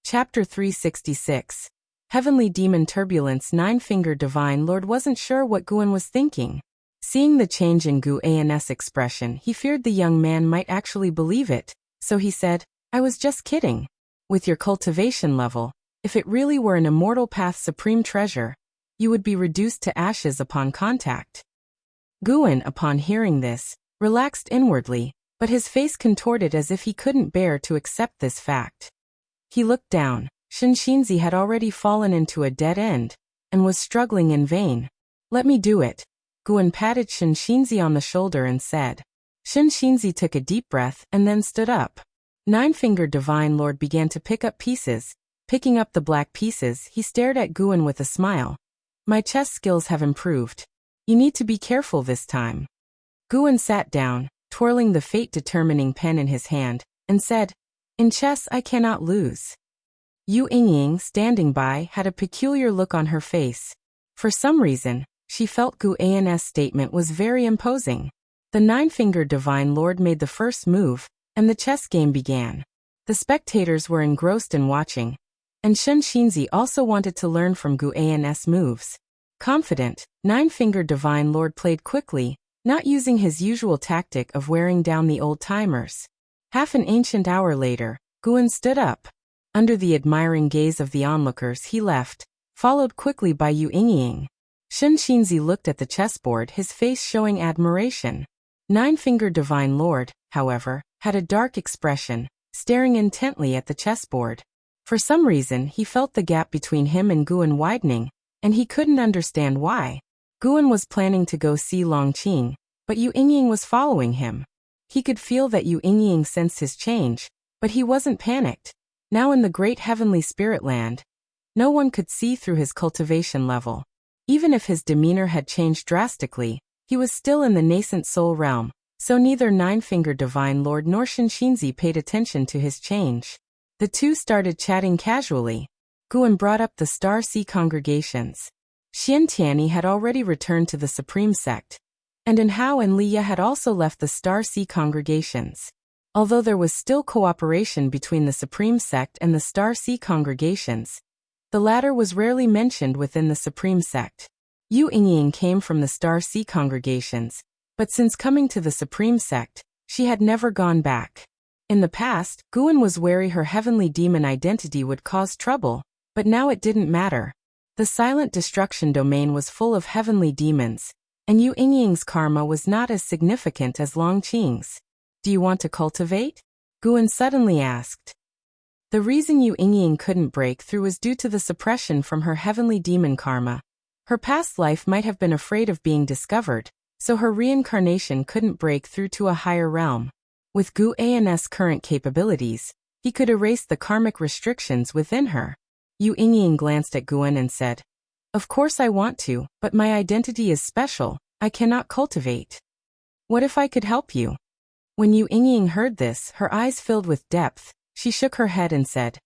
Chapter 366. Heavenly Demon Turbulence. Nine-Fingered Divine Lord wasn't sure what Guan was thinking. Seeing the change in Guan's expression, he feared the young man might actually believe it, so he said, "I was just kidding. With your cultivation level, if it really were an immortal path supreme treasure, you would be reduced to ashes upon contact." Guan, upon hearing this, relaxed inwardly, but his face contorted as if he couldn't bear to accept this fact. He looked down. Shinshinzi had already fallen into a dead end, and was struggling in vain. "Let me do it." Guan patted Shinshinzi on the shoulder and said. Shinshinzi took a deep breath and then stood up. Nine-Fingered Divine Lord began to pick up pieces. Picking up the black pieces, he stared at Guan with a smile. "My chess skills have improved. You need to be careful this time." Guan sat down, twirling the fate-determining pen in his hand, and said, "In chess I cannot lose." Yu Yingying, standing by, had a peculiar look on her face. For some reason, she felt Guan's statement was very imposing. The Nine-Fingered Divine Lord made the first move, and the chess game began. The spectators were engrossed in watching, and Shinshinzi also wanted to learn from Guan's moves. Confident, Nine-Fingered Divine Lord played quickly, not using his usual tactic of wearing down the old-timers. Half an ancient hour later, Guan stood up. Under the admiring gaze of the onlookers he left, followed quickly by Yu Yingying. Shinshinzi looked at the chessboard, his face showing admiration. Nine-Fingered Divine Lord, however, had a dark expression, staring intently at the chessboard. For some reason he felt the gap between him and Guan widening, and he couldn't understand why. Guan was planning to go see Longqing, but Yu Yingying was following him. He could feel that Yu Yingying sensed his change, but he wasn't panicked. Now in the great heavenly spirit land, no one could see through his cultivation level. Even if his demeanor had changed drastically, he was still in the nascent soul realm, so neither Nine-Fingered Divine Lord nor Shinshinzi paid attention to his change. The two started chatting casually. Guan brought up the Star Sea congregations. Xiantiani had already returned to the Supreme Sect, and Enhao and Liya had also left the Star Sea congregations. Although there was still cooperation between the Supreme Sect and the Star Sea congregations, the latter was rarely mentioned within the Supreme Sect. Yu Yingying came from the Star Sea congregations, but since coming to the Supreme Sect, she had never gone back. In the past, Guan was wary her heavenly demon identity would cause trouble, but now it didn't matter. The silent destruction domain was full of heavenly demons, and Yu Yingying's karma was not as significant as Longqing's. "Do you want to cultivate?" Guan suddenly asked. The reason Yu Yingying couldn't break through was due to the suppression from her heavenly demon karma. Her past life might have been afraid of being discovered, so her reincarnation couldn't break through to a higher realm. With Guan's current capabilities, he could erase the karmic restrictions within her. Yu Yingying glanced at Guan and said, "Of course I want to, but my identity is special. I cannot cultivate. What if I could help you?" When Yu Yingying heard this, her eyes filled with depth. She shook her head and said,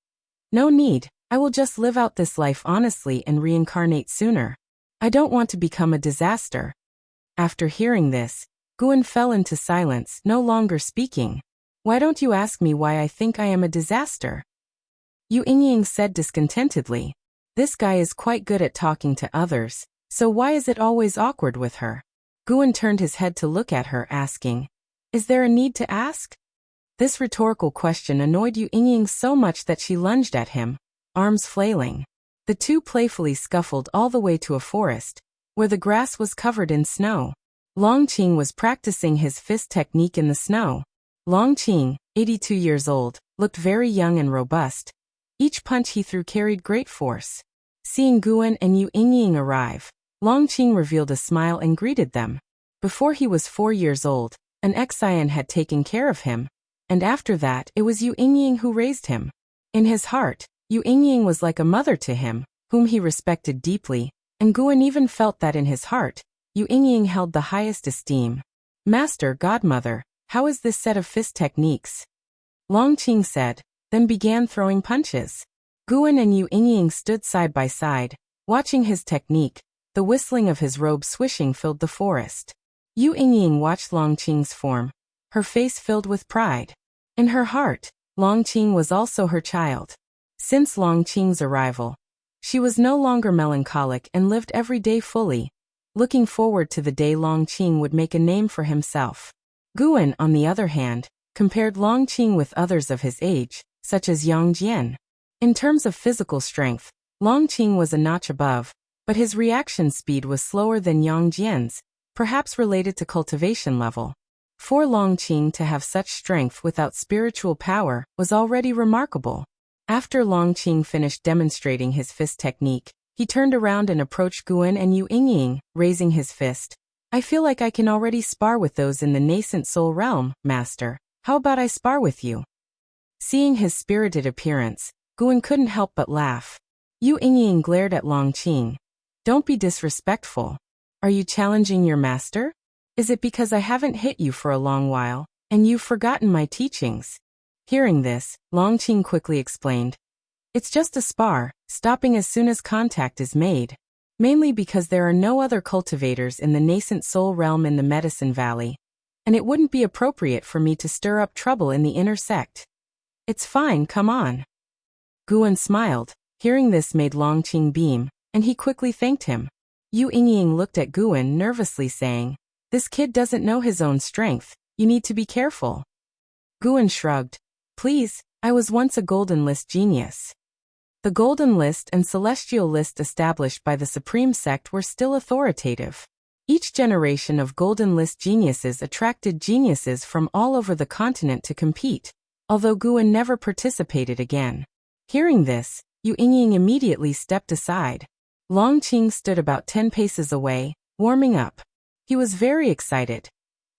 "No need, I will just live out this life honestly and reincarnate sooner. I don't want to become a disaster." After hearing this, Guan fell into silence, no longer speaking. "Why don't you ask me why I think I am a disaster?" Yu Yingying said discontentedly. "This guy is quite good at talking to others, so why is it always awkward with her?" Guan turned his head to look at her, asking, "Is there a need to ask?" This rhetorical question annoyed Yu Yingying so much that she lunged at him, arms flailing. The two playfully scuffled all the way to a forest, where the grass was covered in snow. Longqing was practicing his fist technique in the snow. Longqing, 82 years old, looked very young and robust. Each punch he threw carried great force. Seeing Guan and Yu Yingying arrive, Longqing revealed a smile and greeted them. Before he was 4 years old, an ex-Xian had taken care of him, and after that it was Yu Yingying who raised him. In his heart, Yu Yingying was like a mother to him, whom he respected deeply, and Guan even felt that in his heart, Yu Yingying held the highest esteem. "Master, godmother, how is this set of fist techniques?" Longqing said, then began throwing punches. Guan and Yu Yingying stood side by side, watching his technique. The whistling of his robe swishing filled the forest. Yu Yingying watched Longqing's form, her face filled with pride. In her heart, Longqing was also her child. Since Longqing's arrival, she was no longer melancholic and lived every day fully, looking forward to the day Longqing would make a name for himself. Guan, on the other hand, compared Longqing with others of his age, such as Yang Jian. In terms of physical strength, Longqing was a notch above, but his reaction speed was slower than Yang Jian's, perhaps related to cultivation level. For Longqing to have such strength without spiritual power was already remarkable. After Longqing finished demonstrating his fist technique, he turned around and approached Guan and Yu Yingying, raising his fist. I feel like I can already spar with those in the nascent soul realm, master. How about I spar with you? Seeing his spirited appearance, Guan couldn't help but laugh. Yu Yingying glared at Longqing. Don't be disrespectful. Are you challenging your master? Is it because I haven't hit you for a long while, and you've forgotten my teachings? Hearing this, Longqing quickly explained. It's just a spar, stopping as soon as contact is made. Mainly because there are no other cultivators in the nascent soul realm in the Medicine Valley, and it wouldn't be appropriate for me to stir up trouble in the inner sect. It's fine, come on. Guan smiled. Hearing this made Longqing beam, and he quickly thanked him. Yu Yingying looked at Guan nervously saying, This kid doesn't know his own strength, you need to be careful. Guan shrugged. Please, I was once a Golden List genius. The Golden List and Celestial List established by the Supreme Sect were still authoritative. Each generation of Golden List geniuses attracted geniuses from all over the continent to compete, although Guan never participated again. Hearing this, Yu Yingying immediately stepped aside. Longqing stood about 10 paces away, warming up. He was very excited.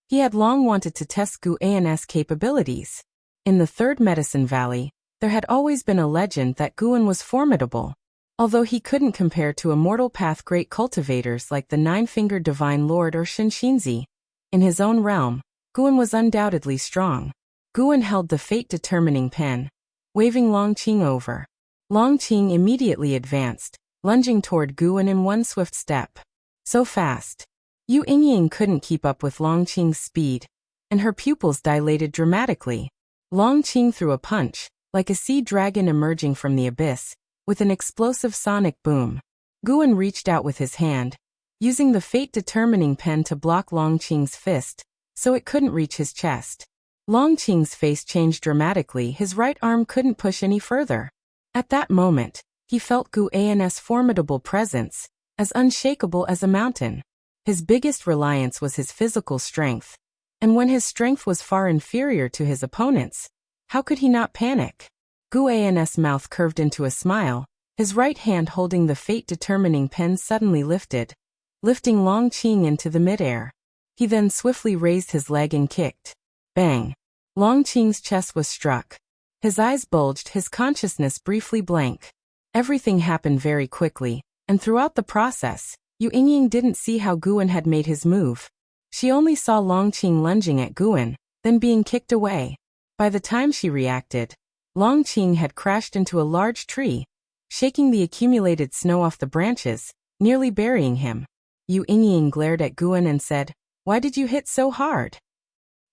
He had long wanted to test Guan's capabilities. In the Third Medicine Valley, there had always been a legend that Guan was formidable. Although he couldn't compare to Immortal Path great cultivators like the Nine-Fingered Divine Lord or Shinxinzi. In his own realm, Guan was undoubtedly strong. Guan held the fate-determining pen, waving Longqing over. Longqing immediately advanced, lunging toward Guan in one swift step. So fast. Yu Yingying couldn't keep up with Longqing's speed, and her pupils dilated dramatically. Longqing threw a punch, like a sea dragon emerging from the abyss, with an explosive sonic boom. Guan reached out with his hand, using the fate-determining pen to block Longqing's fist, so it couldn't reach his chest. Longqing's face changed dramatically, his right arm couldn't push any further. At that moment, he felt Guan's formidable presence, as unshakable as a mountain. His biggest reliance was his physical strength, and when his strength was far inferior to his opponent's, how could he not panic? Guan's mouth curved into a smile, his right hand holding the fate-determining pen suddenly lifted, lifting Longqing into the midair. He then swiftly raised his leg and kicked. Bang! Longqing's chest was struck. His eyes bulged, his consciousness briefly blank. Everything happened very quickly, and throughout the process, Yu Yingying didn't see how Guan had made his move. She only saw Longqing lunging at Guan, then being kicked away. By the time she reacted, Longqing had crashed into a large tree, shaking the accumulated snow off the branches, nearly burying him. Yu Yingying glared at Guan and said, Why did you hit so hard?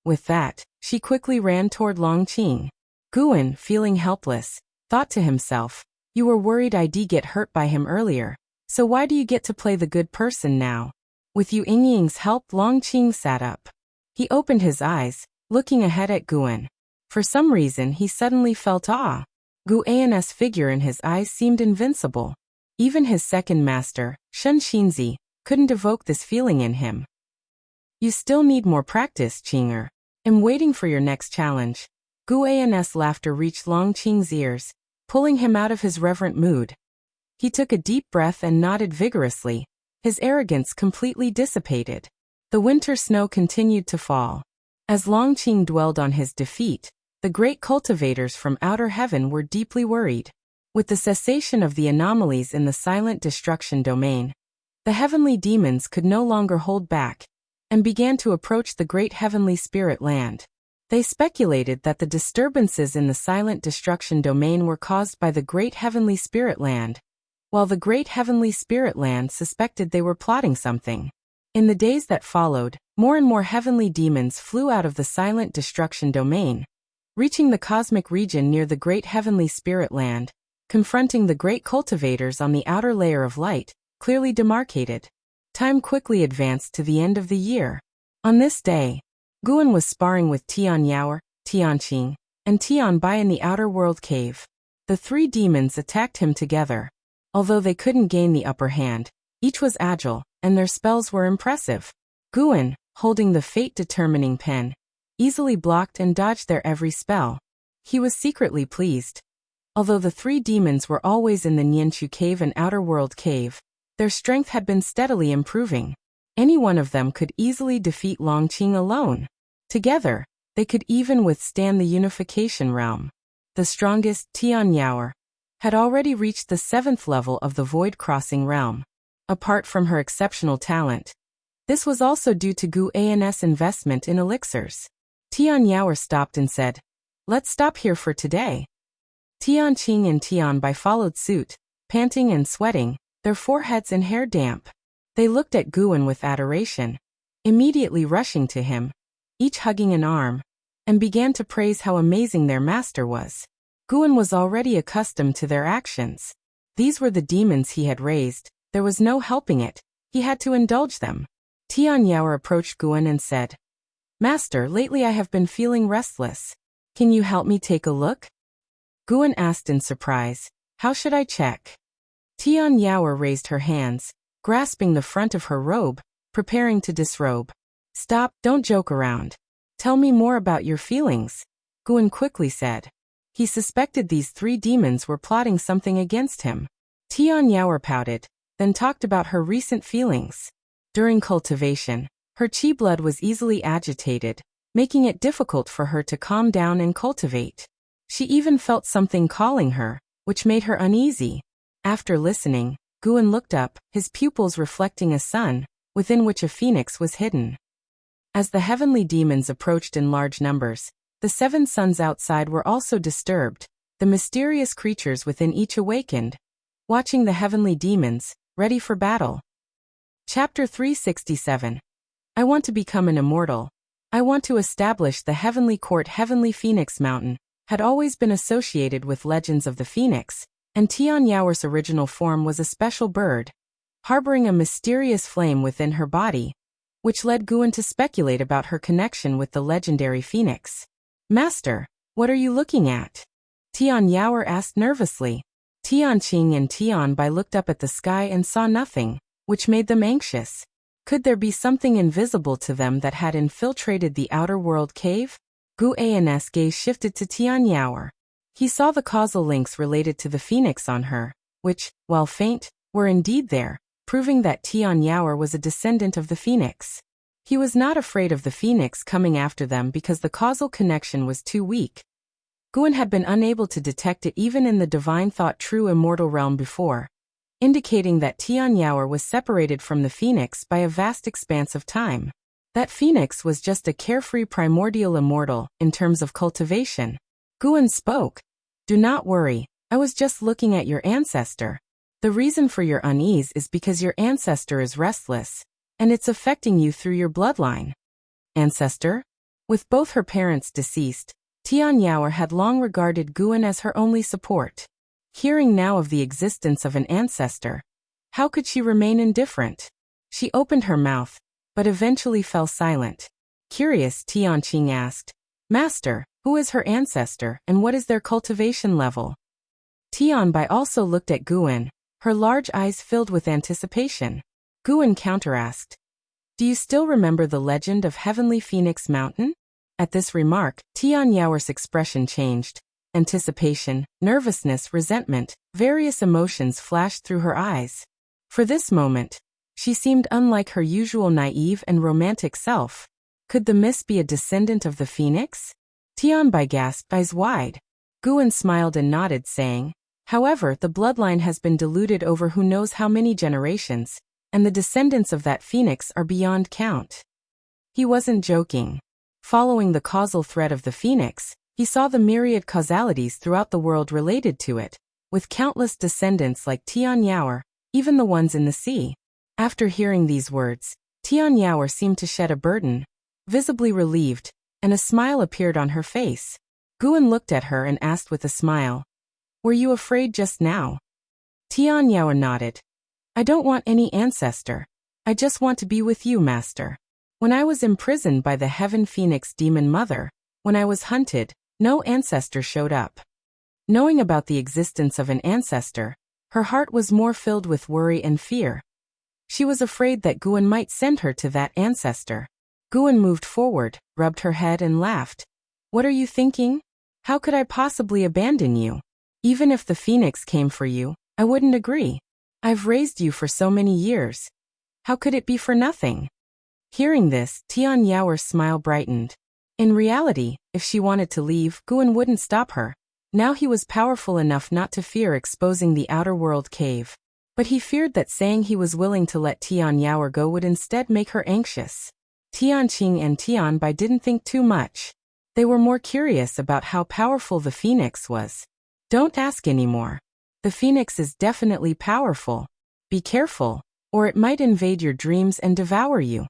With that, she quickly ran toward Longqing. Guan, feeling helpless, thought to himself, You were worried I'd get hurt by him earlier, so why do you get to play the good person now? With Yu Yingying's help, Longqing sat up. He opened his eyes, looking ahead at Guan. For some reason he suddenly felt awe. Guan's figure in his eyes seemed invincible. Even his second master, Shinxinzi, couldn't evoke this feeling in him. You still need more practice, Qinger. I'm waiting for your next challenge. Guan's laughter reached Longqing's ears, pulling him out of his reverent mood. He took a deep breath and nodded vigorously, his arrogance completely dissipated. The winter snow continued to fall. As Longqing dwelled on his defeat, the great cultivators from outer heaven were deeply worried. With the cessation of the anomalies in the silent destruction domain, the heavenly demons could no longer hold back, and began to approach the great heavenly spirit land. They speculated that the disturbances in the silent destruction domain were caused by the great heavenly spirit land, while the great heavenly spirit land suspected they were plotting something. In the days that followed, more and more heavenly demons flew out of the silent destruction domain, reaching the cosmic region near the great heavenly spirit land, confronting the great cultivators on the outer layer of light, clearly demarcated. Time quickly advanced to the end of the year. On this day, Guan was sparring with Tian Yaoer, Tianqing, and Tian Bai in the outer world cave. The three demons attacked him together. Although they couldn't gain the upper hand, each was agile, and their spells were impressive. Guan, holding the fate-determining pen, easily blocked and dodged their every spell. He was secretly pleased. Although the three demons were always in the Nianchu cave and outer world cave, their strength had been steadily improving. Any one of them could easily defeat Longqing alone. Together, they could even withstand the unification realm. The strongest, Tian Yaoer, had already reached the 7th level of the void-crossing realm. Apart from her exceptional talent, this was also due to Gu An's investment in elixirs. Tian Yaoer stopped and said, "Let's stop here for today." Tianqing and Tian Bai followed suit, panting and sweating, their foreheads and hair damp. They looked at Guan with adoration, immediately rushing to him, each hugging an arm, and began to praise how amazing their master was. Guan was already accustomed to their actions. These were the demons he had raised, there was no helping it, he had to indulge them. Tian Yaoer approached Guan and said, "Master, lately I have been feeling restless. Can you help me take a look?" Guan asked in surprise, "How should I check?" Tian Yaoer raised her hands, grasping the front of her robe, preparing to disrobe. "Stop, don't joke around. Tell me more about your feelings," Guan quickly said. He suspected these three demons were plotting something against him. Tian Yaoer pouted, then talked about her recent feelings. During cultivation, her qi blood was easily agitated, making it difficult for her to calm down and cultivate. She even felt something calling her, which made her uneasy. After listening, Guan looked up, his pupils reflecting a sun, within which a phoenix was hidden. As the heavenly demons approached in large numbers, the 7 suns outside were also disturbed, the mysterious creatures within each awakened, watching the heavenly demons, ready for battle. Chapter 367. I want to become an immortal. I want to establish the heavenly court. Heavenly Phoenix Mountain had always been associated with legends of the phoenix, and Tian Yaoer's original form was a special bird, harboring a mysterious flame within her body, which led Guan to speculate about her connection with the legendary phoenix. "Master, what are you looking at?" Tian Yaoer asked nervously. Tianqing and Tian Bai looked up at the sky and saw nothing, which made them anxious. Could there be something invisible to them that had infiltrated the outer world cave? Gu An's gaze shifted to Tian Yaoer. He saw the causal links related to the phoenix on her, which, while faint, were indeed there, proving that Tian Yaoer was a descendant of the phoenix. He was not afraid of the phoenix coming after them because the causal connection was too weak. Guan had been unable to detect it even in the divine thought true immortal realm before, indicating that Tian Yaoer was separated from the phoenix by a vast expanse of time. That phoenix was just a carefree primordial immortal, in terms of cultivation. Guan spoke. "Do not worry, I was just looking at your ancestor. The reason for your unease is because your ancestor is restless, and it's affecting you through your bloodline." Ancestor? With both her parents deceased, Tian Yaoer had long regarded Guan as her only support. Hearing now of the existence of an ancestor, how could she remain indifferent? She opened her mouth, but eventually fell silent. Curious, Tianqing asked, "Master, who is her ancestor and what is their cultivation level?" Tian Bai also looked at Guan, her large eyes filled with anticipation. Guan counter-asked, "Do you still remember the legend of Heavenly Phoenix Mountain?" At this remark, Tian Yaoer's expression changed. Anticipation, nervousness, resentment, various emotions flashed through her eyes. For this moment, she seemed unlike her usual naive and romantic self. Could the miss be a descendant of the phoenix? Tian Bai gasped, eyes wide. Guan smiled and nodded, saying, "However, the bloodline has been diluted over who knows how many generations, and the descendants of that phoenix are beyond count." He wasn't joking. Following the causal thread of the phoenix, he saw the myriad causalities throughout the world related to it, with countless descendants like Tian Yaoer, even the ones in the sea. After hearing these words, Tian Yaoer seemed to shed a burden, visibly relieved, and a smile appeared on her face. Guan looked at her and asked with a smile, Were you afraid just now? Tian Yao nodded. I don't want any ancestor. I just want to be with you, master. When I was imprisoned by the Heaven Phoenix Demon Mother, when I was hunted, no ancestor showed up. Knowing about the existence of an ancestor, her heart was more filled with worry and fear. She was afraid that Guan might send her to that ancestor. Guan moved forward, rubbed her head and laughed. What are you thinking? How could I possibly abandon you? Even if the phoenix came for you, I wouldn't agree. I've raised you for so many years. How could it be for nothing? Hearing this, Tian Yao's smile brightened. In reality, if she wanted to leave, Guan wouldn't stop her. Now he was powerful enough not to fear exposing the outer world cave. But he feared that saying he was willing to let Tian Yao go would instead make her anxious. Tian Qing and Tian Bai didn't think too much. They were more curious about how powerful the phoenix was. Don't ask anymore. The phoenix is definitely powerful. Be careful, or it might invade your dreams and devour you.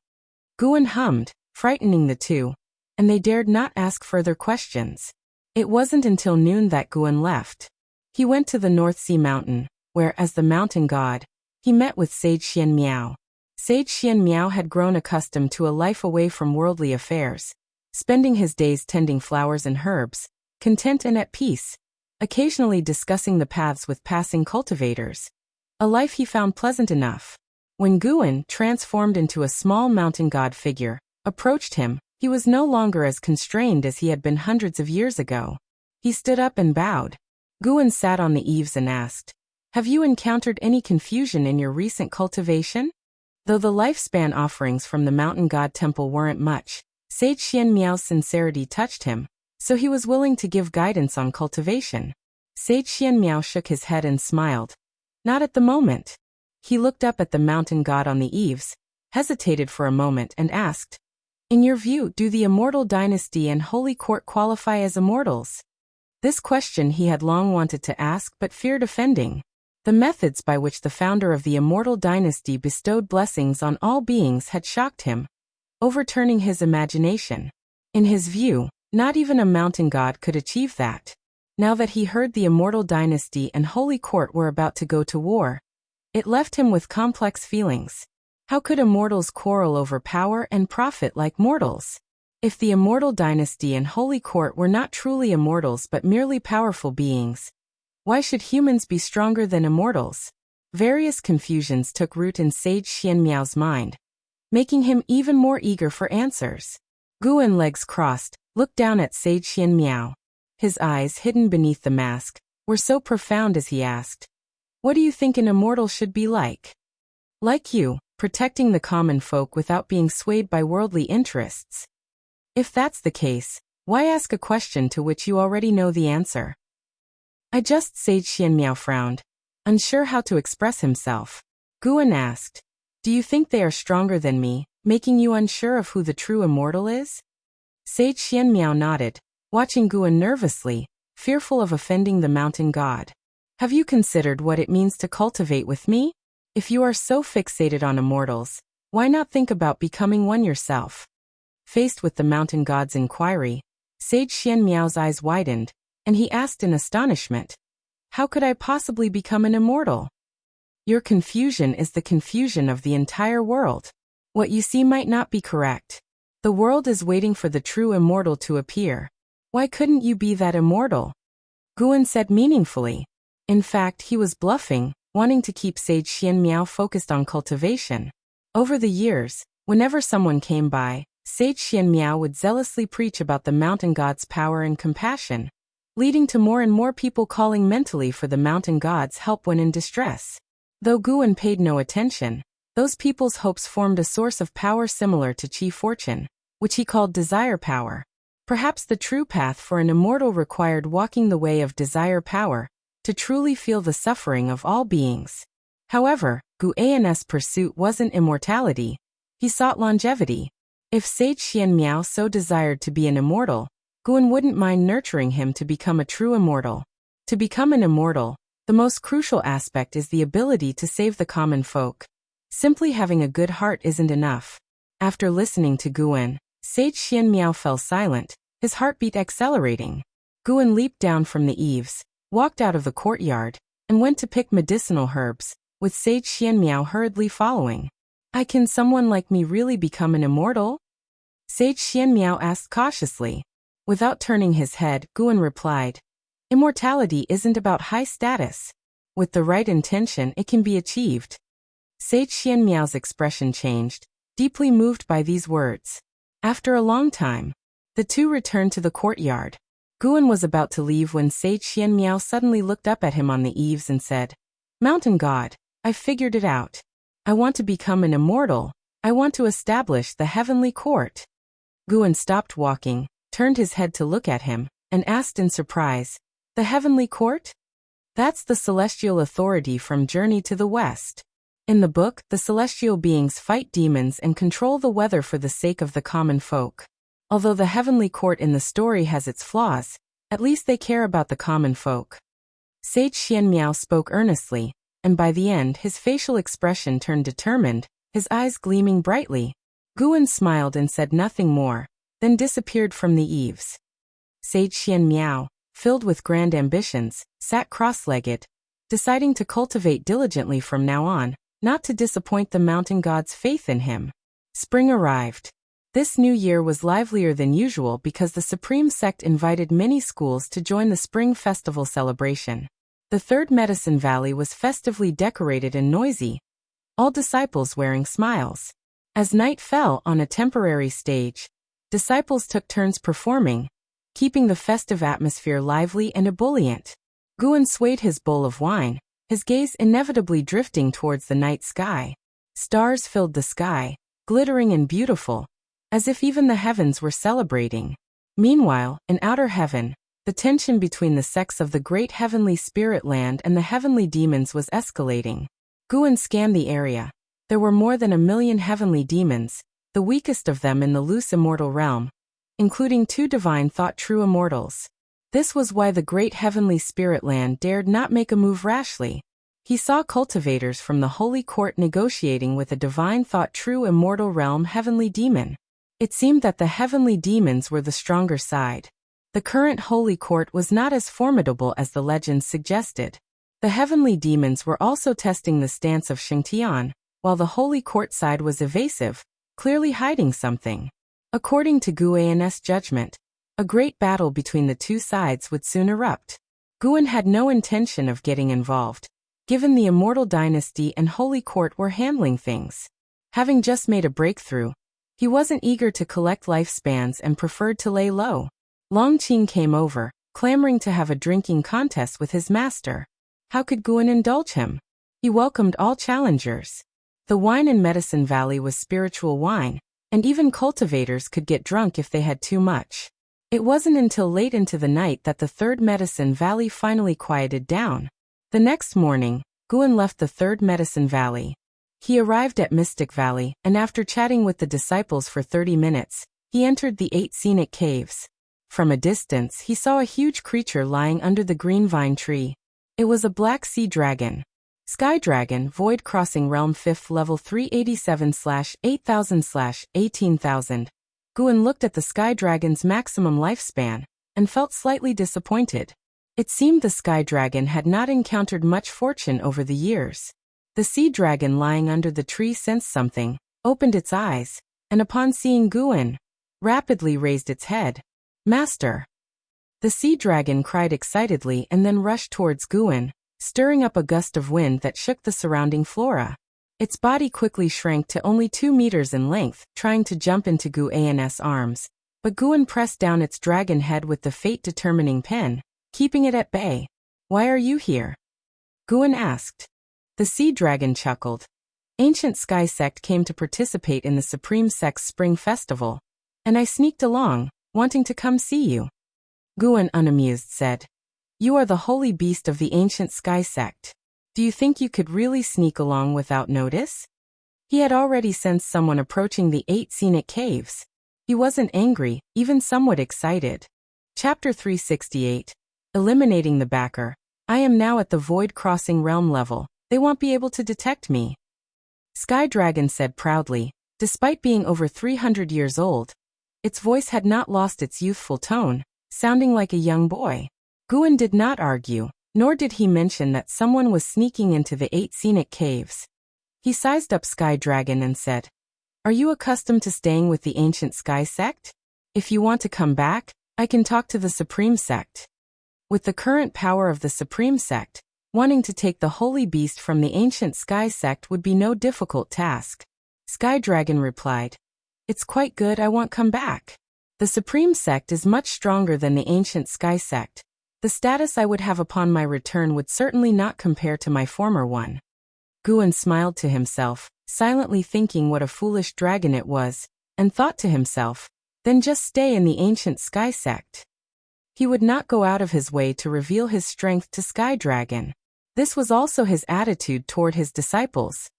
Guan hummed, frightening the two, and they dared not ask further questions. It wasn't until noon that Guan left. He went to the North Sea Mountain, where, as the mountain god, he met with Sage Xian Miao. Sage Xian Miao had grown accustomed to a life away from worldly affairs, spending his days tending flowers and herbs, content and at peace, occasionally discussing the paths with passing cultivators. A life he found pleasant enough. When Guan, transformed into a small mountain god figure, approached him, he was no longer as constrained as he had been hundreds of years ago. He stood up and bowed. Guan sat on the eaves and asked, Have you encountered any confusion in your recent cultivation? Though the lifespan offerings from the mountain god temple weren't much, Sage Xian Miao's sincerity touched him, so he was willing to give guidance on cultivation. Sage Xian Miao shook his head and smiled. Not at the moment. He looked up at the mountain god on the eaves, hesitated for a moment and asked, In your view, do the immortal dynasty and holy court qualify as immortals? This question he had long wanted to ask but feared offending. The methods by which the founder of the immortal dynasty bestowed blessings on all beings had shocked him, overturning his imagination. In his view, not even a mountain god could achieve that. Now that he heard the immortal dynasty and holy court were about to go to war, it left him with complex feelings. How could immortals quarrel over power and profit like mortals? If the immortal dynasty and holy court were not truly immortals but merely powerful beings, why should humans be stronger than immortals? Various confusions took root in Sage Xian Miao's mind, making him even more eager for answers. Guan, legs crossed, looked down at Sage Xian Miao. His eyes, hidden beneath the mask, were so profound as he asked, What do you think an immortal should be like? Like you, protecting the common folk without being swayed by worldly interests. If that's the case, why ask a question to which you already know the answer? Sage Xian Miao frowned, unsure how to express himself. Guan asked, Do you think they are stronger than me, making you unsure of who the true immortal is? Sage Xian Miao nodded, watching Guan nervously, fearful of offending the mountain god. Have you considered what it means to cultivate with me? If you are so fixated on immortals, why not think about becoming one yourself? Faced with the mountain god's inquiry, Sage Xian Miao's eyes widened, and he asked in astonishment, How could I possibly become an immortal? Your confusion is the confusion of the entire world. What you see might not be correct. The world is waiting for the true immortal to appear. Why couldn't you be that immortal? Guan said meaningfully. In fact, he was bluffing, wanting to keep Sage Xian Miao focused on cultivation. Over the years, whenever someone came by, Sage Xian Miao would zealously preach about the mountain god's power and compassion, leading to more and more people calling mentally for the mountain god's help when in distress. Though Guan paid no attention, those people's hopes formed a source of power similar to Qi fortune, which he called desire power. Perhaps the true path for an immortal required walking the way of desire power, to truly feel the suffering of all beings. However, Guan's pursuit wasn't immortality. He sought longevity. If Sage Xian Miao so desired to be an immortal, Guan wouldn't mind nurturing him to become a true immortal. To become an immortal, the most crucial aspect is the ability to save the common folk. Simply having a good heart isn't enough. After listening to Guan, Sage Xian Miao fell silent, his heartbeat accelerating. Guan leaped down from the eaves, walked out of the courtyard, and went to pick medicinal herbs, with Sage Xianmiao hurriedly following. Can someone like me really become an immortal? Sage Xianmiao asked cautiously. Without turning his head, Guan replied, immortality isn't about high status. With the right intention, it can be achieved. Sage Xianmiao's expression changed, deeply moved by these words. After a long time, the two returned to the courtyard. Guan was about to leave when Sage Xianmiao suddenly looked up at him on the eaves and said, Mountain God, I've figured it out. I want to become an immortal. I want to establish the heavenly court. Guan stopped walking, turned his head to look at him, and asked in surprise, the heavenly court? That's the celestial authority from Journey to the West. In the book, the celestial beings fight demons and control the weather for the sake of the common folk. Although the heavenly court in the story has its flaws, at least they care about the common folk. Sage Xianmiao spoke earnestly, and by the end his facial expression turned determined, his eyes gleaming brightly. Guan smiled and said nothing more, then disappeared from the eaves. Sage Xianmiao, filled with grand ambitions, sat cross-legged, deciding to cultivate diligently from now on, not to disappoint the mountain god's faith in him. Spring arrived. This new year was livelier than usual because the Supreme Sect invited many schools to join the Spring Festival celebration. The Third Medicine Valley was festively decorated and noisy, all disciples wearing smiles. As night fell on a temporary stage, disciples took turns performing, keeping the festive atmosphere lively and ebullient. Guan swayed his bowl of wine, his gaze inevitably drifting towards the night sky. Stars filled the sky, glittering and beautiful, as if even the heavens were celebrating. Meanwhile, in outer heaven, the tension between the sects of the great heavenly spirit land and the heavenly demons was escalating. Guan scanned the area. There were more than 1 million heavenly demons, the weakest of them in the loose immortal realm, including 2 divine thought true immortals. This was why the great heavenly spirit land dared not make a move rashly. He saw cultivators from the holy court negotiating with a divine thought true immortal realm heavenly demon. It seemed that the heavenly demons were the stronger side. The current holy court was not as formidable as the legends suggested. The heavenly demons were also testing the stance of Xingtian, while the holy court side was evasive, clearly hiding something. According to Guan's judgment, a great battle between the two sides would soon erupt. Guan had no intention of getting involved, given the immortal dynasty and holy court were handling things. Having just made a breakthrough, he wasn't eager to collect lifespans and preferred to lay low. Longqing came over, clamoring to have a drinking contest with his master. How could Guan indulge him? He welcomed all challengers. The wine in Medicine Valley was spiritual wine, and even cultivators could get drunk if they had too much. It wasn't until late into the night that the Third Medicine Valley finally quieted down. The next morning, Guan left the Third Medicine Valley. He arrived at Mystic Valley, and after chatting with the disciples for 30 minutes, he entered the 8 scenic caves. From a distance, he saw a huge creature lying under the green vine tree. It was a black sea dragon. Sky Dragon, Void Crossing Realm 5th Level 387/8000/18000. Guan looked at the Sky Dragon's maximum lifespan, and felt slightly disappointed. It seemed the Sky Dragon had not encountered much fortune over the years. The sea dragon lying under the tree sensed something, opened its eyes, and upon seeing Guan, rapidly raised its head. Master! The sea dragon cried excitedly and then rushed towards Guan, stirring up a gust of wind that shook the surrounding flora. Its body quickly shrank to only 2 meters in length, trying to jump into Guan's arms, but Guan pressed down its dragon head with the fate-determining pen, keeping it at bay. Why are you here? Guan asked. The sea dragon chuckled. Ancient Sky Sect came to participate in the Supreme Sect's Spring Festival, and I sneaked along, wanting to come see you. Guan, unamused, said. You are the holy beast of the Ancient Sky Sect. Do you think you could really sneak along without notice? He had already sensed someone approaching the 8 scenic caves. He wasn't angry, even somewhat excited. Chapter 368. Eliminating the backer. I am now at the Void Crossing Realm level. They won't be able to detect me. Sky Dragon said proudly. Despite being over 300 years old, its voice had not lost its youthful tone, sounding like a young boy. Guan did not argue, Nor did he mention that someone was sneaking into the 8 scenic caves. He sized up Sky Dragon and said, "Are you accustomed to staying with the ancient Sky Sect? If you want to come back, I can talk to the Supreme Sect." With the current power of the Supreme Sect, wanting to take the holy beast from the ancient Sky Sect would be no difficult task. Sky Dragon replied, "It's quite good, I won't come back. The Supreme Sect is much stronger than the ancient Sky Sect. The status I would have upon my return would certainly not compare to my former one." Guan smiled to himself, silently thinking what a foolish dragon it was, and thought to himself, then just stay in the ancient Sky Sect. He would not go out of his way to reveal his strength to Sky Dragon. This was also his attitude toward his disciples.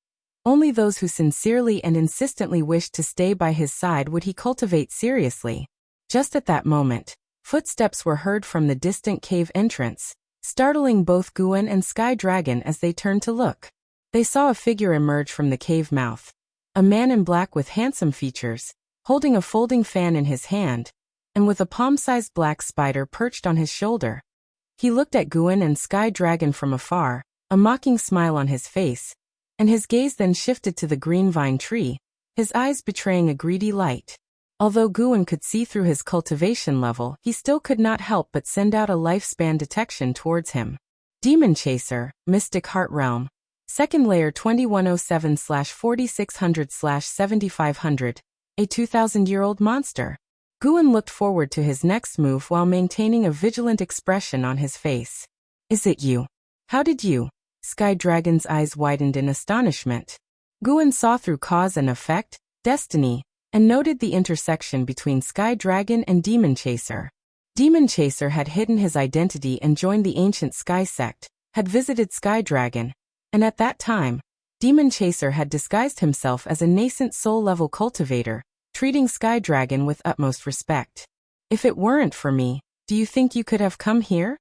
Only those who sincerely and insistently wished to stay by his side would he cultivate seriously. Just at that moment, footsteps were heard from the distant cave entrance, startling both Guan and Sky Dragon as they turned to look. They saw a figure emerge from the cave mouth. A man in black with handsome features, holding a folding fan in his hand, and with a palm-sized black spider perched on his shoulder. He looked at Guan and Sky Dragon from afar, a mocking smile on his face, and his gaze then shifted to the green vine tree, his eyes betraying a greedy light. Although Guan could see through his cultivation level, he still could not help but send out a lifespan detection towards him. Demon Chaser, Mystic Heart Realm. Second layer 2107/4600/7500. A 2,000-year-old monster. Guan looked forward to his next move while maintaining a vigilant expression on his face. "Is it you? How did you?" Sky Dragon's eyes widened in astonishment. Guan saw through cause and effect, destiny, and noted the intersection between Sky Dragon and Demon Chaser. Demon Chaser had hidden his identity and joined the ancient Sky Sect, had visited Sky Dragon, and at that time, Demon Chaser had disguised himself as a nascent soul-level cultivator, treating Sky Dragon with utmost respect. "If it weren't for me, do you think you could have come here?"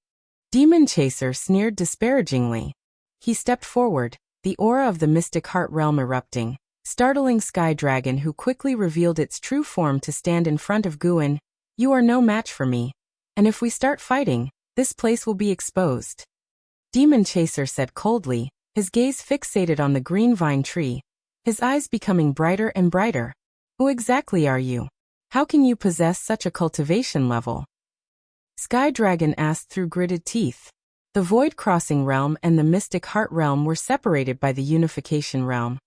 Demon Chaser sneered disparagingly. He stepped forward, the aura of the Mystic Heart Realm erupting, startling Sky Dragon, who quickly revealed its true form to stand in front of Guan. "You are no match for me, and if we start fighting, this place will be exposed." Demon Chaser said coldly, his gaze fixated on the green vine tree, his eyes becoming brighter and brighter. "Who exactly are you? How can you possess such a cultivation level?" Sky Dragon asked through gritted teeth. The Void Crossing Realm and the Mystic Heart Realm were separated by the Unification Realm.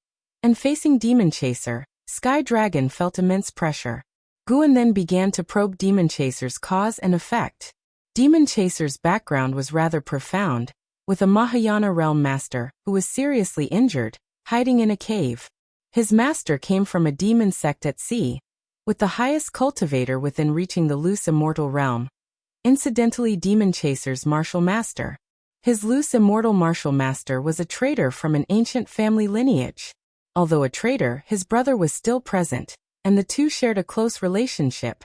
And facing Demon Chaser, Sky Dragon felt immense pressure. Guan then began to probe Demon Chaser's cause and effect. Demon Chaser's background was rather profound, with a Mahayana Realm master, who was seriously injured, hiding in a cave. His master came from a demon sect at sea, with the highest cultivator within reaching the loose immortal realm. Incidentally, Demon Chaser's martial master. His loose immortal martial master was a traitor from an ancient family lineage. Although a traitor, his brother was still present, and the two shared a close relationship.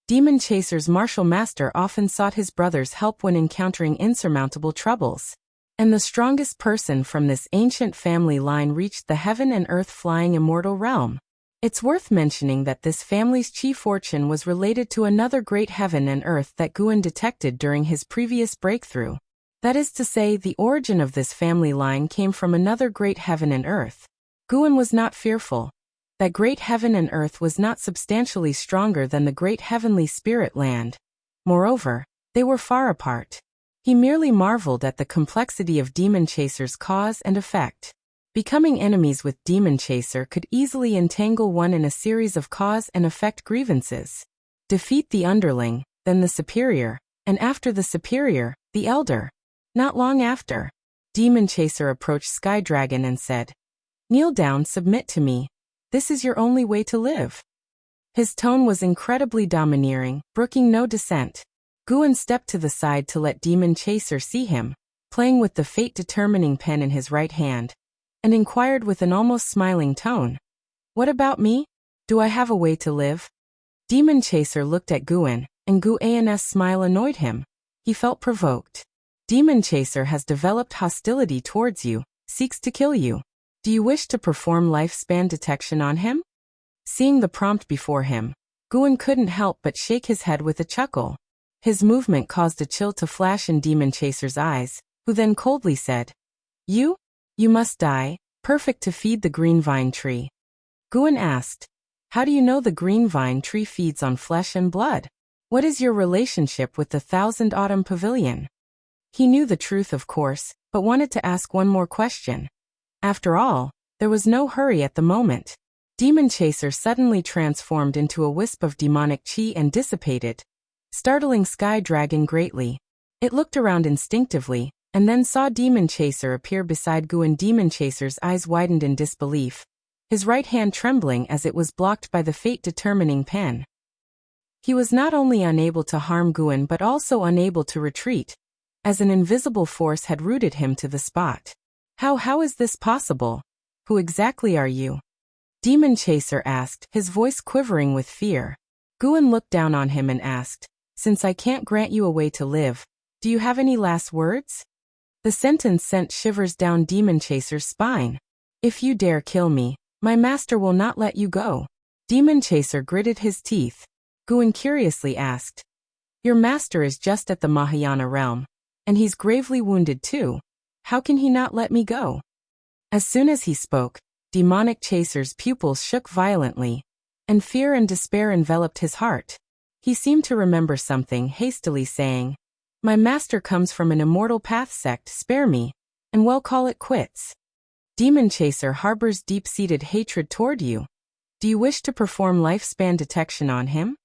Demon Chaser's martial master often sought his brother's help when encountering insurmountable troubles. And the strongest person from this ancient family line reached the heaven and earth flying immortal realm. It's worth mentioning that this family's chief fortune was related to another great heaven and earth that Guan detected during his previous breakthrough. That is to say, the origin of this family line came from another great heaven and earth. Guan was not fearful. That great heaven and earth was not substantially stronger than the great heavenly spirit land. Moreover, they were far apart. He merely marveled at the complexity of Demon Chaser's cause and effect. Becoming enemies with Demon Chaser could easily entangle one in a series of cause and effect grievances. Defeat the underling, then the superior, and after the superior, the elder. Not long after, Demon Chaser approached Sky Dragon and said, "Kneel down, submit to me. This is your only way to live." His tone was incredibly domineering, brooking no dissent. Guan stepped to the side to let Demon Chaser see him, playing with the fate-determining pen in his right hand, and inquired with an almost smiling tone, "What about me? Do I have a way to live?" Demon Chaser looked at Guan, and Guan's smile annoyed him. He felt provoked. Demon Chaser has developed hostility towards you, seeks to kill you. Do you wish to perform lifespan detection on him? Seeing the prompt before him, Guan couldn't help but shake his head with a chuckle. His movement caused a chill to flash in Demon Chaser's eyes, who then coldly said, You? You must die, perfect to feed the green vine tree. Guan asked, How do you know the green vine tree feeds on flesh and blood? What is your relationship with the Thousand Autumn Pavilion? He knew the truth, of course, but wanted to ask one more question. After all, there was no hurry at the moment. Demon Chaser suddenly transformed into a wisp of demonic chi and dissipated, startling Sky Dragon greatly. It looked around instinctively, and then saw Demon Chaser appear beside Guan. Demon Chaser's eyes widened in disbelief, his right hand trembling as it was blocked by the fate-determining pen. He was not only unable to harm Guan but also unable to retreat, as an invisible force had rooted him to the spot. How is this possible? Who exactly are you? Demon Chaser asked, his voice quivering with fear. Guan looked down on him and asked, Since I can't grant you a way to live, do you have any last words? The sentence sent shivers down Demon Chaser's spine. If you dare kill me, my master will not let you go. Demon Chaser gritted his teeth. Guan curiously asked, Your master is just at the Mahayana realm, and he's gravely wounded too. How can he not let me go? As soon as he spoke, Demonic Chaser's pupils shook violently, and fear and despair enveloped his heart. He seemed to remember something, hastily saying, My master comes from an immortal path sect, spare me, and well call it quits. Demon Chaser harbors deep-seated hatred toward you. Do you wish to perform lifespan detection on him?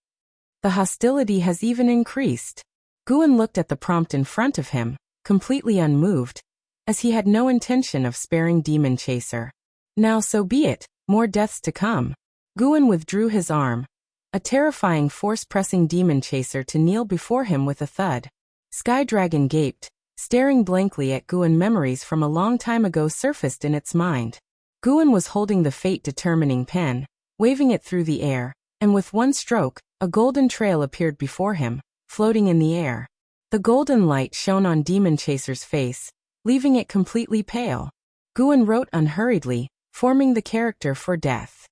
The hostility has even increased. Guan looked at the prompt in front of him, completely unmoved, as he had no intention of sparing Demon Chaser. Now so be it, more deaths to come. Guan withdrew his arm, a terrifying force pressing Demon Chaser to kneel before him with a thud. Sky Dragon gaped, staring blankly at Guan. Memories from a long time ago surfaced in its mind. Guan was holding the fate-determining pen, waving it through the air, and with one stroke, a golden trail appeared before him, floating in the air. The golden light shone on Demon Chaser's face, leaving it completely pale. Guan wrote unhurriedly, forming the character for death.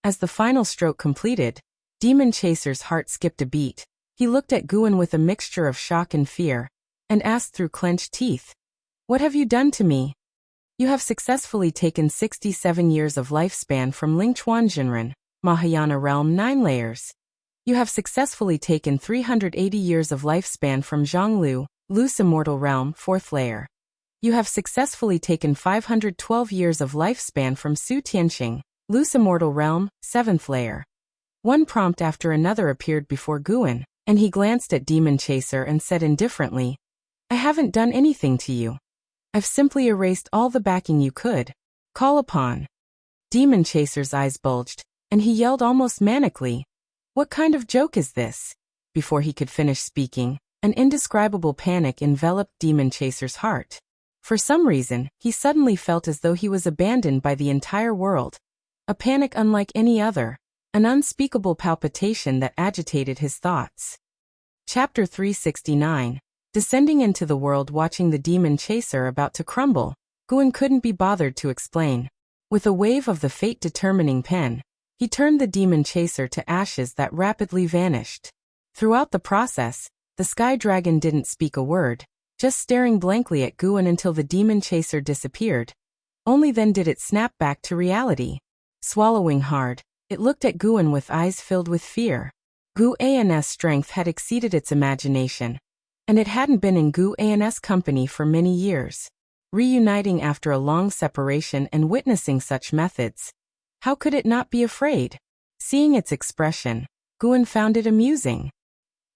As the final stroke completed, Demon Chaser's heart skipped a beat. He looked at Guan with a mixture of shock and fear, and asked through clenched teeth, What have you done to me? You have successfully taken 67 years of lifespan from Lingchuan Jinren, Mahayana Realm 9 layers. You have successfully taken 380 years of lifespan from Zhonglu, Lu's Immortal Realm 4th layer. You have successfully taken 512 years of lifespan from Su Tianxing, Lu's Immortal Realm 7th layer. One prompt after another appeared before Guan, and he glanced at Demon Chaser and said indifferently, I haven't done anything to you. I've simply erased all the backing you could call upon. Demon Chaser's eyes bulged, and he yelled almost manically, What kind of joke is this? Before he could finish speaking, an indescribable panic enveloped Demon Chaser's heart. For some reason, he suddenly felt as though he was abandoned by the entire world. A panic unlike any other, an unspeakable palpitation that agitated his thoughts. Chapter 369. Descending into the world. Watching the Demon Chaser about to crumble, Guan couldn't be bothered to explain. With a wave of the fate-determining pen, he turned the Demon Chaser to ashes that rapidly vanished. Throughout the process, the Sky Dragon didn't speak a word, just staring blankly at Guan until the Demon Chaser disappeared. Only then did it snap back to reality. Swallowing hard, it looked at Guan with eyes filled with fear. Guan's strength had exceeded its imagination, and it hadn't been in Guan's company for many years. Reuniting after a long separation and witnessing such methods, how could it not be afraid? Seeing its expression, Guan found it amusing.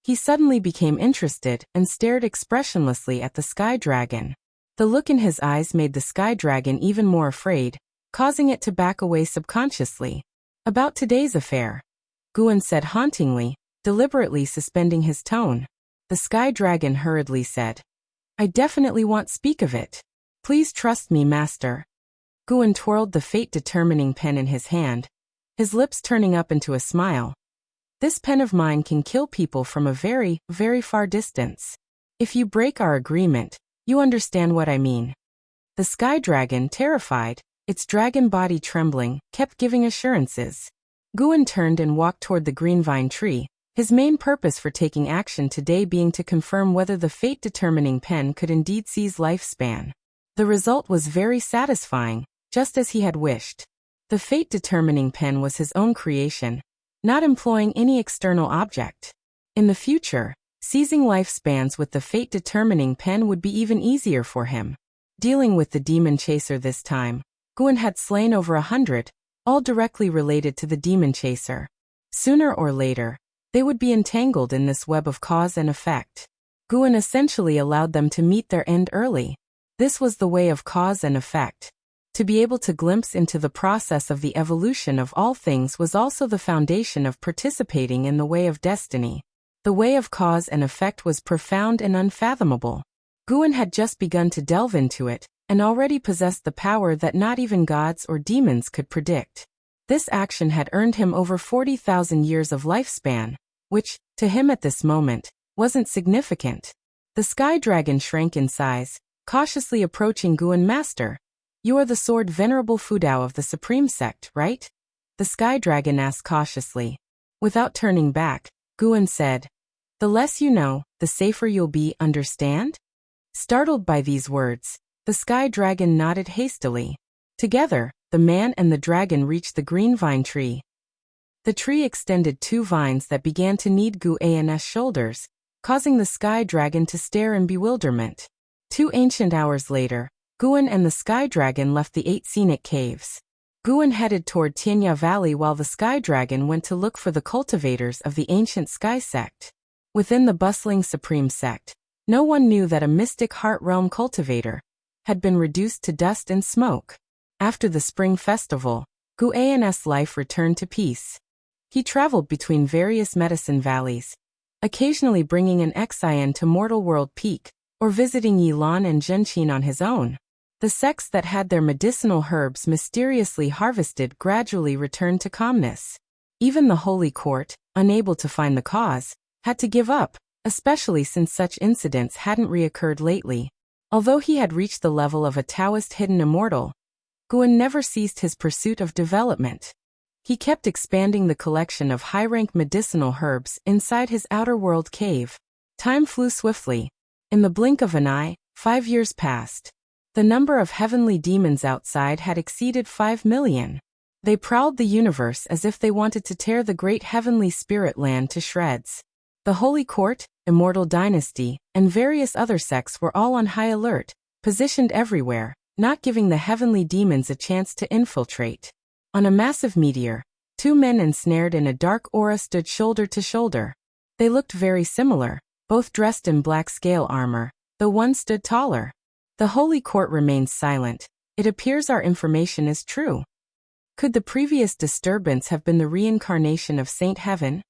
He suddenly became interested and stared expressionlessly at the Sky Dragon. The look in his eyes made the Sky Dragon even more afraid, causing it to back away subconsciously. About today's affair, Guan said hauntingly, deliberately suspending his tone. The Sky Dragon hurriedly said, I definitely won't speak of it. Please trust me, master. Guan twirled the fate-determining pen in his hand, his lips turning up into a smile. This pen of mine can kill people from a very, very far distance. If you break our agreement, you understand what I mean. The Sky Dragon, terrified, its dragon body trembling, kept giving assurances. Guan turned and walked toward the green vine tree, his main purpose for taking action today being to confirm whether the fate-determining pen could indeed seize lifespan. The result was very satisfying, just as he had wished. The fate-determining pen was his own creation, not employing any external object. In the future, seizing lifespans with the fate-determining pen would be even easier for him. Dealing with the demon chaser this time, Guan had slain over 100, all directly related to the demon chaser. Sooner or later, they would be entangled in this web of cause and effect. Guan essentially allowed them to meet their end early. This was the way of cause and effect. To be able to glimpse into the process of the evolution of all things was also the foundation of participating in the way of destiny. The way of cause and effect was profound and unfathomable. Guan had just begun to delve into it, and already possessed the power that not even gods or demons could predict. This action had earned him over 40,000 years of lifespan, which, to him at this moment, wasn't significant. The sky dragon shrank in size, cautiously approaching Guan. Master, you are the sword venerable Fudao of the Supreme Sect, right? The sky dragon asked cautiously. Without turning back, Guan said, the less you know, the safer you'll be, understand? Startled by these words, the sky dragon nodded hastily. Together, the man and the dragon reached the green vine tree. The tree extended 2 vines that began to knead Guan's shoulders, causing the sky dragon to stare in bewilderment. 2 ancient hours later, Guan and the sky dragon left the 8 scenic caves. Guan headed toward Tianya Valley while the sky dragon went to look for the cultivators of the ancient sky sect. Within the bustling Supreme Sect, no one knew that a mystic heart realm cultivator had been reduced to dust and smoke. After the spring festival, Guan's life returned to peace. He traveled between various medicine valleys, occasionally bringing an Xian to Mortal World Peak, or visiting Yilan and Zhenqin on his own. The sects that had their medicinal herbs mysteriously harvested gradually returned to calmness. Even the Holy Court, unable to find the cause, had to give up, especially since such incidents hadn't reoccurred lately. Although he had reached the level of a Taoist hidden immortal, Guan never ceased his pursuit of development. He kept expanding the collection of high-rank medicinal herbs inside his outer world cave. Time flew swiftly. In the blink of an eye, 5 years passed. The number of heavenly demons outside had exceeded 5 million. They prowled the universe as if they wanted to tear the great heavenly spirit land to shreds. The Holy Court, Immortal Dynasty, and various other sects were all on high alert, positioned everywhere, not giving the heavenly demons a chance to infiltrate. On a massive meteor, 2 men ensnared in a dark aura stood shoulder to shoulder. They looked very similar, both dressed in black scale armor, though one stood taller. The Holy Court remained silent. It appears our information is true. Could the previous disturbance have been the reincarnation of Saint Heaven?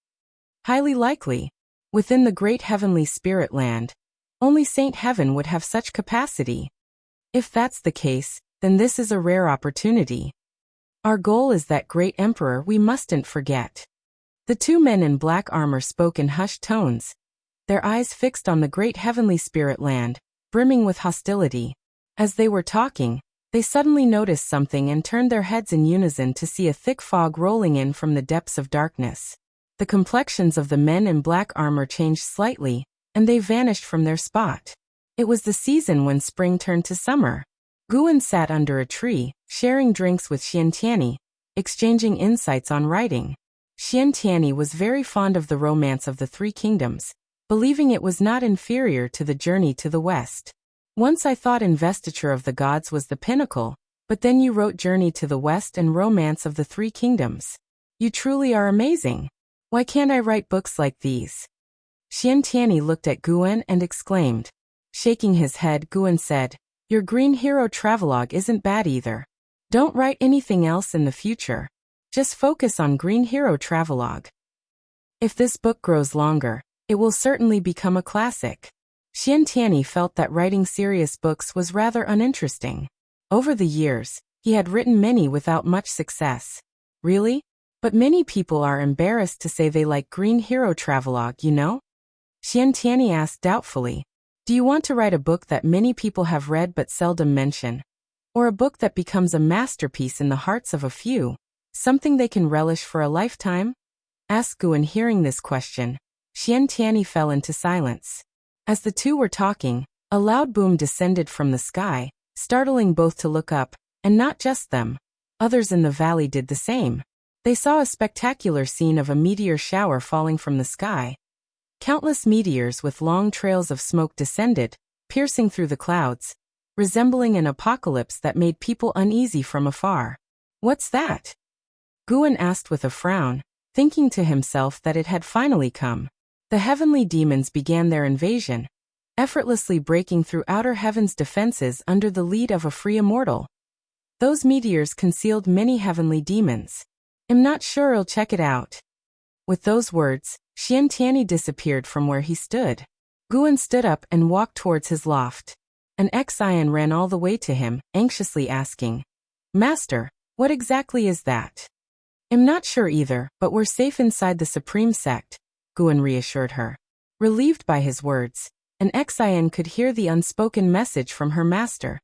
Highly likely. Within the great heavenly spirit land, only Saint Heaven would have such capacity. If that's the case, then this is a rare opportunity. Our goal is that great emperor we mustn't forget. The 2 men in black armor spoke in hushed tones, their eyes fixed on the great heavenly spirit land, brimming with hostility. As they were talking, they suddenly noticed something and turned their heads in unison to see a thick fog rolling in from the depths of darkness. The complexions of the men in black armor changed slightly, and they vanished from their spot. It was the season when spring turned to summer. Guan sat under a tree, sharing drinks with Xiantiani, exchanging insights on writing. Xiantiani was very fond of the romance of the 3 kingdoms, believing it was not inferior to the journey to the west. Once I thought Investiture of the Gods was the pinnacle, but then you wrote Journey to the West and Romance of the 3 Kingdoms. You truly are amazing. Why can't I write books like these? Xiantiani looked at Guan and exclaimed. Shaking his head, Guan said, your Green Hero travelogue isn't bad either. Don't write anything else in the future. Just focus on Green Hero travelogue. If this book grows longer, it will certainly become a classic. Xiantiani felt that writing serious books was rather uninteresting. Over the years, he had written many without much success. Really? But many people are embarrassed to say they like Green Hero travelogue, you know? Xiantiani asked doubtfully. Do you want to write a book that many people have read but seldom mention? Or a book that becomes a masterpiece in the hearts of a few, something they can relish for a lifetime? asked Guan. Hearing this question, Xian Tianyi fell into silence. As the two were talking, a loud boom descended from the sky, startling both to look up, and not just them. Others in the valley did the same. They saw a spectacular scene of a meteor shower falling from the sky. Countless meteors with long trails of smoke descended, piercing through the clouds, resembling an apocalypse that made people uneasy from afar. "What's that?" Guan asked with a frown, thinking to himself that it had finally come. The heavenly demons began their invasion, effortlessly breaking through outer heaven's defenses under the lead of a free immortal. Those meteors concealed many heavenly demons. "I'm not sure, I'll check it out." With those words, Xian Tianyi disappeared from where he stood. Guan stood up and walked towards his loft. An ex-Ion ran all the way to him, anxiously asking, "Master, what exactly is that?" "I'm not sure either, but we're safe inside the Supreme Sect," Guan reassured her. Relieved by his words, an ex-Ion could hear the unspoken message from her master.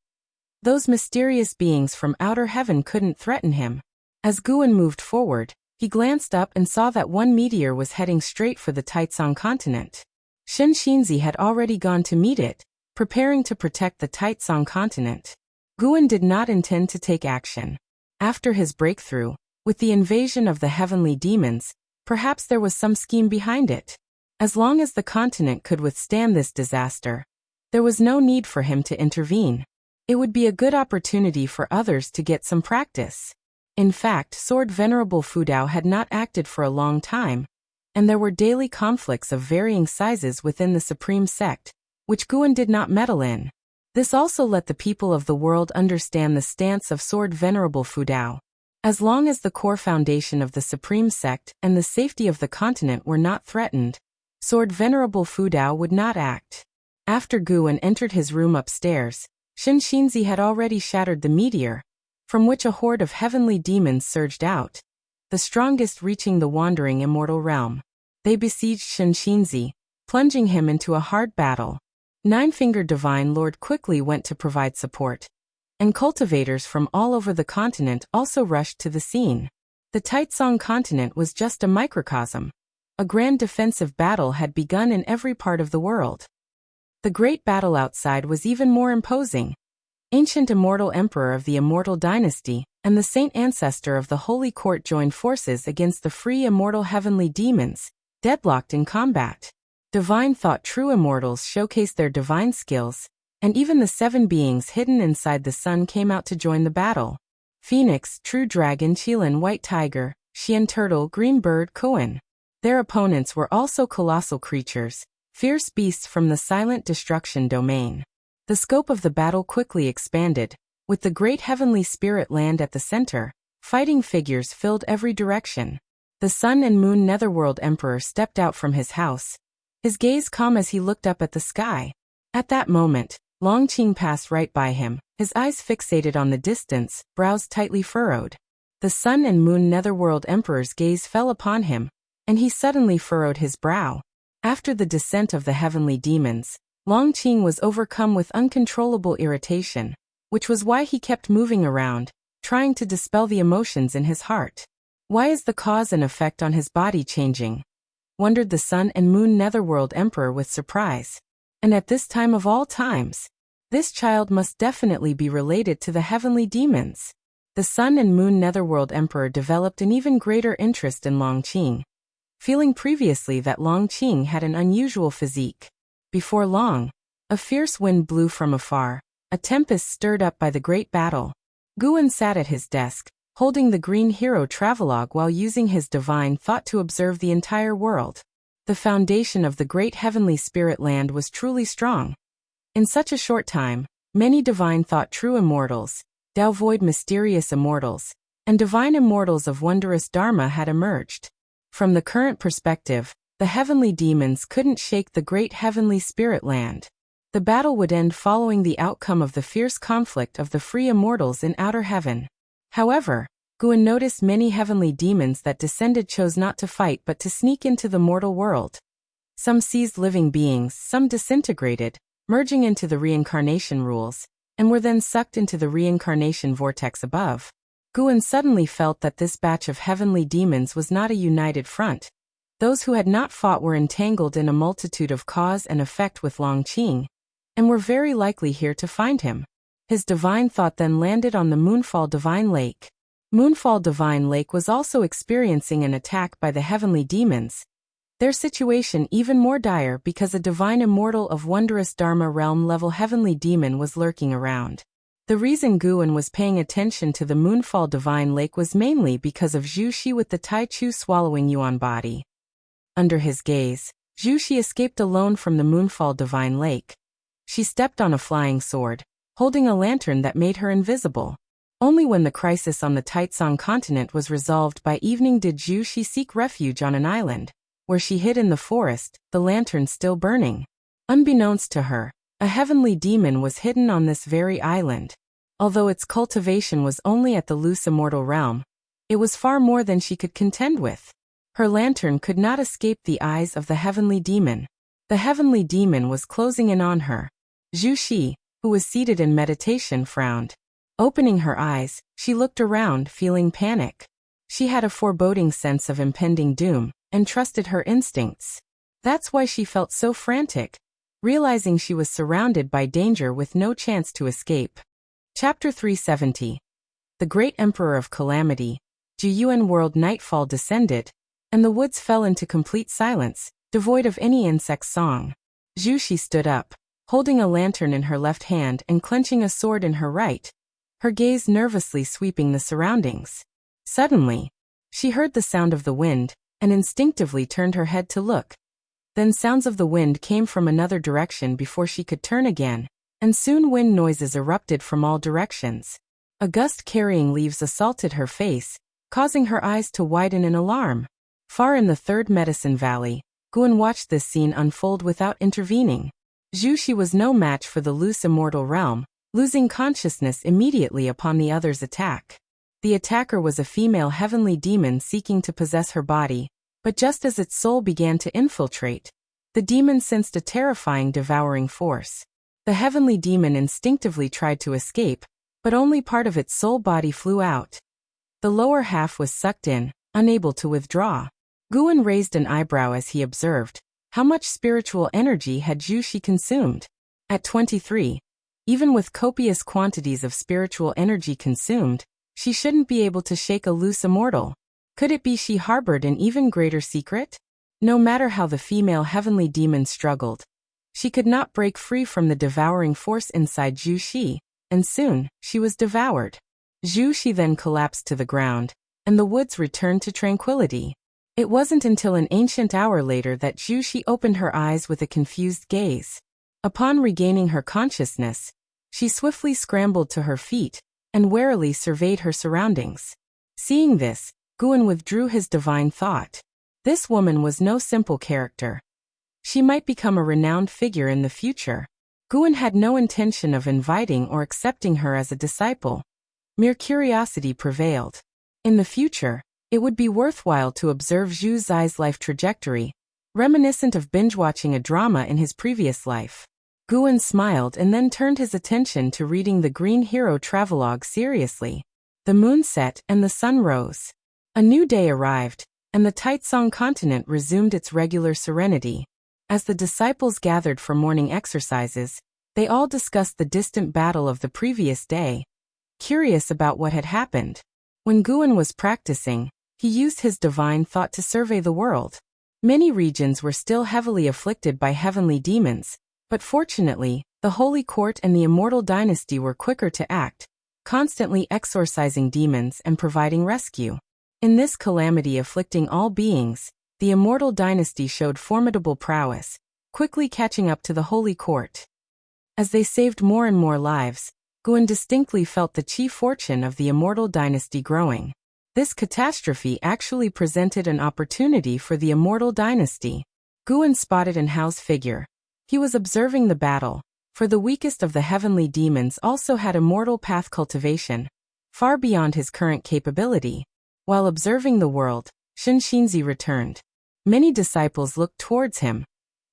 Those mysterious beings from outer heaven couldn't threaten him. As Guan moved forward, he glanced up and saw that one meteor was heading straight for the Taitsong continent. Shen Xinzi had already gone to meet it, preparing to protect the Taitsong continent. Guan did not intend to take action. After his breakthrough, with the invasion of the heavenly demons, perhaps there was some scheme behind it. As long as the continent could withstand this disaster, there was no need for him to intervene. It would be a good opportunity for others to get some practice. In fact, Sword Venerable Fudao had not acted for a long time, and there were daily conflicts of varying sizes within the Supreme Sect, which Guan did not meddle in. This also let the people of the world understand the stance of Sword Venerable Fudao. As long as the core foundation of the Supreme Sect and the safety of the continent were not threatened, Sword Venerable Fudao would not act. After Guan entered his room upstairs, Shen Xinzi had already shattered the meteor, from which a horde of heavenly demons surged out, the strongest reaching the wandering immortal realm. They besieged Shen Xinzi, plunging him into a hard battle. Nine-Fingered Divine Lord quickly went to provide support, and cultivators from all over the continent also rushed to the scene. The Taitsong continent was just a microcosm. A grand defensive battle had begun in every part of the world. The great battle outside was even more imposing. Ancient Immortal Emperor of the Immortal Dynasty and the Saint Ancestor of the Holy Court joined forces against the free immortal heavenly demons, deadlocked in combat. Divine Thought True Immortals showcased their divine skills, and even the 7 beings hidden inside the sun came out to join the battle. Phoenix, True Dragon, Qilin, White Tiger, Xian Turtle, Green Bird, Koan. Their opponents were also colossal creatures, fierce beasts from the silent destruction domain. The scope of the battle quickly expanded, with the great heavenly spirit land at the center. Fighting figures filled every direction. The Sun and Moon Netherworld Emperor stepped out from his house, his gaze calm as he looked up at the sky. At that moment, Longqing passed right by him, his eyes fixated on the distance, brows tightly furrowed. The Sun and Moon Netherworld Emperor's gaze fell upon him, and he suddenly furrowed his brow. After the descent of the heavenly demons, Longqing was overcome with uncontrollable irritation, which was why he kept moving around, trying to dispel the emotions in his heart. Why is the cause and effect on his body changing? Wondered the Sun and Moon Netherworld Emperor with surprise. And at this time of all times, this child must definitely be related to the heavenly demons. The Sun and Moon Netherworld Emperor developed an even greater interest in Longqing, feeling previously that Longqing had an unusual physique. Before long, a fierce wind blew from afar, a tempest stirred up by the great battle. Guan sat at his desk, holding the Green Hero Travelogue while using his divine thought to observe the entire world. The foundation of the great heavenly spirit land was truly strong. In such a short time, many divine thought true immortals, Tao Void mysterious immortals, and divine immortals of wondrous Dharma had emerged. From the current perspective, the heavenly demons couldn't shake the great heavenly spirit land. The battle would end following the outcome of the fierce conflict of the free immortals in outer heaven. However, Guan noticed many heavenly demons that descended chose not to fight but to sneak into the mortal world. Some seized living beings, some disintegrated, merging into the reincarnation rules, and were then sucked into the reincarnation vortex above. Guan suddenly felt that this batch of heavenly demons was not a united front. Those who had not fought were entangled in a multitude of cause and effect with Longqing, and were very likely here to find him. His divine thought then landed on the Moonfall Divine Lake. Moonfall Divine Lake was also experiencing an attack by the heavenly demons, their situation even more dire because a divine immortal of wondrous Dharma realm level heavenly demon was lurking around. The reason Guan was paying attention to the Moonfall Divine Lake was mainly because of Zhu Shi with the Tai Chu swallowing Yuan body. Under his gaze, Zhu Shi escaped alone from the Moonfall Divine Lake. She stepped on a flying sword, holding a lantern that made her invisible. Only when the crisis on the Taitsong continent was resolved by evening did Zhu Shi seek refuge on an island, where she hid in the forest, the lantern still burning. Unbeknownst to her, a heavenly demon was hidden on this very island. Although its cultivation was only at the loose immortal realm, it was far more than she could contend with. Her lantern could not escape the eyes of the heavenly demon. The heavenly demon was closing in on her. Zhu Shi, who was seated in meditation, frowned. Opening her eyes, she looked around, feeling panic. She had a foreboding sense of impending doom, and trusted her instincts. That's why she felt so frantic, realizing she was surrounded by danger with no chance to escape. Chapter 370. The Great Emperor of Calamity. Juyuan world nightfall descended, and the woods fell into complete silence, devoid of any insect song. Zhu Shi stood up, holding a lantern in her left hand and clenching a sword in her right, her gaze nervously sweeping the surroundings. Suddenly, she heard the sound of the wind, and instinctively turned her head to look. Then sounds of the wind came from another direction before she could turn again, and soon wind noises erupted from all directions. A gust carrying leaves assaulted her face, causing her eyes to widen in alarm. Far in the Third Medicine Valley, Guan watched this scene unfold without intervening. Zhu Shi was no match for the loose immortal realm, losing consciousness immediately upon the other's attack. The attacker was a female heavenly demon seeking to possess her body, but just as its soul began to infiltrate, the demon sensed a terrifying devouring force. The heavenly demon instinctively tried to escape, but only part of its soul body flew out. The lower half was sucked in, unable to withdraw. Guan raised an eyebrow as he observed how much spiritual energy had Zhu Shi consumed. At 23, even with copious quantities of spiritual energy consumed, she shouldn't be able to shake a loose immortal. Could it be she harbored an even greater secret? No matter how the female heavenly demon struggled, she could not break free from the devouring force inside Zhu Shi, and soon, she was devoured. Zhu Shi then collapsed to the ground, and the woods returned to tranquility. It wasn't until an ancient hour later that Zhu Shi opened her eyes with a confused gaze. Upon regaining her consciousness, she swiftly scrambled to her feet, and warily surveyed her surroundings. Seeing this, Guan withdrew his divine thought. This woman was no simple character. She might become a renowned figure in the future. Guan had no intention of inviting or accepting her as a disciple. Mere curiosity prevailed. In the future, it would be worthwhile to observe Zhu Zai's life trajectory, reminiscent of binge-watching a drama in his previous life. Guan smiled and then turned his attention to reading the Green Hero Travelogue seriously. The moon set and the sun rose. A new day arrived, and the Taitsong continent resumed its regular serenity. As the disciples gathered for morning exercises, they all discussed the distant battle of the previous day, curious about what had happened. When Guan was practicing, he used his divine thought to survey the world. Many regions were still heavily afflicted by heavenly demons, but fortunately, the Holy Court and the Immortal Dynasty were quicker to act, constantly exorcising demons and providing rescue. In this calamity afflicting all beings, the Immortal Dynasty showed formidable prowess, quickly catching up to the Holy Court. As they saved more and more lives, Guan distinctly felt the chi fortune of the Immortal Dynasty growing. This catastrophe actually presented an opportunity for the Immortal Dynasty. Guan spotted An Hao's figure. He was observing the battle, for the weakest of the heavenly demons also had immortal path cultivation, far beyond his current capability. While observing the world, Shenxinzi returned. Many disciples looked towards him,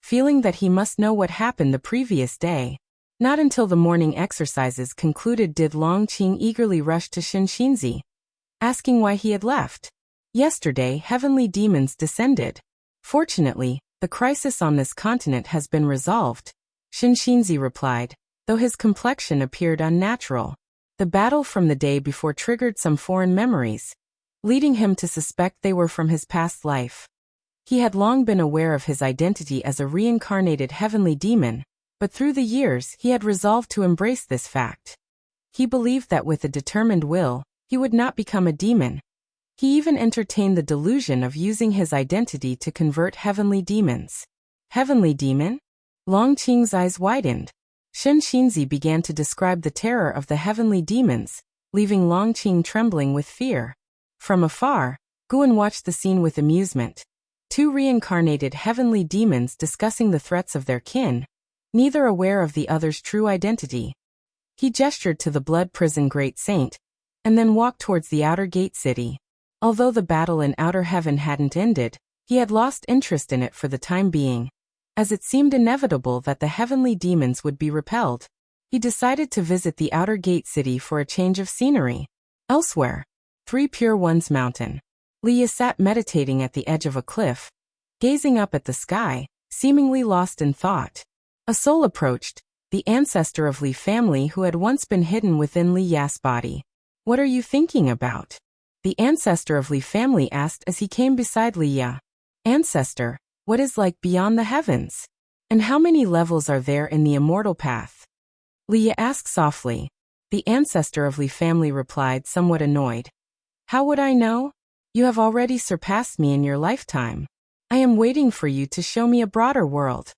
feeling that he must know what happened the previous day. Not until the morning exercises concluded did Longqing eagerly rush to Shenxinzi. asking why he had left. Yesterday, heavenly demons descended. Fortunately, the crisis on this continent has been resolved, Shinshinzi replied, though his complexion appeared unnatural. The battle from the day before triggered some foreign memories, leading him to suspect they were from his past life. He had long been aware of his identity as a reincarnated heavenly demon, but through the years he had resolved to embrace this fact. He believed that with a determined will, he would not become a demon. He even entertained the delusion of using his identity to convert heavenly demons. Heavenly demon? Long Qing's eyes widened. Shen Xinzi began to describe the terror of the heavenly demons, leaving Long Qing trembling with fear. From afar, Guan watched the scene with amusement. Two reincarnated heavenly demons discussing the threats of their kin, neither aware of the other's true identity. He gestured to the blood prison great saint, and then walked towards the outer gate city. Although the battle in outer heaven hadn't ended, he had lost interest in it for the time being. As it seemed inevitable that the heavenly demons would be repelled, he decided to visit the outer gate city for a change of scenery. Elsewhere, Three Pure Ones Mountain. Leah sat meditating at the edge of a cliff, gazing up at the sky, seemingly lost in thought. A soul approached, the ancestor of Li family who had once been hidden within Li Ya's body. "What are you thinking about?" The ancestor of Li family asked as he came beside Li Ya. "Ancestor, what is like beyond the heavens? And how many levels are there in the immortal path?" Li Ya asked softly. The ancestor of Li family replied, somewhat annoyed. "How would I know? You have already surpassed me in your lifetime. I am waiting for you to show me a broader world."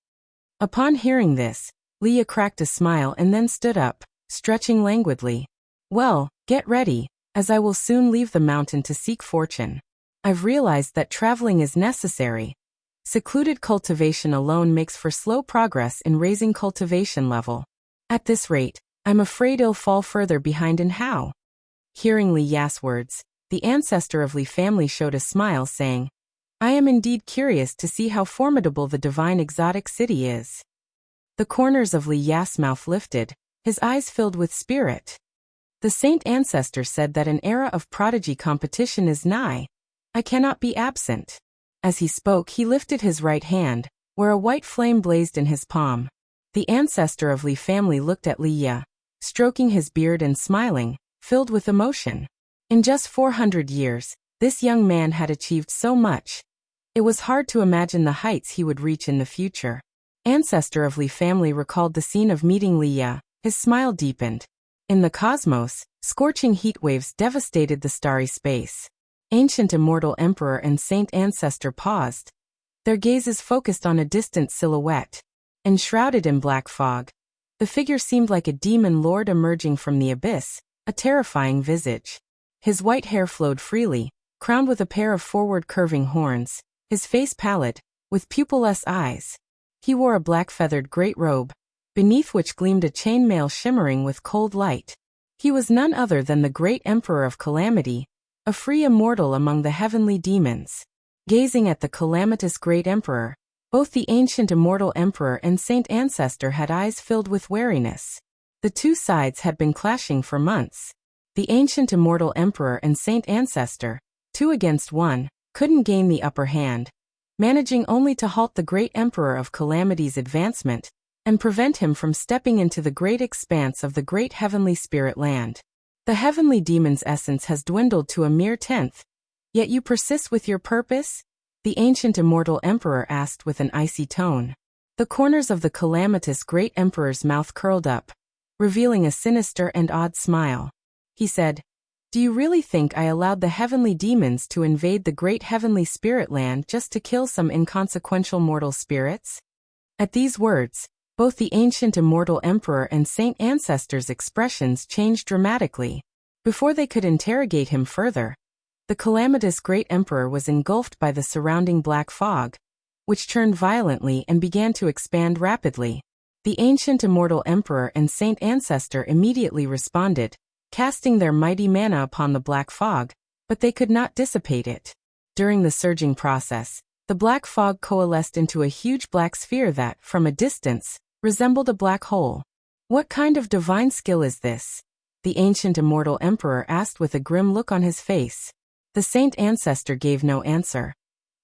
Upon hearing this, Li Ya cracked a smile and then stood up, stretching languidly. "Well, get ready, as I will soon leave the mountain to seek fortune. I've realized that traveling is necessary. Secluded cultivation alone makes for slow progress in raising cultivation level. At this rate, I'm afraid I'll fall further behind in how." Hearing Li Ya's words, the ancestor of Li family showed a smile, saying, "I am indeed curious to see how formidable the divine exotic city is." The corners of Li Ya's mouth lifted, his eyes filled with spirit. The saint ancestor said that an era of prodigy competition is nigh. I cannot be absent. As he spoke, he lifted his right hand, where a white flame blazed in his palm. The ancestor of Li family looked at Li Ya, stroking his beard and smiling, filled with emotion. In just 400 years, this young man had achieved so much. It was hard to imagine the heights he would reach in the future. Ancestor of Li family recalled the scene of meeting Li Ya, his smile deepened. In the cosmos, scorching heat waves devastated the starry space. Ancient immortal emperor and saint ancestor paused. Their gazes focused on a distant silhouette. Enshrouded in black fog, the figure seemed like a demon lord emerging from the abyss, a terrifying visage. His white hair flowed freely, crowned with a pair of forward curving horns, his face pallid, with pupilless eyes. He wore a black feathered great robe, beneath which gleamed a chainmail shimmering with cold light. He was none other than the great Emperor of Calamity, a free immortal among the heavenly demons. Gazing at the calamitous great Emperor, both the ancient immortal Emperor and saint ancestor had eyes filled with wariness. The two sides had been clashing for months. The ancient immortal Emperor and saint ancestor, 2 against 1, couldn't gain the upper hand, managing only to halt the great Emperor of Calamity's advancement and prevent him from stepping into the great expanse of the great heavenly spirit land. The heavenly demon's essence has dwindled to a mere 10th. Yet you persist with your purpose? The ancient immortal emperor asked with an icy tone. The corners of the calamitous great emperor's mouth curled up, revealing a sinister and odd smile. He said, "Do you really think I allowed the heavenly demons to invade the great heavenly spirit land just to kill some inconsequential mortal spirits?" At these words, both the ancient immortal emperor and saint ancestor's expressions changed dramatically. Before they could interrogate him further, the calamitous great emperor was engulfed by the surrounding black fog, which churned violently and began to expand rapidly. The ancient immortal emperor and saint ancestor immediately responded, casting their mighty mana upon the black fog, but they could not dissipate it. During the surging process, the black fog coalesced into a huge black sphere that, from a distance, resembled a black hole. "What kind of divine skill is this?" the ancient immortal emperor asked with a grim look on his face. The saint ancestor gave no answer.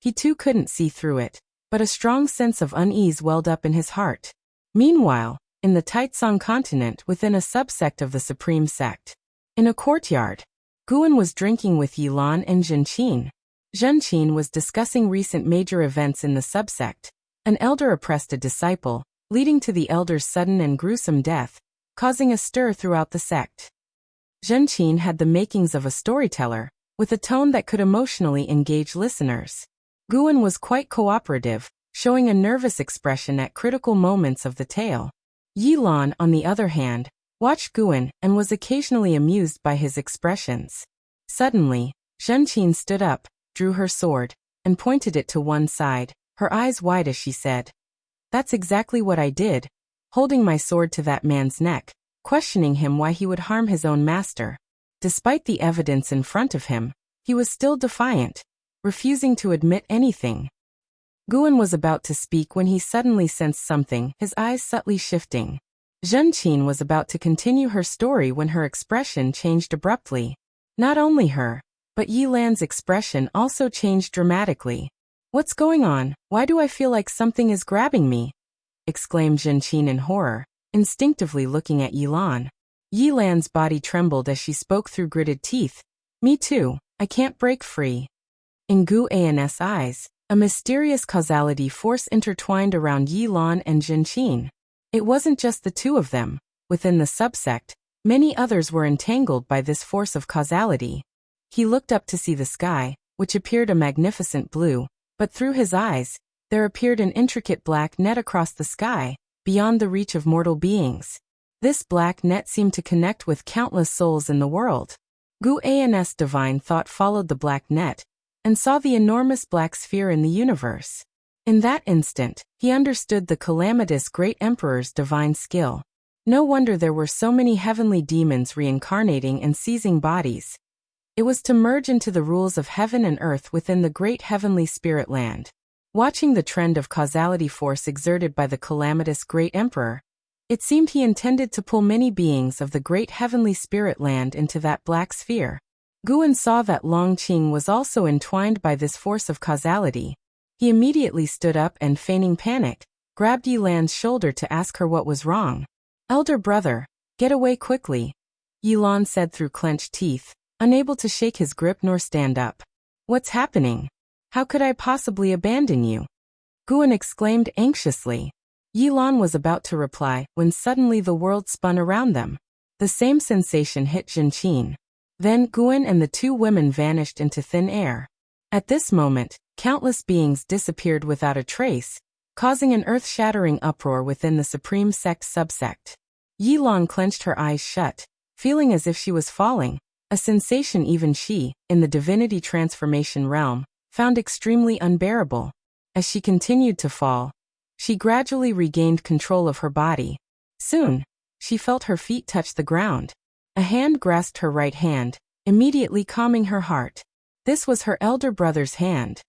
He too couldn't see through it, but a strong sense of unease welled up in his heart. Meanwhile, in the Taitsong continent within a subsect of the supreme sect, in a courtyard, Guan was drinking with Yilan and Zhenqin. Zhenqin was discussing recent major events in the subsect. An elder oppressed a disciple, leading to the elder's sudden and gruesome death, causing a stir throughout the sect. Zhenqin had the makings of a storyteller, with a tone that could emotionally engage listeners. Guan was quite cooperative, showing a nervous expression at critical moments of the tale. Yilan, on the other hand, watched Guan and was occasionally amused by his expressions. Suddenly, Zhenqin stood up, drew her sword, and pointed it to one side, her eyes wide as she said, "That's exactly what I did," holding my sword to that man's neck, questioning him why he would harm his own master. Despite the evidence in front of him, he was still defiant, refusing to admit anything. Guan was about to speak when he suddenly sensed something, his eyes subtly shifting. Zhenqin was about to continue her story when her expression changed abruptly. Not only her, but Yilan's expression also changed dramatically. "What's going on? Why do I feel like something is grabbing me?" exclaimed Zhenqin in horror, instinctively looking at Yilan. Yilan's body trembled as she spoke through gritted teeth. "Me too, I can't break free." In Guan's eyes, a mysterious causality force intertwined around Yilan and Zhenqin. It wasn't just the two of them. Within the subsect, many others were entangled by this force of causality. He looked up to see the sky, which appeared a magnificent blue, but through his eyes, there appeared an intricate black net across the sky, beyond the reach of mortal beings. This black net seemed to connect with countless souls in the world. Guan's divine thought followed the black net, and saw the enormous black sphere in the universe. In that instant, he understood the calamitous great emperor's divine skill. No wonder there were so many heavenly demons reincarnating and seizing bodies. It was to merge into the rules of heaven and earth within the great heavenly spirit land. Watching the trend of causality force exerted by the calamitous great emperor, it seemed he intended to pull many beings of the great heavenly spirit land into that black sphere. Guan saw that Long Qing was also entwined by this force of causality. He immediately stood up and, feigning panic, grabbed Yilan's shoulder to ask her what was wrong. "Elder brother, get away quickly," Yilan said through clenched teeth, unable to shake his grip nor stand up. "What's happening? How could I possibly abandon you?" Guan exclaimed anxiously. Yilan was about to reply when suddenly the world spun around them. The same sensation hit Zhenqin. Then Guan and the two women vanished into thin air. At this moment, countless beings disappeared without a trace, causing an earth-shattering uproar within the supreme sect subsect. Yilan clenched her eyes shut, feeling as if she was falling, a sensation even she, in the divinity transformation realm, found extremely unbearable. As she continued to fall, she gradually regained control of her body. Soon, she felt her feet touch the ground. A hand grasped her right hand, immediately calming her heart. This was her elder brother's hand.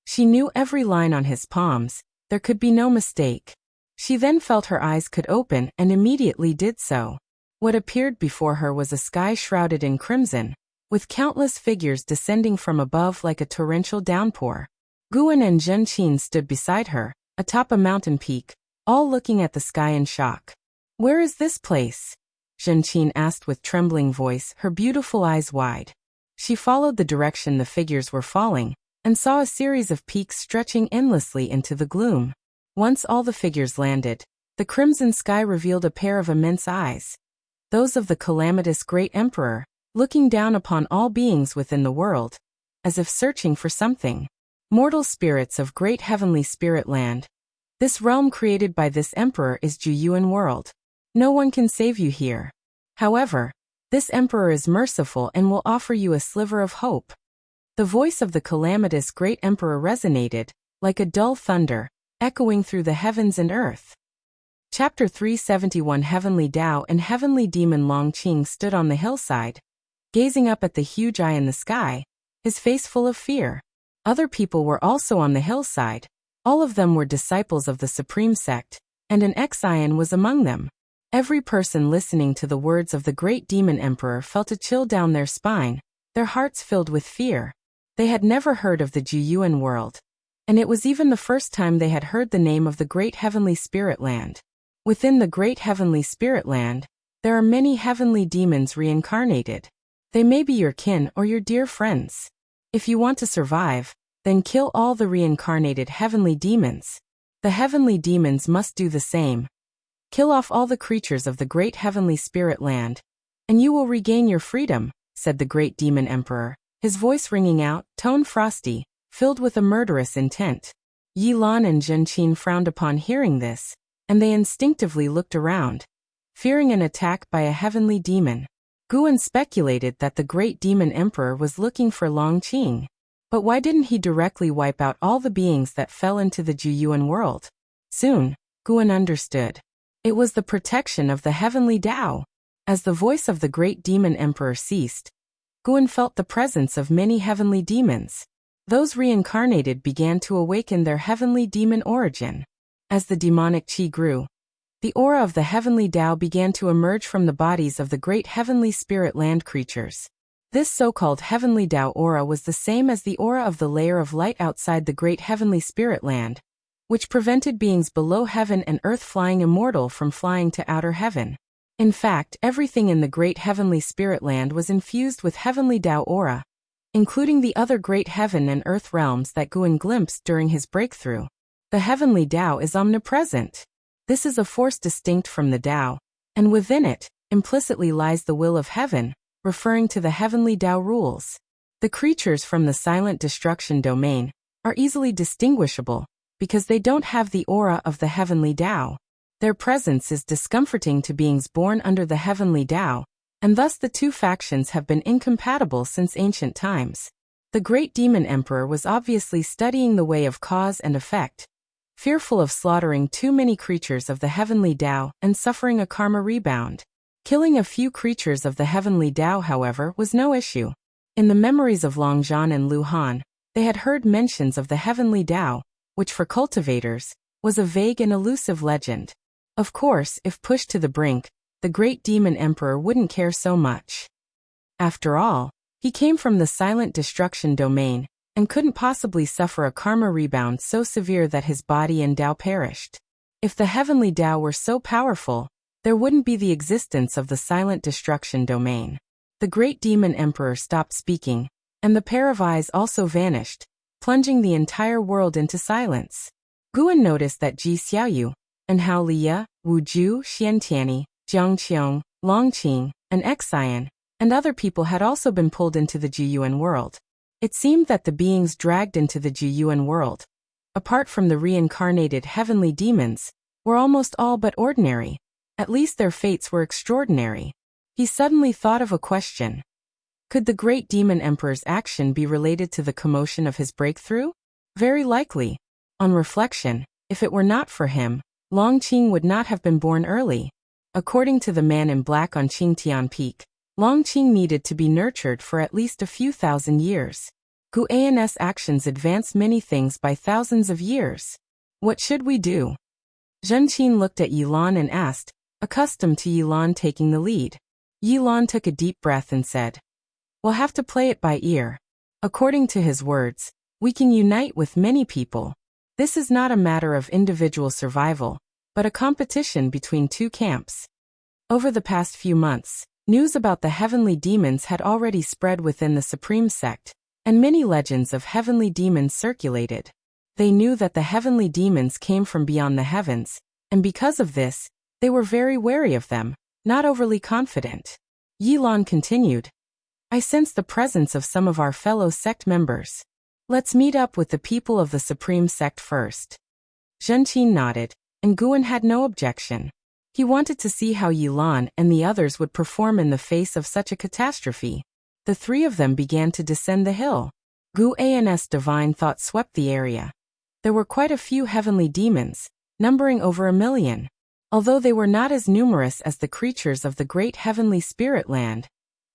She knew every line on his palms, there could be no mistake. She then felt her eyes could open and immediately did so. What appeared before her was a sky shrouded in crimson, with countless figures descending from above like a torrential downpour. Guan and Zhenqin stood beside her, atop a mountain peak, all looking at the sky in shock. "Where is this place?" Zhenqin asked with trembling voice, her beautiful eyes wide. She followed the direction the figures were falling, and saw a series of peaks stretching endlessly into the gloom. Once all the figures landed, the crimson sky revealed a pair of immense eyes. Those of the calamitous great emperor, looking down upon all beings within the world, as if searching for something. Mortal spirits of great heavenly spirit land. This realm created by this emperor is Juyuan world. No one can save you here. However, this emperor is merciful and will offer you a sliver of hope. The voice of the calamitous great emperor resonated, like a dull thunder, echoing through the heavens and earth. Chapter 371. Heavenly Tao and Heavenly Demon. Long Qing stood on the hillside, gazing up at the huge eye in the sky, his face full of fear. Other people were also on the hillside. All of them were disciples of the Supreme Sect, and an Xian was among them. Every person listening to the words of the great demon emperor felt a chill down their spine, their hearts filled with fear. They had never heard of the Juyuan world, and it was even the first time they had heard the name of the Great Heavenly Spirit Land. Within the Great Heavenly Spirit Land, there are many heavenly demons reincarnated. They may be your kin or your dear friends. If you want to survive, then kill all the reincarnated heavenly demons. The heavenly demons must do the same. Kill off all the creatures of the Great Heavenly Spirit Land, and you will regain your freedom, said the Great Demon Emperor, his voice ringing out, tone frosty, filled with a murderous intent. Yilan and Zhenqin frowned upon hearing this, and they instinctively looked around, fearing an attack by a heavenly demon. Guan speculated that the Great Demon Emperor was looking for Longqing. But why didn't he directly wipe out all the beings that fell into the Juyuan world? Soon, Guan understood. It was the protection of the heavenly Tao. As the voice of the Great Demon Emperor ceased, Guan felt the presence of many heavenly demons. Those reincarnated began to awaken their heavenly demon origin. As the demonic qi grew, the aura of the heavenly Tao began to emerge from the bodies of the Great Heavenly Spirit Land creatures. This so-called heavenly Tao aura was the same as the aura of the layer of light outside the Great Heavenly Spirit Land, which prevented beings below heaven and earth flying immortal from flying to outer heaven. In fact, everything in the Great Heavenly Spirit Land was infused with heavenly Tao aura, including the other great heaven and earth realms that Guan glimpsed during his breakthrough. The heavenly Tao is omnipresent. This is a force distinct from the Tao, and within it, implicitly lies the will of heaven, referring to the heavenly Tao rules. The creatures from the silent destruction domain are easily distinguishable because they don't have the aura of the heavenly Tao. Their presence is discomforting to beings born under the heavenly Tao, and thus the two factions have been incompatible since ancient times. The Great Demon Emperor was obviously studying the way of cause and effect, fearful of slaughtering too many creatures of the heavenly Tao and suffering a karma rebound. Killing a few creatures of the heavenly Tao, however, was no issue. In the memories of Longzhan and Lu Han, they had heard mentions of the heavenly Tao, which for cultivators, was a vague and elusive legend. Of course, if pushed to the brink, the Great Demon Emperor wouldn't care so much. After all, he came from the silent destruction domain, and couldn't possibly suffer a karma rebound so severe that his body and Tao perished. If the heavenly Tao were so powerful, there wouldn't be the existence of the silent destruction domain. The Great Demon Emperor stopped speaking, and the pair of eyes also vanished, plunging the entire world into silence. Guan noticed that Ji Xiaoyu, and Hao Liya, Wu Ju, Xiantiani, Jiang Qiong, Longqing, and Xian, and other people had also been pulled into the Juyuan world. It seemed that the beings dragged into the Juyuan world, apart from the reincarnated heavenly demons, were almost all but ordinary. At least their fates were extraordinary. He suddenly thought of a question. Could the Great Demon Emperor's action be related to the commotion of his breakthrough? Very likely. On reflection, if it were not for him, Longqing would not have been born early. According to the man in black on Qingtian Peak, Longqing needed to be nurtured for at least a few thousand years. Guan's actions advance many things by thousands of years. What should we do? Zhenqin looked at Yilan and asked, accustomed to Yilan taking the lead. Yilan took a deep breath and said, "We'll have to play it by ear." According to his words, we can unite with many people. This is not a matter of individual survival, but a competition between two camps. Over the past few months, news about the heavenly demons had already spread within the Supreme Sect, and many legends of heavenly demons circulated. They knew that the heavenly demons came from beyond the heavens, and because of this, they were very wary of them, not overly confident. Yilan continued, "I sense the presence of some of our fellow sect members. Let's meet up with the people of the Supreme Sect first." Zhenqin nodded, and Guan had no objection. He wanted to see how Yilan and the others would perform in the face of such a catastrophe. The three of them began to descend the hill. Guan's divine thought swept the area. There were quite a few heavenly demons, numbering over 1,000,000. Although they were not as numerous as the creatures of the Great Heavenly Spirit Land,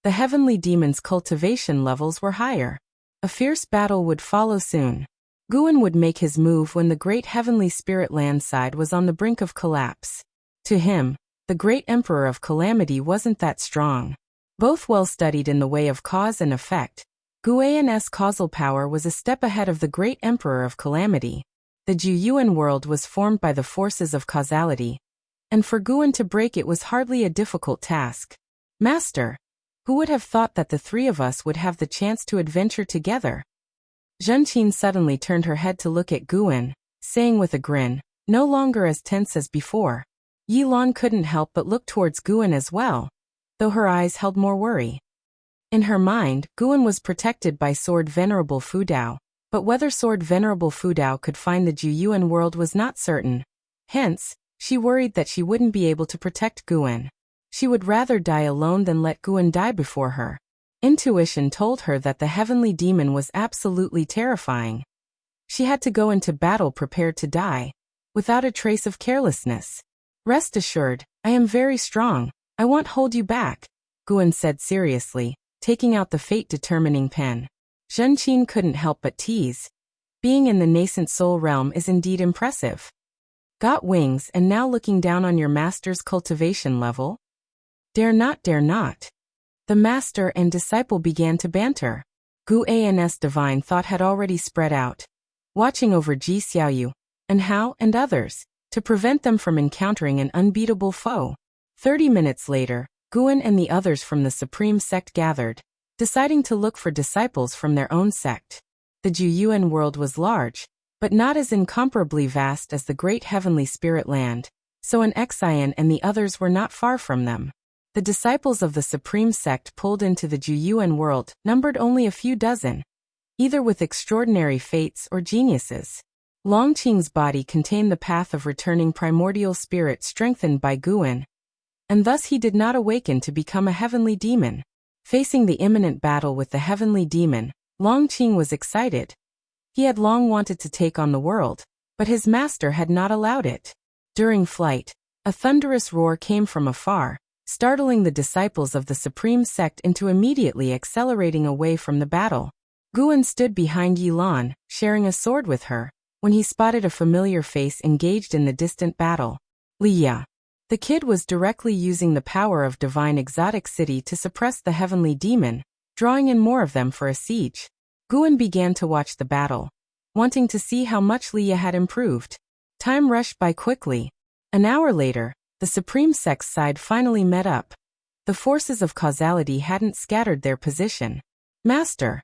the heavenly demons' cultivation levels were higher. A fierce battle would follow soon. Guan would make his move when the Great Heavenly Spirit Land side was on the brink of collapse. To him, the great emperor of calamity wasn't that strong. Both well studied in the way of cause and effect, Guan's causal power was a step ahead of the great emperor of calamity. The Juyuan world was formed by the forces of causality, and for Guan to break it was hardly a difficult task. Master, who would have thought that the three of us would have the chance to adventure together? Zhenqin suddenly turned her head to look at Guan, saying with a grin, no longer as tense as before. Yilan couldn't help but look towards Guan as well, though her eyes held more worry. In her mind, Guan was protected by Sword Venerable Fudao, but whether Sword Venerable Fudao could find the Juyuan world was not certain. Hence, she worried that she wouldn't be able to protect Guan. She would rather die alone than let Guan die before her. Intuition told her that the heavenly demon was absolutely terrifying. She had to go into battle prepared to die, without a trace of carelessness. Rest assured, I am very strong. I won't hold you back, Guan said seriously, taking out the fate-determining pen. Zhenqin couldn't help but tease. Being in the nascent soul realm is indeed impressive. Got wings and now looking down on your master's cultivation level? Dare not, dare not. The master and disciple began to banter. Guan's divine thought had already spread out, watching over Ji Xiaoyu, and Hao and others, to prevent them from encountering an unbeatable foe. 30 minutes later, Guan and the others from the Supreme Sect gathered, deciding to look for disciples from their own sect. The Juyuan world was large, but not as incomparably vast as the great heavenly spirit land, so an Xian and the others were not far from them. The disciples of the Supreme Sect pulled into the Juyuan world numbered only a few dozen, either with extraordinary fates or geniuses. Longqing's body contained the path of returning primordial spirit strengthened by Guan, and thus he did not awaken to become a heavenly demon. Facing the imminent battle with the heavenly demon, Longqing was excited. He had long wanted to take on the world, but his master had not allowed it. During flight, a thunderous roar came from afar, startling the disciples of the Supreme Sect into immediately accelerating away from the battle. Guan stood behind Yilan, sharing a sword with her, when he spotted a familiar face engaged in the distant battle. Liya. The kid was directly using the power of divine exotic city to suppress the heavenly demon, drawing in more of them for a siege. Guan began to watch the battle, wanting to see how much Liya had improved. Time rushed by quickly. An hour later, the Supreme Sect's side finally met up. The forces of causality hadn't scattered their position. Master.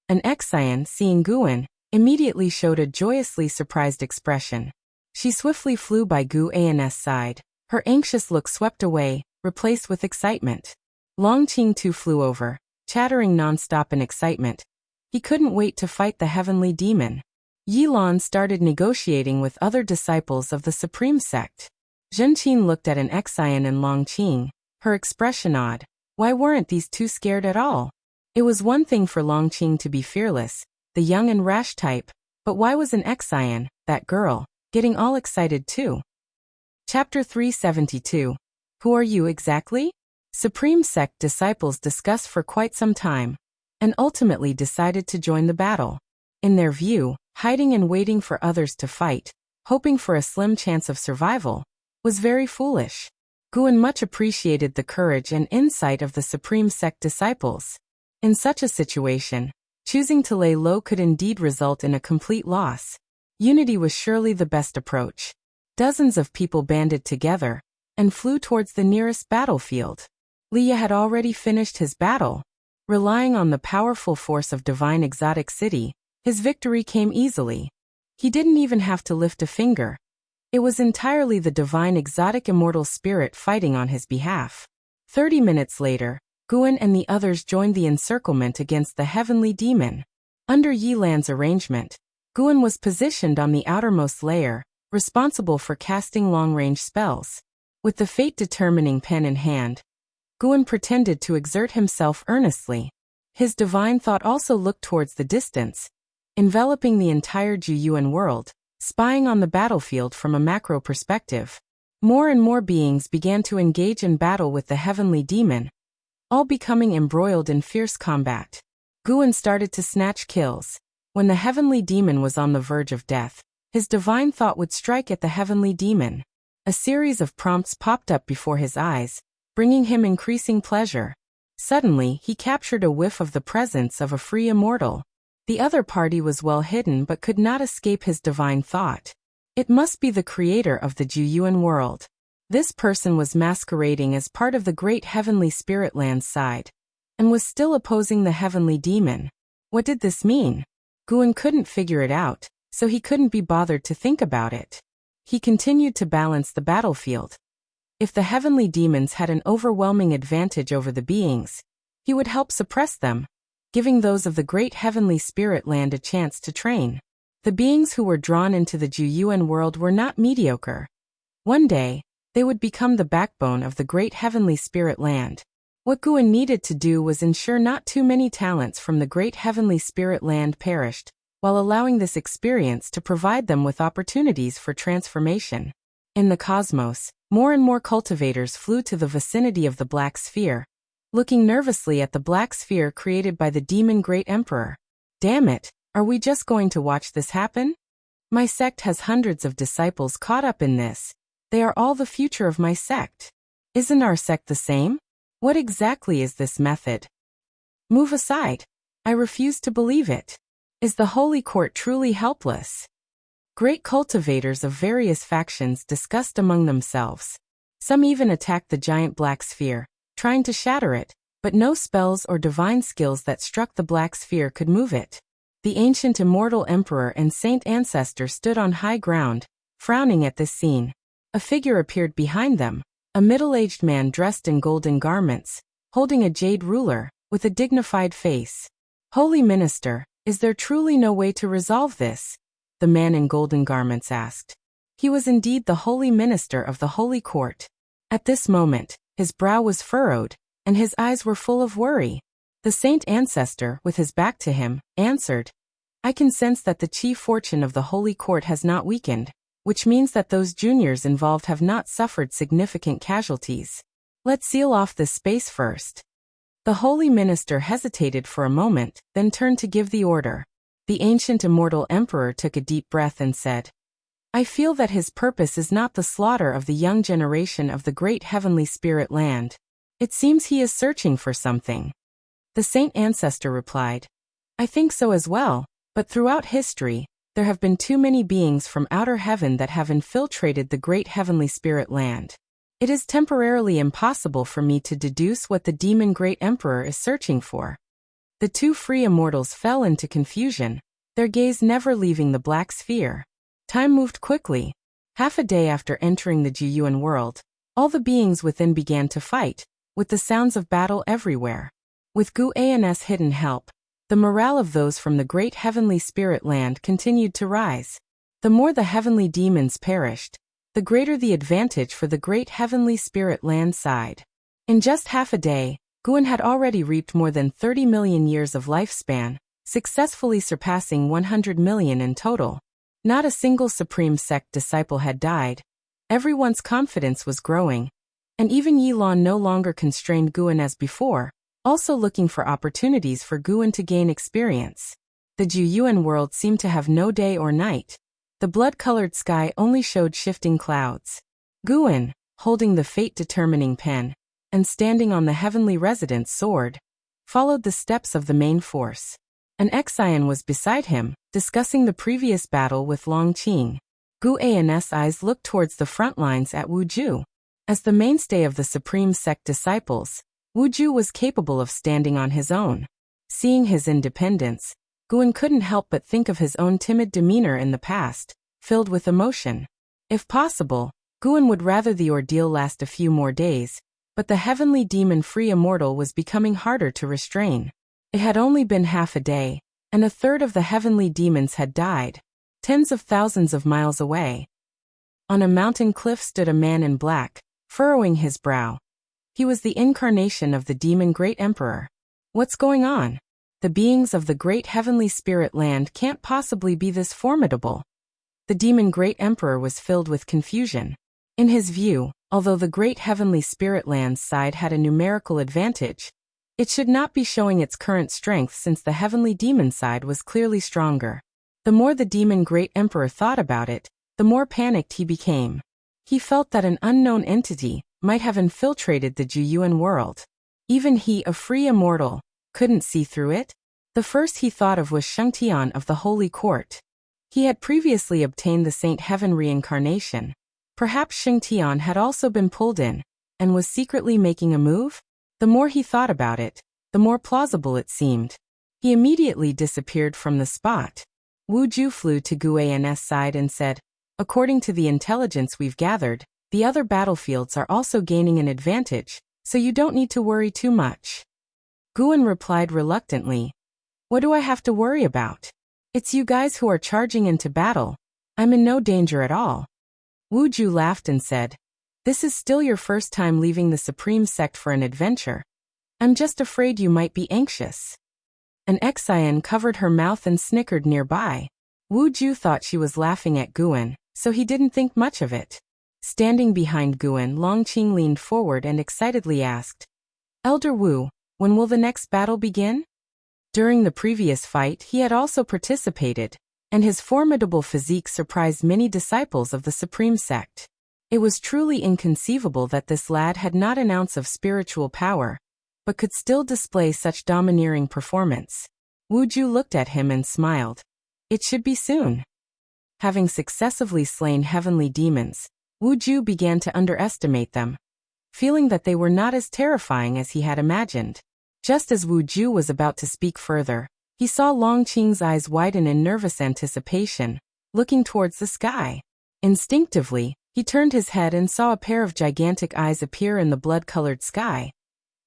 An Xian, seeing Guan, immediately showed a joyously surprised expression. She swiftly flew by Guan's side. Her anxious look swept away, replaced with excitement. Longqing too flew over, chattering nonstop in excitement. He couldn't wait to fight the heavenly demon. Yilan started negotiating with other disciples of the Supreme Sect. Zhenqin looked at an Xian and Longqing, her expression odd. Why weren't these two scared at all? It was one thing for Longqing to be fearless, the young and rash type, but why was an Xian, that girl, getting all excited too? Chapter 372. Who are you exactly? Supreme Sect disciples discussed for quite some time, and ultimately decided to join the battle. In their view, hiding and waiting for others to fight, hoping for a slim chance of survival, was very foolish. Guan much appreciated the courage and insight of the Supreme Sect disciples. In such a situation, choosing to lay low could indeed result in a complete loss. Unity was surely the best approach. Dozens of people banded together and flew towards the nearest battlefield. Liya had already finished his battle. Relying on the powerful force of divine exotic city, his victory came easily. He didn't even have to lift a finger. It was entirely the divine exotic immortal spirit fighting on his behalf. 30 minutes later, Guan and the others joined the encirclement against the heavenly demon. Under Yilan's arrangement, Guan was positioned on the outermost layer, responsible for casting long-range spells. With the fate-determining pen in hand, Guan pretended to exert himself earnestly. His divine thought also looked towards the distance, enveloping the entire Juyuan world, spying on the battlefield from a macro perspective. More and more beings began to engage in battle with the heavenly demon, all becoming embroiled in fierce combat. Guan started to snatch kills. When the heavenly demon was on the verge of death, his divine thought would strike at the heavenly demon. A series of prompts popped up before his eyes, bringing him increasing pleasure. Suddenly, he captured a whiff of the presence of a free immortal. The other party was well hidden but could not escape his divine thought. It must be the creator of the Juyuan world. This person was masquerading as part of the great heavenly spirit land side, and was still opposing the heavenly demon. What did this mean? Guan couldn't figure it out, so he couldn't be bothered to think about it. He continued to balance the battlefield. If the heavenly demons had an overwhelming advantage over the beings, he would help suppress them, giving those of the great heavenly spirit land a chance to train. The beings who were drawn into the Juyuan world were not mediocre. One day, they would become the backbone of the great heavenly spirit land. What Guan needed to do was ensure not too many talents from the great heavenly spirit land perished, while allowing this experience to provide them with opportunities for transformation. In the cosmos, more and more cultivators flew to the vicinity of the Black Sphere, looking nervously at the Black Sphere created by the demon Great Emperor. Damn it, are we just going to watch this happen? My sect has hundreds of disciples caught up in this. They are all the future of my sect. Isn't our sect the same? What exactly is this method? Move aside. I refuse to believe it. Is the Holy Court truly helpless? Great cultivators of various factions discussed among themselves. Some even attacked the giant Black Sphere, trying to shatter it, but no spells or divine skills that struck the Black Sphere could move it. The ancient immortal emperor and saint ancestor stood on high ground, frowning at this scene. A figure appeared behind them, a middle-aged man dressed in golden garments, holding a jade ruler, with a dignified face. Holy Minister, is there truly no way to resolve this? The man in golden garments asked. He was indeed the Holy Minister of the Holy Court. At this moment, his brow was furrowed, and his eyes were full of worry. The saint ancestor, with his back to him, answered, I can sense that the chief fortune of the Holy Court has not weakened, which means that those juniors involved have not suffered significant casualties. Let's seal off this space first. The Holy Minister hesitated for a moment, then turned to give the order. The ancient immortal emperor took a deep breath and said, I feel that his purpose is not the slaughter of the young generation of the great heavenly spirit land. It seems he is searching for something. The saint ancestor replied, I think so as well, but throughout history, there have been too many beings from outer heaven that have infiltrated the great heavenly spirit land. It is temporarily impossible for me to deduce what the demon Great Emperor is searching for. The two free immortals fell into confusion, their gaze never leaving the Black Sphere. Time moved quickly. Half a day after entering the Juyuan world, all the beings within began to fight, with the sounds of battle everywhere. With Guan's hidden help, the morale of those from the great heavenly spirit land continued to rise. The more the heavenly demons perished, the greater the advantage for the great heavenly spirit land side. In just half a day, Guan had already reaped more than 30 million years of lifespan, successfully surpassing 100 million in total. Not a single Supreme Sect disciple had died. Everyone's confidence was growing, and even Yilan no longer constrained Guan as before, also looking for opportunities for Guan to gain experience. The Juyuan world seemed to have no day or night. The blood-colored sky only showed shifting clouds. Guan, holding the fate-determining pen, and standing on the heavenly resident's sword, followed the steps of the main force. An Xian was beside him, discussing the previous battle with Long Qing. Guan's eyes looked towards the front lines at Wuju. As the mainstay of the Supreme Sect disciples, Wuju was capable of standing on his own. Seeing his independence, Guan couldn't help but think of his own timid demeanor in the past, filled with emotion. If possible, Guan would rather the ordeal last a few more days, but the heavenly demon-free immortal was becoming harder to restrain. It had only been half a day, and a third of the heavenly demons had died, tens of thousands of miles away. On a mountain cliff stood a man in black, furrowing his brow. He was the incarnation of the demon Great Emperor. What's going on? The beings of the great heavenly spirit land can't possibly be this formidable. The demon Great Emperor was filled with confusion. In his view, although the great heavenly spirit land's side had a numerical advantage, it should not be showing its current strength since the heavenly demon side was clearly stronger. The more the demon Great Emperor thought about it, the more panicked he became. He felt that an unknown entity might have infiltrated the Juyuan world. Even he, a free immortal, couldn't see through it. The first he thought of was Shengtian of the Holy Court. He had previously obtained the Saint Heaven reincarnation. Perhaps Shengtian had also been pulled in, and was secretly making a move? The more he thought about it, the more plausible it seemed. He immediately disappeared from the spot. Wu Ju flew to Guan's side and said, "According to the intelligence we've gathered, the other battlefields are also gaining an advantage, so you don't need to worry too much." Guan replied reluctantly, "What do I have to worry about? It's you guys who are charging into battle. I'm in no danger at all." Wu Ju laughed and said, "This is still your first time leaving the Supreme Sect for an adventure. I'm just afraid you might be anxious." An Xian covered her mouth and snickered nearby. Wu Ju thought she was laughing at Guan, so he didn't think much of it. Standing behind Guan, Longqing leaned forward and excitedly asked, "Elder Wu, when will the next battle begin?" During the previous fight he had also participated, and his formidable physique surprised many disciples of the Supreme Sect. It was truly inconceivable that this lad had not an ounce of spiritual power, but could still display such domineering performance. Wu Ju looked at him and smiled. It should be soon. Having successively slain heavenly demons, Wu Ju began to underestimate them, feeling that they were not as terrifying as he had imagined. Just as Wu Ju was about to speak further, he saw Longqing's eyes widen in nervous anticipation, looking towards the sky. Instinctively, he turned his head and saw a pair of gigantic eyes appear in the blood-colored sky.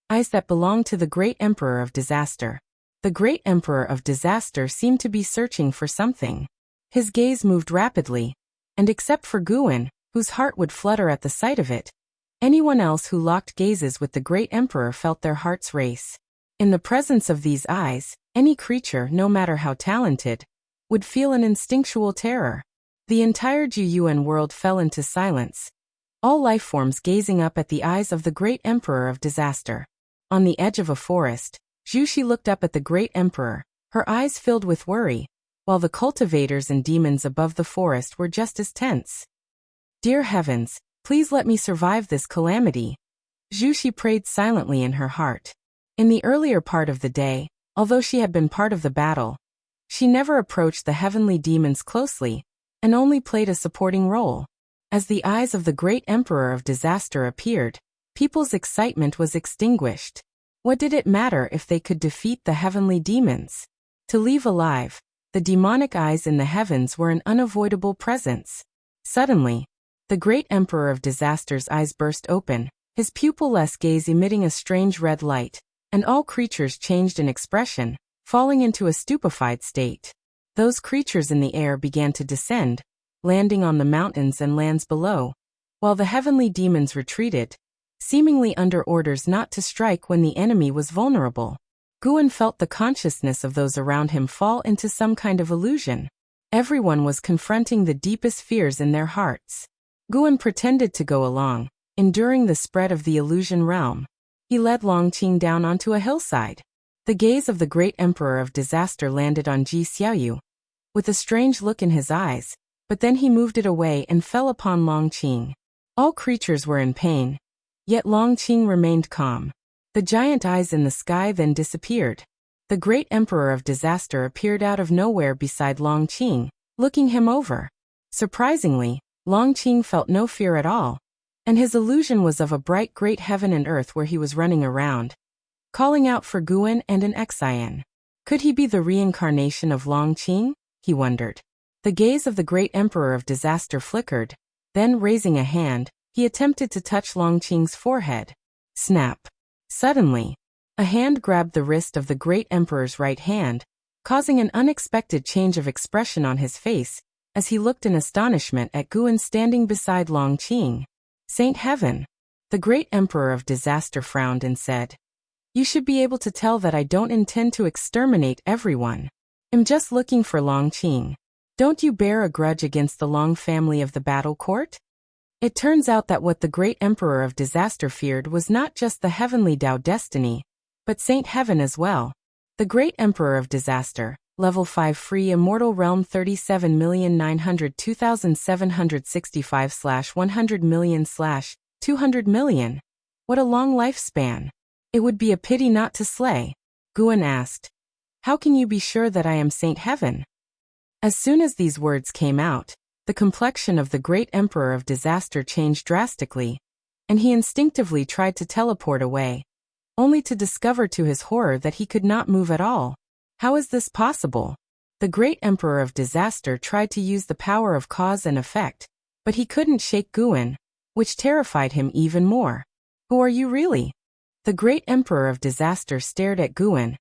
Eyes that belonged to the Great Emperor of Disaster. The Great Emperor of Disaster seemed to be searching for something. His gaze moved rapidly, and except for Guan, whose heart would flutter at the sight of it, anyone else who locked gazes with the Great Emperor felt their hearts race. In the presence of these eyes, any creature, no matter how talented, would feel an instinctual terror. The entire Juyuan world fell into silence, all life forms gazing up at the eyes of the Great Emperor of Disaster. On the edge of a forest, Zhuxi looked up at the Great Emperor, her eyes filled with worry, while the cultivators and demons above the forest were just as tense. "Dear heavens, please let me survive this calamity," Zhuxi prayed silently in her heart. In the earlier part of the day, although she had been part of the battle, she never approached the heavenly demons closely, and only played a supporting role. As the eyes of the Great Emperor of Disaster appeared, people's excitement was extinguished. What did it matter if they could defeat the heavenly demons? To leave alive, the demonic eyes in the heavens were an unavoidable presence. Suddenly, the Great Emperor of Disaster's eyes burst open, his pupil-less gaze emitting a strange red light, and all creatures changed in expression, falling into a stupefied state. Those creatures in the air began to descend, landing on the mountains and lands below, while the heavenly demons retreated, seemingly under orders not to strike when the enemy was vulnerable. Guan felt the consciousness of those around him fall into some kind of illusion. Everyone was confronting the deepest fears in their hearts. Guan pretended to go along, enduring the spread of the illusion realm. He led Longqing down onto a hillside. The gaze of the Great Emperor of Disaster landed on Ji Xiaoyu, with a strange look in his eyes, but then he moved it away and fell upon Longqing. All creatures were in pain, yet Longqing remained calm. The giant eyes in the sky then disappeared. The Great Emperor of Disaster appeared out of nowhere beside Longqing, looking him over. Surprisingly, Longqing felt no fear at all, and his illusion was of a bright great heaven and earth where he was running around, calling out for Guan and an Xian. Could he be the reincarnation of Longqing? He wondered. The gaze of the Great Emperor of Disaster flickered, then raising a hand, he attempted to touch Longqing's forehead. Snap! Suddenly, a hand grabbed the wrist of the Great Emperor's right hand, causing an unexpected change of expression on his face, as he looked in astonishment at Guan standing beside Longqing. "Saint Heaven!" The Great Emperor of Disaster frowned and said, "You should be able to tell that I don't intend to exterminate everyone. I'm just looking for Longqing. Don't you bear a grudge against the Long family of the Battle Court?" It turns out that what the Great Emperor of Disaster feared was not just the heavenly Tao destiny, but Saint Heaven as well. The Great Emperor of Disaster, Level 5 Free Immortal Realm 37,902,765 / 100 million / 200 million. What a long lifespan. It would be a pity not to slay. Guan asked. How can you be sure that I am Saint Heaven? As soon as these words came out, the complexion of the great Emperor of Disaster changed drastically, and he instinctively tried to teleport away, only to discover to his horror that he could not move at all. How is this possible? The great Emperor of Disaster tried to use the power of cause and effect, but he couldn't shake Guan, which terrified him even more. Who are you really? The great Emperor of Disaster stared at Guan,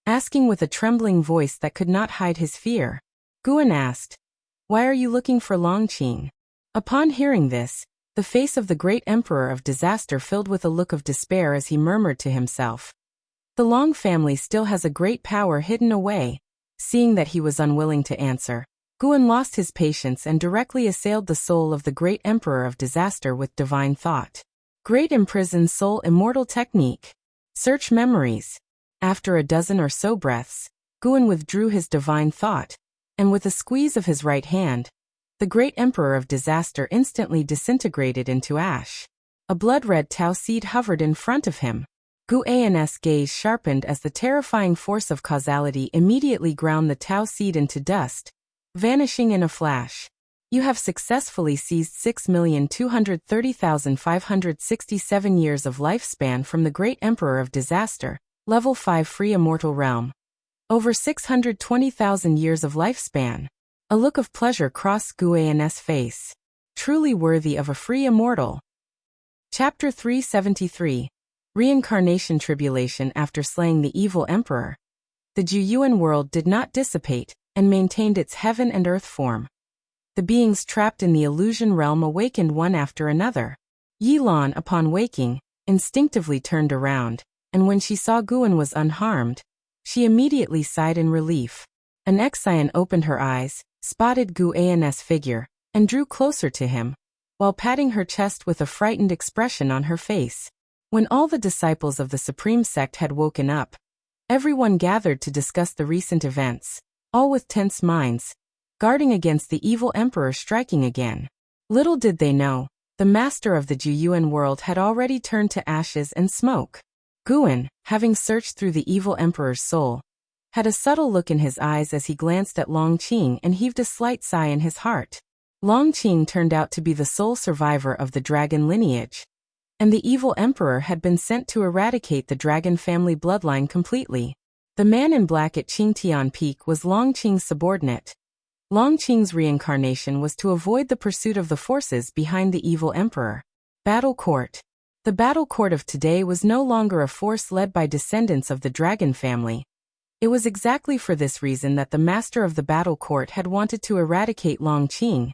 asking with a trembling voice that could not hide his fear. Guan asked, Why are you looking for Longqing? Upon hearing this, the face of the great Emperor of Disaster filled with a look of despair as he murmured to himself. The Long family still has a great power hidden away. Seeing that he was unwilling to answer, Guan lost his patience and directly assailed the soul of the great Emperor of Disaster with divine thought. Great Imprisoned Soul Immortal Technique. Search Memories. After a dozen or so breaths, Guan withdrew his divine thought, and with a squeeze of his right hand, the great Emperor of Disaster instantly disintegrated into ash. A blood-red Tao seed hovered in front of him. Guan's gaze sharpened as the terrifying force of causality immediately ground the Tao seed into dust, vanishing in a flash. You have successfully seized 6,230,567 years of lifespan from the great Emperor of Disaster, Level 5 Free Immortal Realm. Over 620,000 years of lifespan. A look of pleasure crossed Guan's face. Truly worthy of a free immortal. Chapter 373. Reincarnation Tribulation. After slaying the evil emperor, the Juyuan world did not dissipate, and maintained its heaven and earth form. The beings trapped in the illusion realm awakened one after another. Yilan, upon waking, instinctively turned around, and when she saw Guan was unharmed, she immediately sighed in relief. An Exian opened her eyes, spotted Guan's figure, and drew closer to him, while patting her chest with a frightened expression on her face. When all the disciples of the Supreme Sect had woken up, everyone gathered to discuss the recent events, all with tense minds, guarding against the evil emperor striking again. Little did they know, the master of the Juyuan world had already turned to ashes and smoke. Guan, having searched through the evil emperor's soul, had a subtle look in his eyes as he glanced at Longqing and heaved a slight sigh in his heart. Longqing turned out to be the sole survivor of the dragon lineage, and the evil emperor had been sent to eradicate the dragon family bloodline completely. The man in black at Qingtian Peak was Longqing's subordinate. Longqing's reincarnation was to avoid the pursuit of the forces behind the evil emperor. Battle Court. The Battle Court of today was no longer a force led by descendants of the dragon family. It was exactly for this reason that the master of the Battle Court had wanted to eradicate Longqing,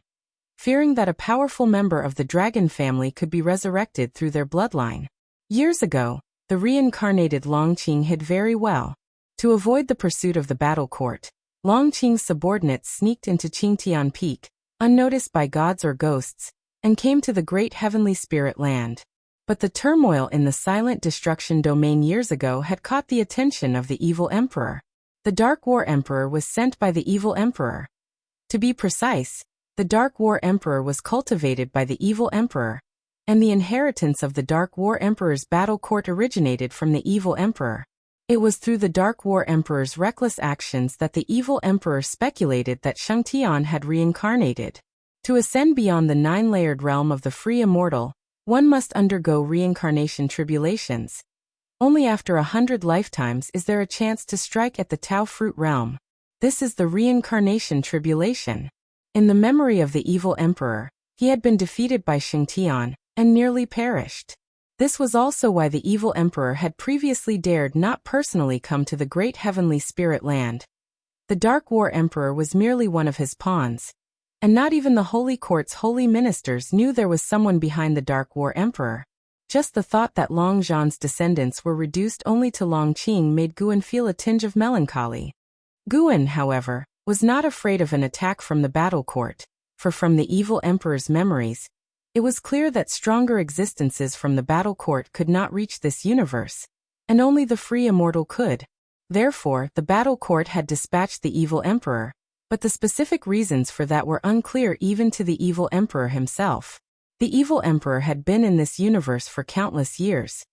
fearing that a powerful member of the dragon family could be resurrected through their bloodline. Years ago, the reincarnated Longqing hid very well. To avoid the pursuit of the Battle Court, Longqing's subordinates sneaked into Qingtian Peak, unnoticed by gods or ghosts, and came to the great heavenly spirit land. But the turmoil in the silent destruction domain years ago had caught the attention of the evil emperor. The Dark War Emperor was sent by the evil emperor. To be precise, the Dark War Emperor was cultivated by the evil emperor, and the inheritance of the Dark War Emperor's battle court originated from the evil emperor. It was through the Dark War Emperor's reckless actions that the evil emperor speculated that Shangtian had reincarnated. To ascend beyond the nine-layered realm of the free immortal, one must undergo reincarnation tribulations. Only after 100 lifetimes is there a chance to strike at the Tao fruit realm. This is the reincarnation tribulation. In the memory of the evil emperor, he had been defeated by Shangtian and nearly perished. This was also why the evil emperor had previously dared not personally come to the great heavenly spirit land. The Dark War Emperor was merely one of his pawns, and not even the Holy Court's holy ministers knew there was someone behind the Dark War Emperor. Just the thought that Long Zhan's descendants were reduced only to Longqing made Guan feel a tinge of melancholy. Guan, however, was not afraid of an attack from the battle court, for from the evil emperor's memories, it was clear that stronger existences from the battle court could not reach this universe, and only the free immortal could. Therefore, the battle court had dispatched the evil emperor, but the specific reasons for that were unclear even to the evil emperor himself. The evil emperor had been in this universe for countless years.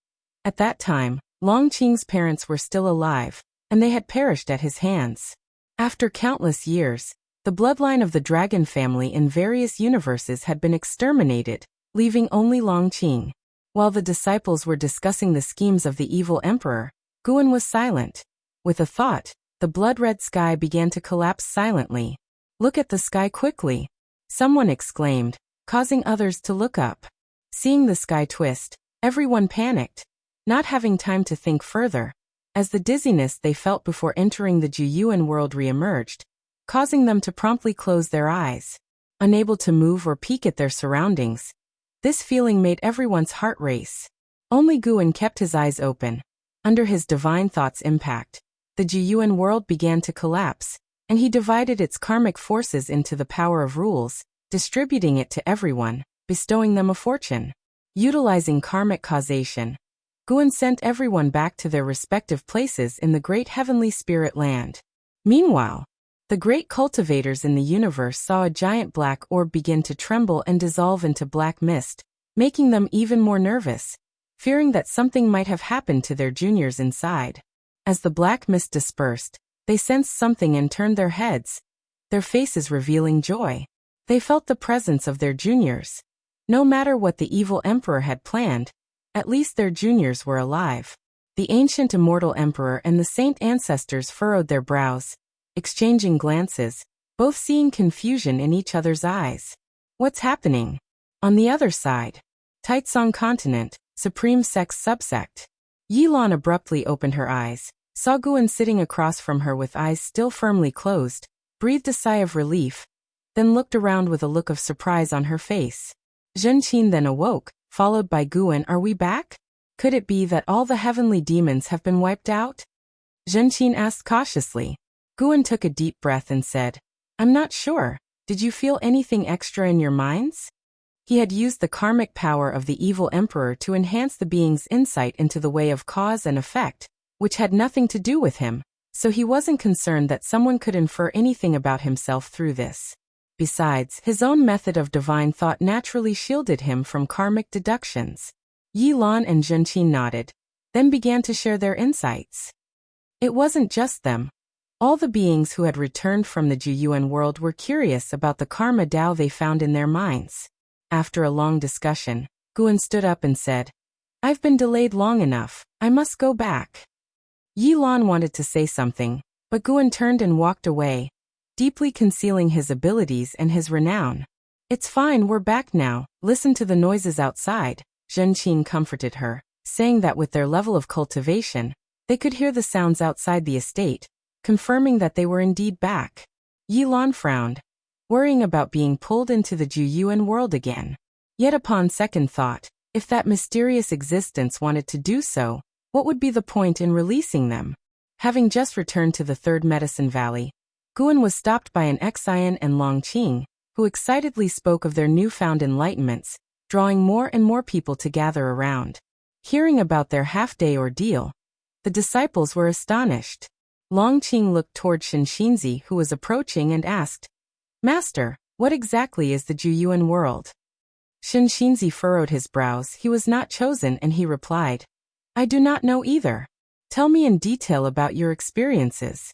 At that time, Long Qing's parents were still alive, and they had perished at his hands. After countless years, the bloodline of the dragon family in various universes had been exterminated, leaving only Long Qing. While the disciples were discussing the schemes of the evil emperor, Guan was silent. With a thought, the blood-red sky began to collapse silently. "Look at the sky quickly," someone exclaimed, causing others to look up. Seeing the sky twist, everyone panicked, not having time to think further, as the dizziness they felt before entering the Juyuan world re-emerged, causing them to promptly close their eyes. Unable to move or peek at their surroundings, this feeling made everyone's heart race. Only Guan kept his eyes open. Under his divine thought's impact, the Juyuan world began to collapse, and he divided its karmic forces into the power of rules, distributing it to everyone, bestowing them a fortune. Utilizing karmic causation, Guan sent everyone back to their respective places in the great heavenly spirit land. Meanwhile, the great cultivators in the universe saw a giant black orb begin to tremble and dissolve into black mist, making them even more nervous, fearing that something might have happened to their juniors inside. As the black mist dispersed, they sensed something and turned their heads, their faces revealing joy. They felt the presence of their juniors. No matter what the evil emperor had planned, at least their juniors were alive. The ancient immortal emperor and the saint ancestors furrowed their brows, exchanging glances, both seeing confusion in each other's eyes. What's happening? On the other side, Taitsong continent, supreme sex subsect. Yilan abruptly opened her eyes, saw Guan sitting across from her with eyes still firmly closed, breathed a sigh of relief, then looked around with a look of surprise on her face. Zhenqin then awoke, followed by Guan. "Are we back? Could it be that all the heavenly demons have been wiped out?" Zhenqin asked cautiously. Guan took a deep breath and said, "I'm not sure. Did you feel anything extra in your minds?" He had used the karmic power of the evil emperor to enhance the being's insight into the way of cause and effect, which had nothing to do with him, so he wasn't concerned that someone could infer anything about himself through this. Besides, his own method of divine thought naturally shielded him from karmic deductions. Yilan and Zhenqin nodded, then began to share their insights. It wasn't just them. All the beings who had returned from the Juyuan world were curious about the karma Tao they found in their minds. After a long discussion, Guan stood up and said, "I've been delayed long enough, I must go back." Yilan wanted to say something, but Guan turned and walked away, deeply concealing his abilities and his renown. "It's fine, we're back now, listen to the noises outside," Zhenqin comforted her, saying that with their level of cultivation, they could hear the sounds outside the estate, confirming that they were indeed back. Yilan frowned, worrying about being pulled into the Juyuan world again. Yet upon second thought, if that mysterious existence wanted to do so, what would be the point in releasing them? Having just returned to the Third Medicine Valley, Guan was stopped by an Xian and Long Qing, who excitedly spoke of their newfound enlightenments, drawing more and more people to gather around. Hearing about their half-day ordeal, the disciples were astonished. Long Qing looked toward Shinxinzi, who was approaching, and asked, "Master, what exactly is the Juyuan world?" Shinxinzi furrowed his brows. He was not chosen, and he replied, "I do not know either. Tell me in detail about your experiences."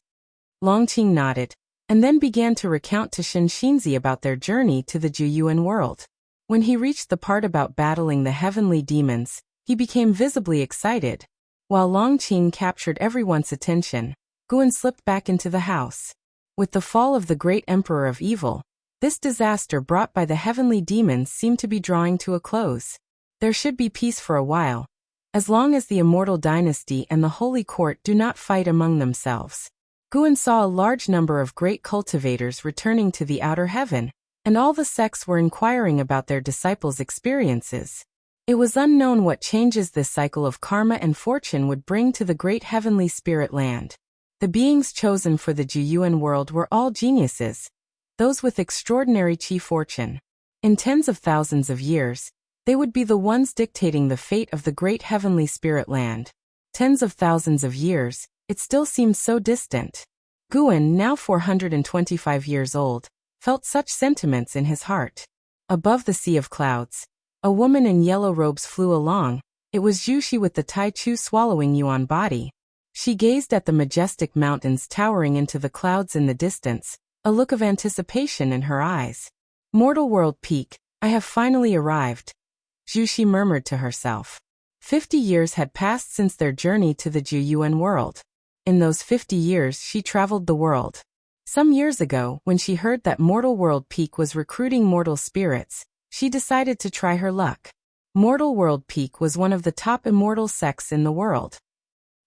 Long Qing nodded, and then began to recount to Shinxinzi about their journey to the Juyuan world. When he reached the part about battling the heavenly demons, he became visibly excited. While Long Qing captured everyone's attention, Guan slipped back into the house. With the fall of the great emperor of evil, this disaster brought by the heavenly demons seemed to be drawing to a close. There should be peace for a while, as long as the immortal dynasty and the holy court do not fight among themselves. Guan saw a large number of great cultivators returning to the outer heaven, and all the sects were inquiring about their disciples' experiences. It was unknown what changes this cycle of karma and fortune would bring to the great heavenly spirit land. The beings chosen for the Juyuan world were all geniuses, those with extraordinary chi fortune. In tens of thousands of years, they would be the ones dictating the fate of the great heavenly spirit land. Tens of thousands of years, It still seemed so distant. Guan, now 425 years old, felt such sentiments in his heart. Above the sea of clouds, a woman in yellow robes flew along. It was Jushi with the Tai Chu swallowing yuan body. She gazed at the majestic mountains towering into the clouds in the distance, a look of anticipation in her eyes. Mortal World Peak, I have finally arrived, Jushi murmured to herself. 50 years had passed since their journey to the Juyuan world. In those 50 years she traveled the world. Some years ago, when she heard that Mortal World Peak was recruiting mortal spirits, she decided to try her luck. Mortal World Peak was one of the top immortal sects in the world.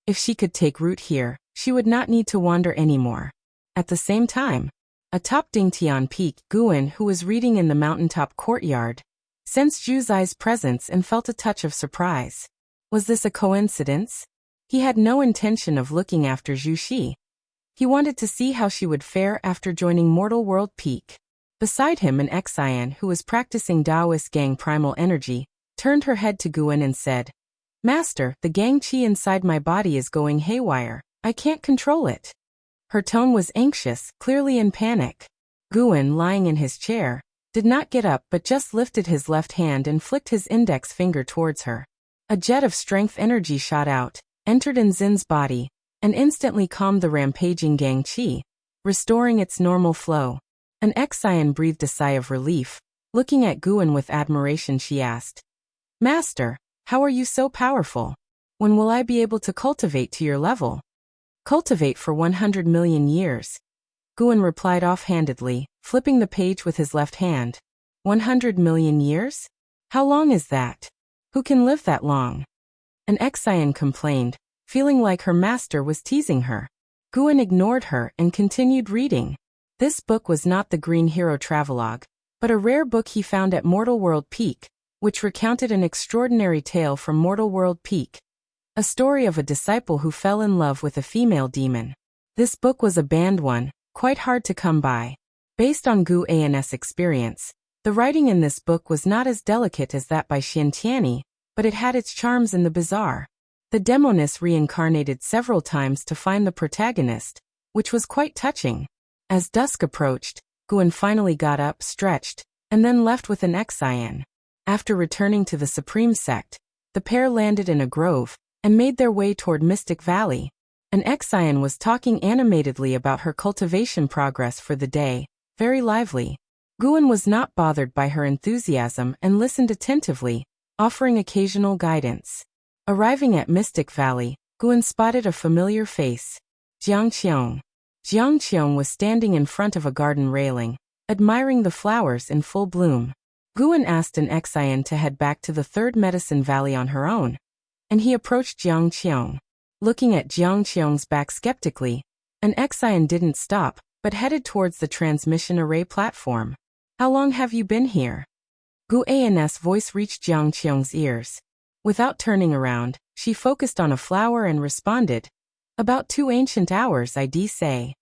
If she could take root here, she would not need to wander anymore. At the same time, atop Dingtian Peak, Guan, who was reading in the mountaintop courtyard, sensed Zhu Zai's presence and felt a touch of surprise. Was this a coincidence? He had no intention of looking after Zhu Xi. He wanted to see how she would fare after joining Mortal World Peak. Beside him, an Xian who was practicing Taoist Gang primal energy turned her head to Guan and said, "Master, the Gang Qi inside my body is going haywire. I can't control it." Her tone was anxious, clearly in panic. Guan, lying in his chair, did not get up but just lifted his left hand and flicked his index finger towards her. A jet of strength energy shot out, entered in Xin's body, and instantly calmed the rampaging Gang Qi, restoring its normal flow. An Xian breathed a sigh of relief. Looking at Guan with admiration, she asked, "Master, how are you so powerful? When will I be able to cultivate to your level?" "Cultivate for 100 million years," Guan replied offhandedly, flipping the page with his left hand. 100 million years? How long is that? Who can live that long? An Xian complained, feeling like her master was teasing her. Guan ignored her and continued reading. This book was not the Green Hero Travelogue, but a rare book he found at Mortal World Peak, which recounted an extraordinary tale from Mortal World Peak. A story of a disciple who fell in love with a female demon. This book was a banned one, quite hard to come by. Based on Gu An's experience, the writing in this book was not as delicate as that by Xian Tianyi, but it had its charms in the bizarre. The demoness reincarnated several times to find the protagonist, which was quite touching. As dusk approached, Guan finally got up, stretched, and then left with an Xian. After returning to the Supreme Sect, the pair landed in a grove and made their way toward Mystic Valley. An Xian was talking animatedly about her cultivation progress for the day, very lively. Guan was not bothered by her enthusiasm and listened attentively, offering occasional guidance. Arriving at Mystic Valley, Guan spotted a familiar face. Jiang Qiong. Jiang Qiong was standing in front of a garden railing, admiring the flowers in full bloom. Guan asked an Xian to head back to the Third Medicine Valley on her own, and he approached Jiang Qiong. Looking at Jiang Qiong's back skeptically, an Xian didn't stop, but headed towards the transmission array platform. "How long have you been here?" Gu An's voice reached Jiang Qiong's ears. Without turning around, she focused on a flower and responded, "About 2 ancient hours, I'd say."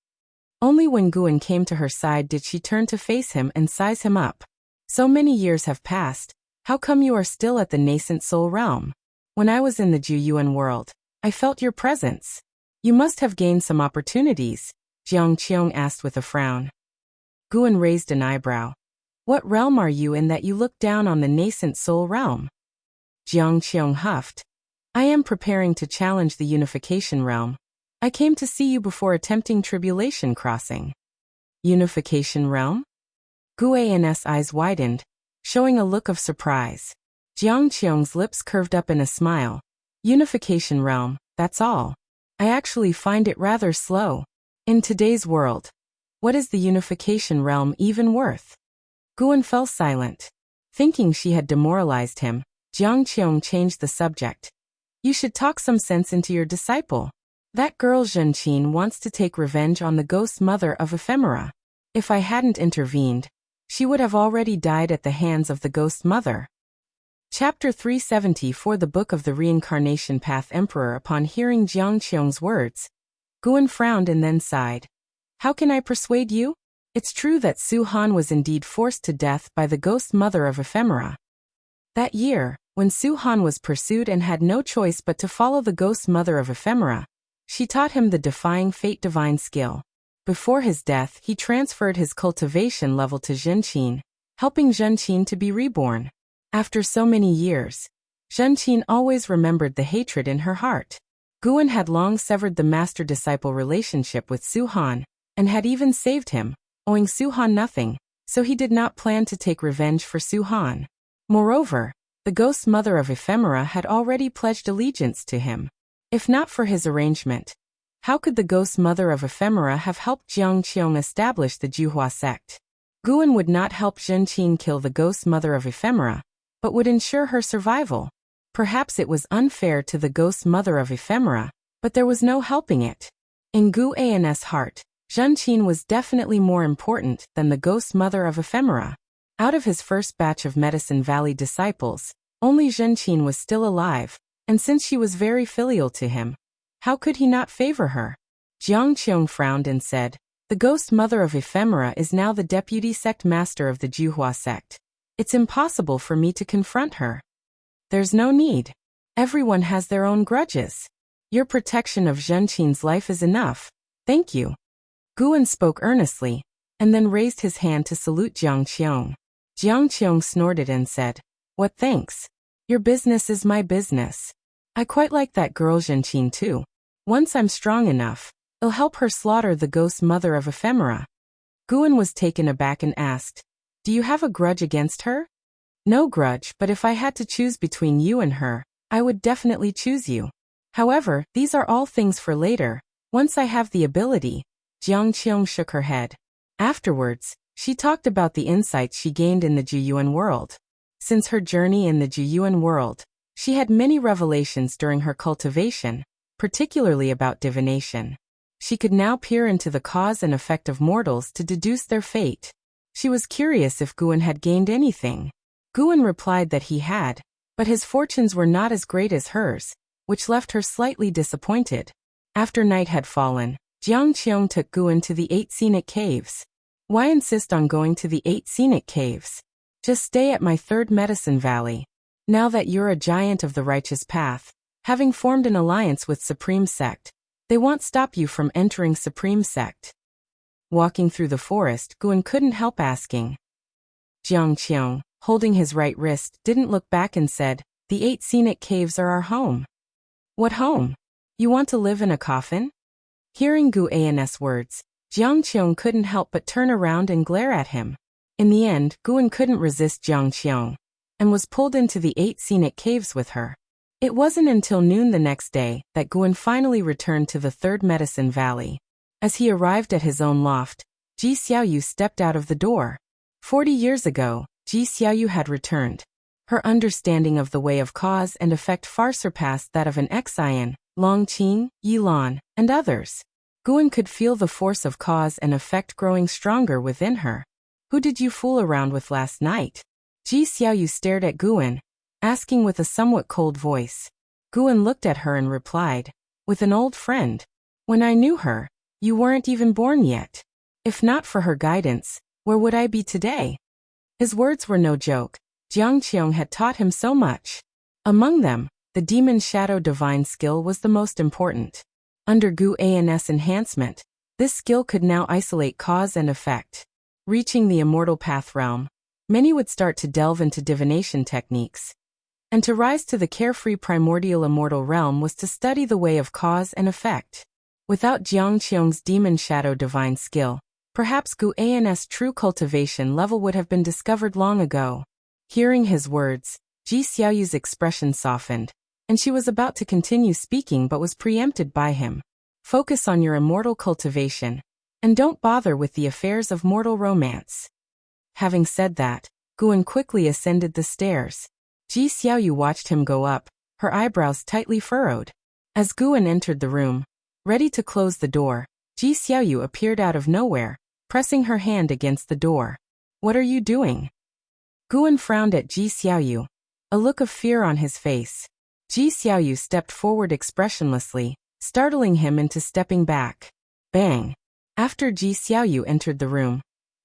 Only when Guan came to her side did she turn to face him and size him up. "So many years have passed. How come you are still at the nascent soul realm? When I was in the Juyuan world, I felt your presence. You must have gained some opportunities," Jiang Qiong asked with a frown. Guan raised an eyebrow. "What realm are you in that you look down on the nascent soul realm?" Jiang Qiong huffed. "I am preparing to challenge the unification realm. I came to see you before attempting tribulation crossing." "Unification realm?" Gu An's eyes widened, showing a look of surprise. Jiang Qiong's lips curved up in a smile. "Unification realm, that's all. I actually find it rather slow. In today's world, what is the unification realm even worth?" Guan fell silent. Thinking she had demoralized him, Jiang Qiong changed the subject. "You should talk some sense into your disciple. That girl Zhenqin wants to take revenge on the ghost mother of Ephemera. If I hadn't intervened, she would have already died at the hands of the ghost mother." Chapter 374 The Book of the Reincarnation Path Emperor. Upon hearing Jiang Qiong's words, Guan frowned and then sighed. "How can I persuade you? It's true that Su Han was indeed forced to death by the ghost mother of Ephemera. That year, when Su Han was pursued and had no choice but to follow the ghost mother of Ephemera, She taught him the defying fate divine skill. Before his death, he transferred his cultivation level to Zhenqin, helping Zhenqin to be reborn. After so many years, Zhenqin always remembered the hatred in her heart. Guan had long severed the master-disciple relationship with Su Han, and had even saved him, owing Su Han nothing, so he did not plan to take revenge for Su Han. Moreover, the ghost mother of ephemera had already pledged allegiance to him. If not for his arrangement, how could the ghost mother of ephemera have helped Jiang Qiong establish the Juhua sect? Guan would not help Zhenqin kill the ghost mother of ephemera, but would ensure her survival. Perhaps it was unfair to the ghost mother of ephemera, but there was no helping it. In Gu An's heart, Zhenqin was definitely more important than the ghost mother of ephemera. Out of his first batch of Medicine Valley disciples, only Zhenqin was still alive, and since she was very filial to him, how could he not favor her? Jiang Qiong frowned and said, "The ghost mother of ephemera is now the deputy sect master of the Juhua sect. It's impossible for me to confront her." "There's no need. Everyone has their own grudges. Your protection of Zhenqin's life is enough. Thank you." Guan spoke earnestly, and then raised his hand to salute Jiang Qiong. Jiang Qiong snorted and said, "What thanks? Your business is my business. I quite like that girl Zhenqin too. Once I'm strong enough, I'll help her slaughter the ghost mother of ephemera." Guan was taken aback and asked, "Do you have a grudge against her?" "No grudge, but if I had to choose between you and her, I would definitely choose you. However, these are all things for later, once I have the ability." Jiang Qiong shook her head. Afterwards, she talked about the insights she gained in the Juyuan world. Since her journey in the Juyuan world, she had many revelations during her cultivation, particularly about divination. She could now peer into the cause and effect of mortals to deduce their fate. She was curious if Guan had gained anything. Guan replied that he had, but his fortunes were not as great as hers, which left her slightly disappointed. After night had fallen, Jiang Qiong took Guan to the 8 scenic caves. "Why insist on going to the 8 scenic caves? Just stay at my 3rd Medicine Valley. Now that you're a giant of the righteous path, having formed an alliance with Supreme Sect, they won't stop you from entering Supreme Sect." Walking through the forest, Guan couldn't help asking. Jiang Qiong, holding his right wrist, didn't look back and said, "The 8 scenic caves are our home." "What home? You want to live in a coffin?" Hearing Gu An's words, Jiang Qiong couldn't help but turn around and glare at him. In the end, Guan couldn't resist Jiang Qiong, and was pulled into the 8 scenic caves with her. It wasn't until noon the next day that Guan finally returned to the 3rd Medicine Valley. As he arrived at his own loft, Ji Xiaoyu stepped out of the door. 40 years ago, Ji Xiaoyu had returned. Her understanding of the way of cause and effect far surpassed that of an Xian, Long Qing, Yilan, and others. Guan could feel the force of cause and effect growing stronger within her. "Who did you fool around with last night?" Ji Xiaoyu stared at Guan, asking with a somewhat cold voice. Guan looked at her and replied, "With an old friend. When I knew her, you weren't even born yet. If not for her guidance, where would I be today?" His words were no joke. Jiang Qiong had taught him so much. Among them, the demon shadow divine skill was the most important. Under Gu An's enhancement, this skill could now isolate cause and effect. Reaching the immortal path realm, many would start to delve into divination techniques. And to rise to the carefree primordial immortal realm was to study the way of cause and effect. Without Jiang Qiong's demon shadow divine skill, perhaps Gu An's true cultivation level would have been discovered long ago. Hearing his words, Ji Xiaoyu's expression softened, and she was about to continue speaking but was preempted by him. "Focus on your immortal cultivation, and don't bother with the affairs of mortal romance." Having said that, Guan quickly ascended the stairs. Ji Xiaoyu watched him go up, her eyebrows tightly furrowed. As Guan entered the room, ready to close the door, Ji Xiaoyu appeared out of nowhere, pressing her hand against the door. "What are you doing?" Guan frowned at Ji Xiaoyu, a look of fear on his face. Ji Xiaoyu stepped forward expressionlessly, startling him into stepping back. Bang! After Ji Xiaoyu entered the room,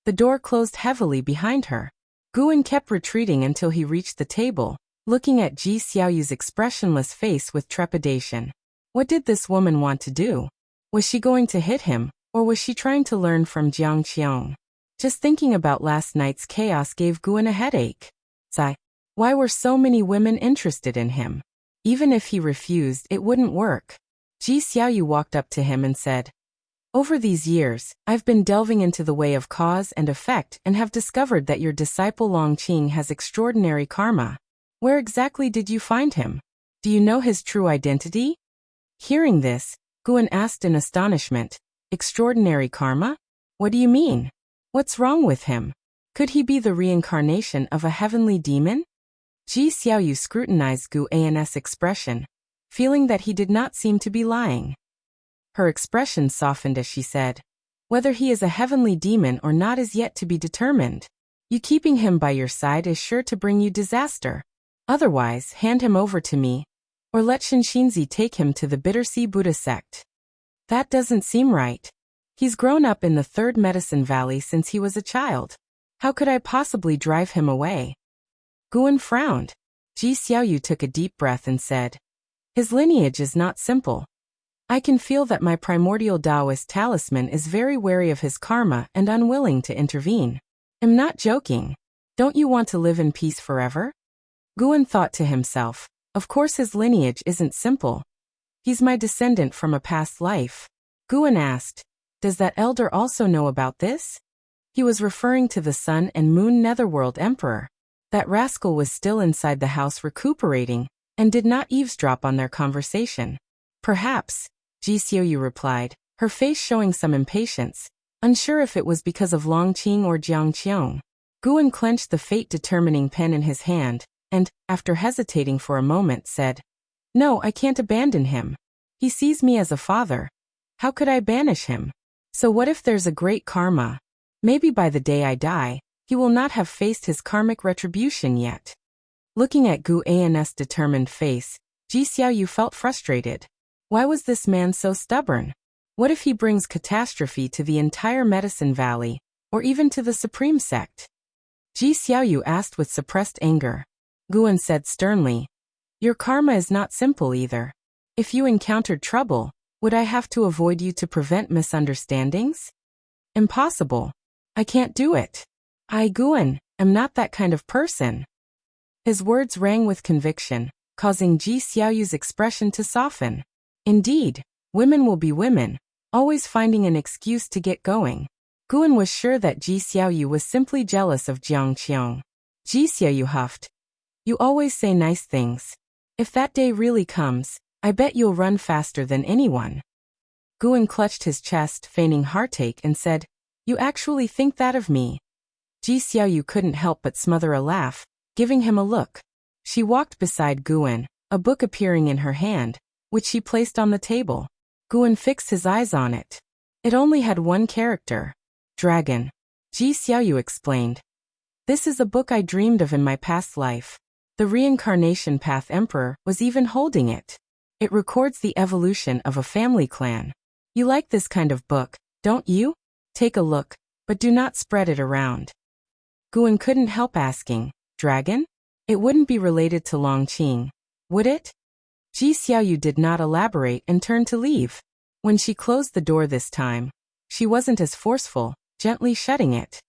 the door closed heavily behind her. Guan kept retreating until he reached the table, looking at Ji Xiaoyu's expressionless face with trepidation. What did this woman want to do? Was she going to hit him, or was she trying to learn from Jiang Qiong? Just thinking about last night's chaos gave Guan a headache. Sigh. Why were so many women interested in him? Even if he refused, it wouldn't work. Ji Xiaoyu walked up to him and said, "Over these years, I've been delving into the way of cause and effect and have discovered that your disciple Longqing has extraordinary karma. Where exactly did you find him? Do you know his true identity?" Hearing this, Guan asked in astonishment, "Extraordinary karma? What do you mean? What's wrong with him? Could he be the reincarnation of a heavenly demon?" Ji Xiaoyu scrutinized Gu An's expression, feeling that he did not seem to be lying. Her expression softened as she said, "Whether he is a heavenly demon or not is yet to be determined. You keeping him by your side is sure to bring you disaster. Otherwise, hand him over to me, or let Shinxinzi take him to the Bittersea Buddha sect." "That doesn't seem right. He's grown up in the Third Medicine Valley since he was a child. How could I possibly drive him away?" Guan frowned. Ji Xiaoyu took a deep breath and said, "His lineage is not simple. I can feel that my primordial Taoist talisman is very wary of his karma and unwilling to intervene. I'm not joking. Don't you want to live in peace forever?" Guan thought to himself, "Of course his lineage isn't simple. He's my descendant from a past life." Guan asked, "Does that elder also know about this?" He was referring to the Sun and Moon Netherworld Emperor. That rascal was still inside the house recuperating, and did not eavesdrop on their conversation. "Perhaps," Ji Xiaoyu replied, her face showing some impatience, unsure if it was because of Longqing or Jiang Qiong. Guan clenched the fate-determining pen in his hand, and, after hesitating for a moment, said, "No, I can't abandon him. He sees me as a father. How could I banish him? So what if there's a great karma? Maybe by the day I die, he will not have faced his karmic retribution yet." Looking at Gu An's determined face, Ji Xiaoyu felt frustrated. Why was this man so stubborn? What if he brings catastrophe to the entire Medicine Valley, or even to the Supreme Sect? Ji Xiaoyu asked with suppressed anger. Guan said sternly, "Your karma is not simple either. If you encountered trouble, would I have to avoid you to prevent misunderstandings? Impossible. I can't do it. I, Guan, am not that kind of person." His words rang with conviction, causing Ji Xiaoyu's expression to soften. Indeed, women will be women, always finding an excuse to get going. Guan was sure that Ji Xiaoyu was simply jealous of Jiang Qiong. Ji Xiaoyu huffed, "You always say nice things. If that day really comes, I bet you'll run faster than anyone." Guan clutched his chest, feigning heartache, and said, "You actually think that of me?" Ji Xiaoyu couldn't help but smother a laugh, giving him a look. She walked beside Guan, a book appearing in her hand, which she placed on the table. Guan fixed his eyes on it. It only had one character. Dragon. Ji Xiaoyu explained. "This is a book I dreamed of in my past life. The Reincarnation Path Emperor was even holding it. It records the evolution of a family clan. You like this kind of book, don't you? Take a look, but do not spread it around." Guan couldn't help asking, "Dragon? It wouldn't be related to Longqing, would it?" Ji Xiaoyu did not elaborate and turned to leave. When she closed the door this time, she wasn't as forceful, gently shutting it.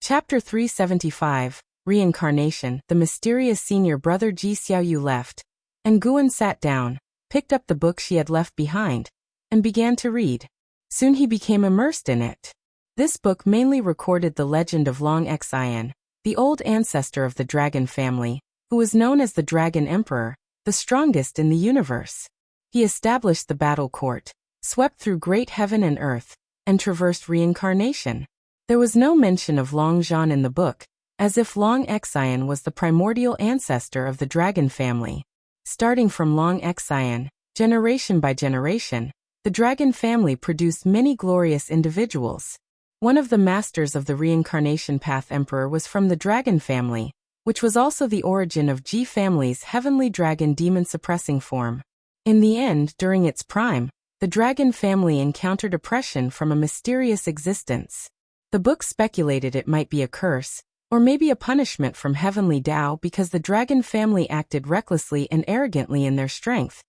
Chapter 375, Reincarnation. The mysterious senior brother Ji Xiaoyu left, and Guan sat down, picked up the book she had left behind, and began to read. Soon he became immersed in it. This book mainly recorded the legend of Long Xian, the old ancestor of the dragon family, who was known as the Dragon Emperor, the strongest in the universe. He established the battle court, swept through great heaven and earth, and traversed reincarnation. There was no mention of Long Zhan in the book, as if Long Xian was the primordial ancestor of the dragon family. Starting from Long Xian, generation by generation, the dragon family produced many glorious individuals. One of the masters of the Reincarnation Path Emperor was from the dragon family, which was also the origin of Ji family's heavenly dragon demon-suppressing form. In the end, during its prime, the dragon family encountered oppression from a mysterious existence. The book speculated it might be a curse, or maybe a punishment from heavenly Tao because the dragon family acted recklessly and arrogantly in their strength.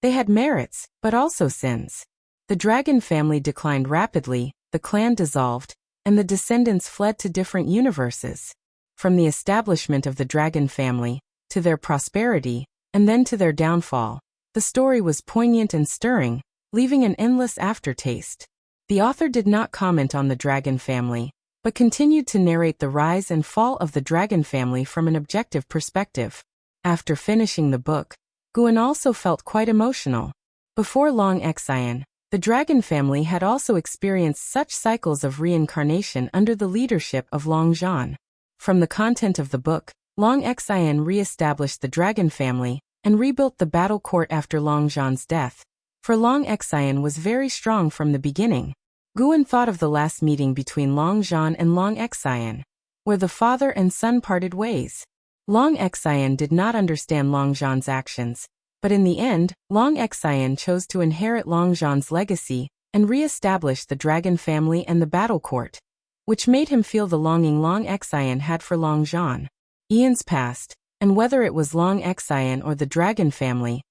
They had merits, but also sins. The dragon family declined rapidly, the clan dissolved, and the descendants fled to different universes. From the establishment of the dragon family, to their prosperity, and then to their downfall, the story was poignant and stirring, leaving an endless aftertaste. The author did not comment on the dragon family, but continued to narrate the rise and fall of the dragon family from an objective perspective. After finishing the book, Guan also felt quite emotional. Before Long Xian, the dragon family had also experienced such cycles of reincarnation under the leadership of Long Zhan. From the content of the book, Long Xian re-established the dragon family and rebuilt the battle court after Long Zhan's death. For Long Xian was very strong from the beginning. Guan thought of the last meeting between Long Zhan and Long Xian, where the father and son parted ways. Long Xian did not understand Long Zhan's actions, but in the end, Long Xian chose to inherit Long Zhan's legacy and re-establish the dragon family and the battle court, which made him feel the longing Long Xian had for Long Zhan. Eons passed, and whether it was Long Xian or the dragon family,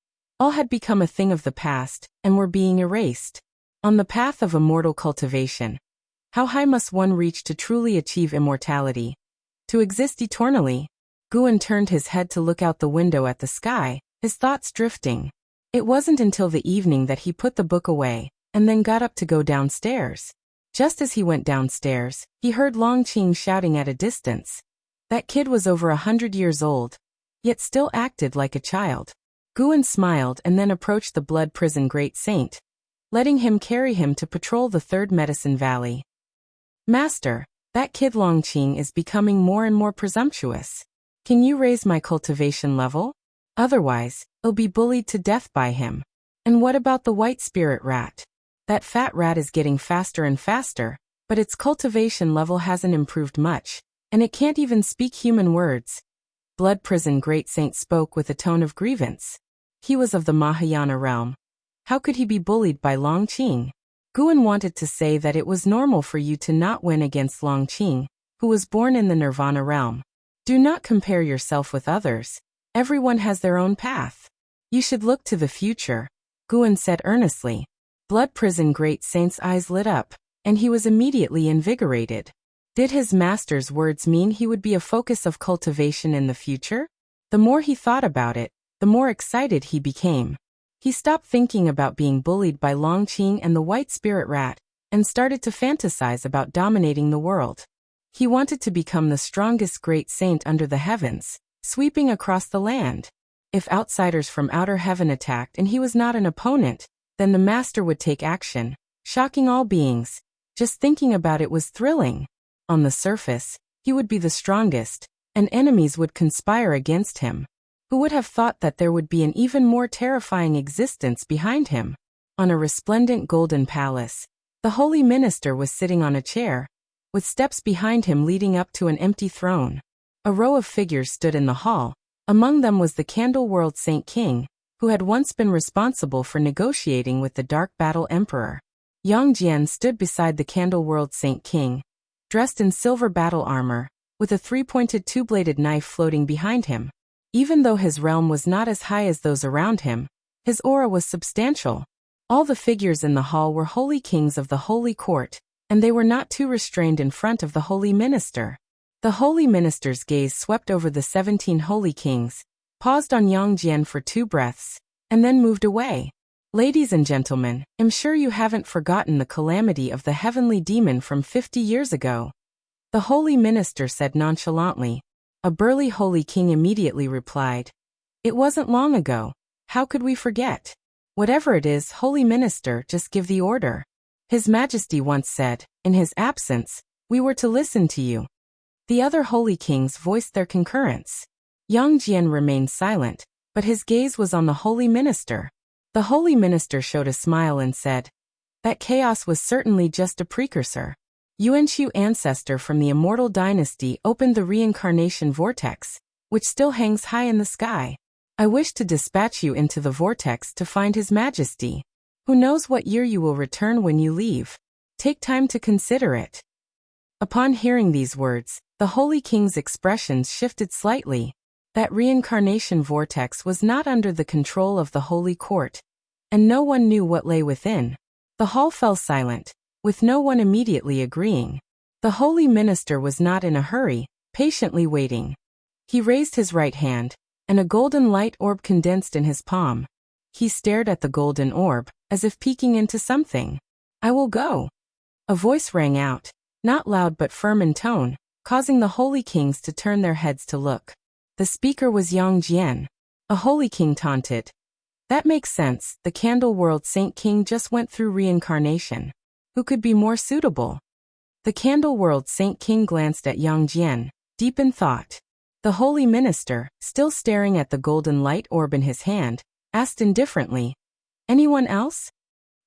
all had become a thing of the past and were being erased. On the path of immortal cultivation, how high must one reach to truly achieve immortality? To exist eternally? Guan turned his head to look out the window at the sky, his thoughts drifting. It wasn't until the evening that he put the book away, and then got up to go downstairs. Just as he went downstairs, he heard Long Qing shouting at a distance. That kid was over 100 years old, yet still acted like a child. Guan smiled and then approached the blood prison great saint, letting him carry him to patrol the third medicine valley. Master, that kid Long Qing is becoming more and more presumptuous. Can you raise my cultivation level? Otherwise, I'll be bullied to death by him. And what about the white spirit rat? That fat rat is getting faster and faster, but its cultivation level hasn't improved much, and it can't even speak human words. Blood prison great saint spoke with a tone of grievance. He was of the Mahayana realm. How could he be bullied by Long Qing? Guan wanted to say that it was normal for you to not win against Long Qing, who was born in the Nirvana realm. Do not compare yourself with others. Everyone has their own path. You should look to the future, Guan said earnestly. Blood prison great saint's eyes lit up, and he was immediately invigorated. Did his master's words mean he would be a focus of cultivation in the future? The more he thought about it, the more excited he became. He stopped thinking about being bullied by Long Qing and the white spirit rat, and started to fantasize about dominating the world. He wanted to become the strongest great saint under the heavens, sweeping across the land. If outsiders from outer heaven attacked and he was not an opponent, then the master would take action, shocking all beings. Just thinking about it was thrilling. On the surface, he would be the strongest, and enemies would conspire against him. Who would have thought that there would be an even more terrifying existence behind him? On a resplendent golden palace, the holy minister was sitting on a chair, with steps behind him leading up to an empty throne. A row of figures stood in the hall. Among them was the Candle World Saint King, who had once been responsible for negotiating with the Dark Battle Emperor. Yang Jian stood beside the Candle World Saint King, dressed in silver battle armor, with a three-pointed two-bladed knife floating behind him. Even though his realm was not as high as those around him, his aura was substantial. All the figures in the hall were holy kings of the holy court, and they were not too restrained in front of the holy minister. The holy minister's gaze swept over the 17 holy kings, paused on Yang Jian for 2 breaths, and then moved away. Ladies and gentlemen, I'm sure you haven't forgotten the calamity of the heavenly demon from 50 years ago. The holy minister said nonchalantly. A burly holy king immediately replied, "It wasn't long ago. How could we forget? Whatever it is, holy minister, just give the order." His Majesty once said, in his absence, we were to listen to you. The other holy kings voiced their concurrence. Yang Jian remained silent, but his gaze was on the holy minister. The holy minister showed a smile and said, "That chaos was certainly just a precursor. Yuanqiu ancestor from the immortal dynasty opened the reincarnation vortex, which still hangs high in the sky. I wish to dispatch you into the vortex to find His Majesty. Who knows what year you will return when you leave? Take time to consider it." Upon hearing these words, the holy king's expressions shifted slightly. That reincarnation vortex was not under the control of the holy court. and no one knew what lay within. The hall fell silent, with no one immediately agreeing. The holy minister was not in a hurry, patiently waiting. He raised his right hand, and a golden light orb condensed in his palm. He stared at the golden orb, as if peeking into something. "I will go." A voice rang out, not loud but firm in tone, causing the holy kings to turn their heads to look. The speaker was Yang Jian. A holy king taunted. "That makes sense, the Candle World Saint King just went through reincarnation. Who could be more suitable?" The Candle World Saint King glanced at Yang Jian, deep in thought. The holy minister, still staring at the golden light orb in his hand, asked indifferently, "Anyone else?"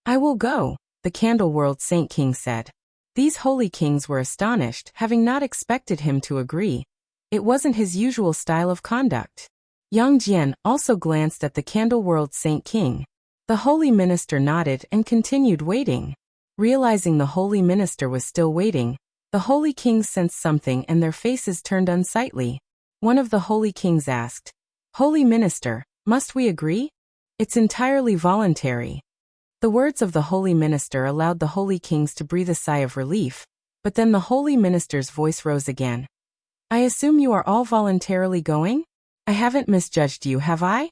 "I will go," the Candle World Saint King said. These holy kings were astonished, having not expected him to agree. It wasn't his usual style of conduct. Yang Jian also glanced at the Candle World Saint King. The holy minister nodded and continued waiting. Realizing the holy minister was still waiting, the holy kings sensed something and their faces turned unsightly. One of the holy kings asked, "Holy minister, must we agree? It's entirely voluntary." The words of the holy minister allowed the holy kings to breathe a sigh of relief, but then the holy minister's voice rose again. "I assume you are all voluntarily going? I haven't misjudged you, have I?"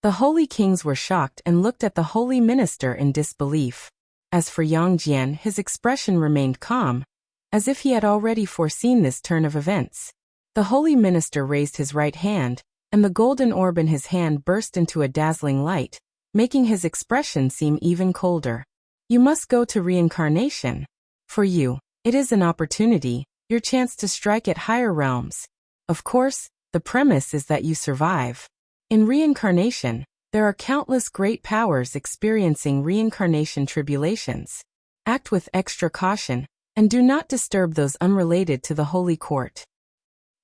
The holy kings were shocked and looked at the holy minister in disbelief. As for Yang Jian, his expression remained calm, as if he had already foreseen this turn of events. The holy minister raised his right hand, and the golden orb in his hand burst into a dazzling light, making his expression seem even colder. "You must go to reincarnation. For you, it is an opportunity, your chance to strike at higher realms. Of course, the premise is that you survive. In reincarnation, there are countless great powers experiencing reincarnation tribulations. Act with extra caution, and do not disturb those unrelated to the holy court."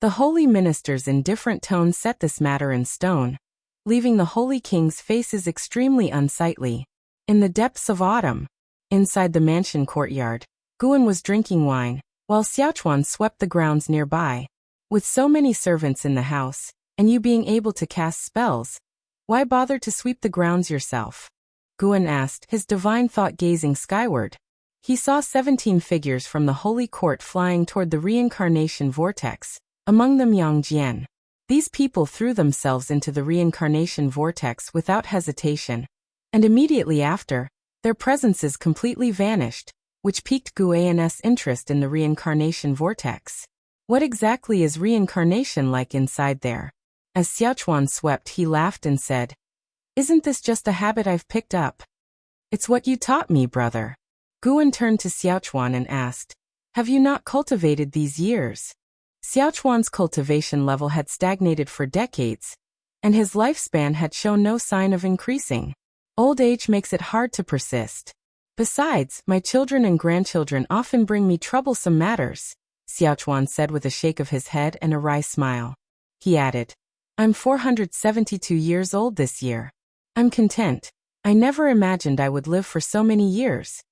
The holy ministers in different tones set this matter in stone, leaving the holy kings' faces extremely unsightly. In the depths of autumn, inside the mansion courtyard, Guan was drinking wine, while Xiaochuan swept the grounds nearby. With so many servants in the house, and you being able to cast spells, why bother to sweep the grounds yourself? Guan asked, his divine thought gazing skyward. He saw 17 figures from the holy court flying toward the reincarnation vortex, among them Yang Jian. These people threw themselves into the reincarnation vortex without hesitation, and immediately after, their presences completely vanished, which piqued Guan's interest in the reincarnation vortex. What exactly is reincarnation like inside there? As Xiaochuan swept, he laughed and said, "Isn't this just a habit I've picked up?" "It's what you taught me, brother." Guan turned to Xiaochuan and asked, "Have you not cultivated these years?" Xiaochuan's cultivation level had stagnated for decades, and his lifespan had shown no sign of increasing. Old age makes it hard to persist. Besides, my children and grandchildren often bring me troublesome matters, Xiaochuan said with a shake of his head and a wry smile. He added, "I'm 472 years old this year. I'm content. I never imagined I would live for so many years."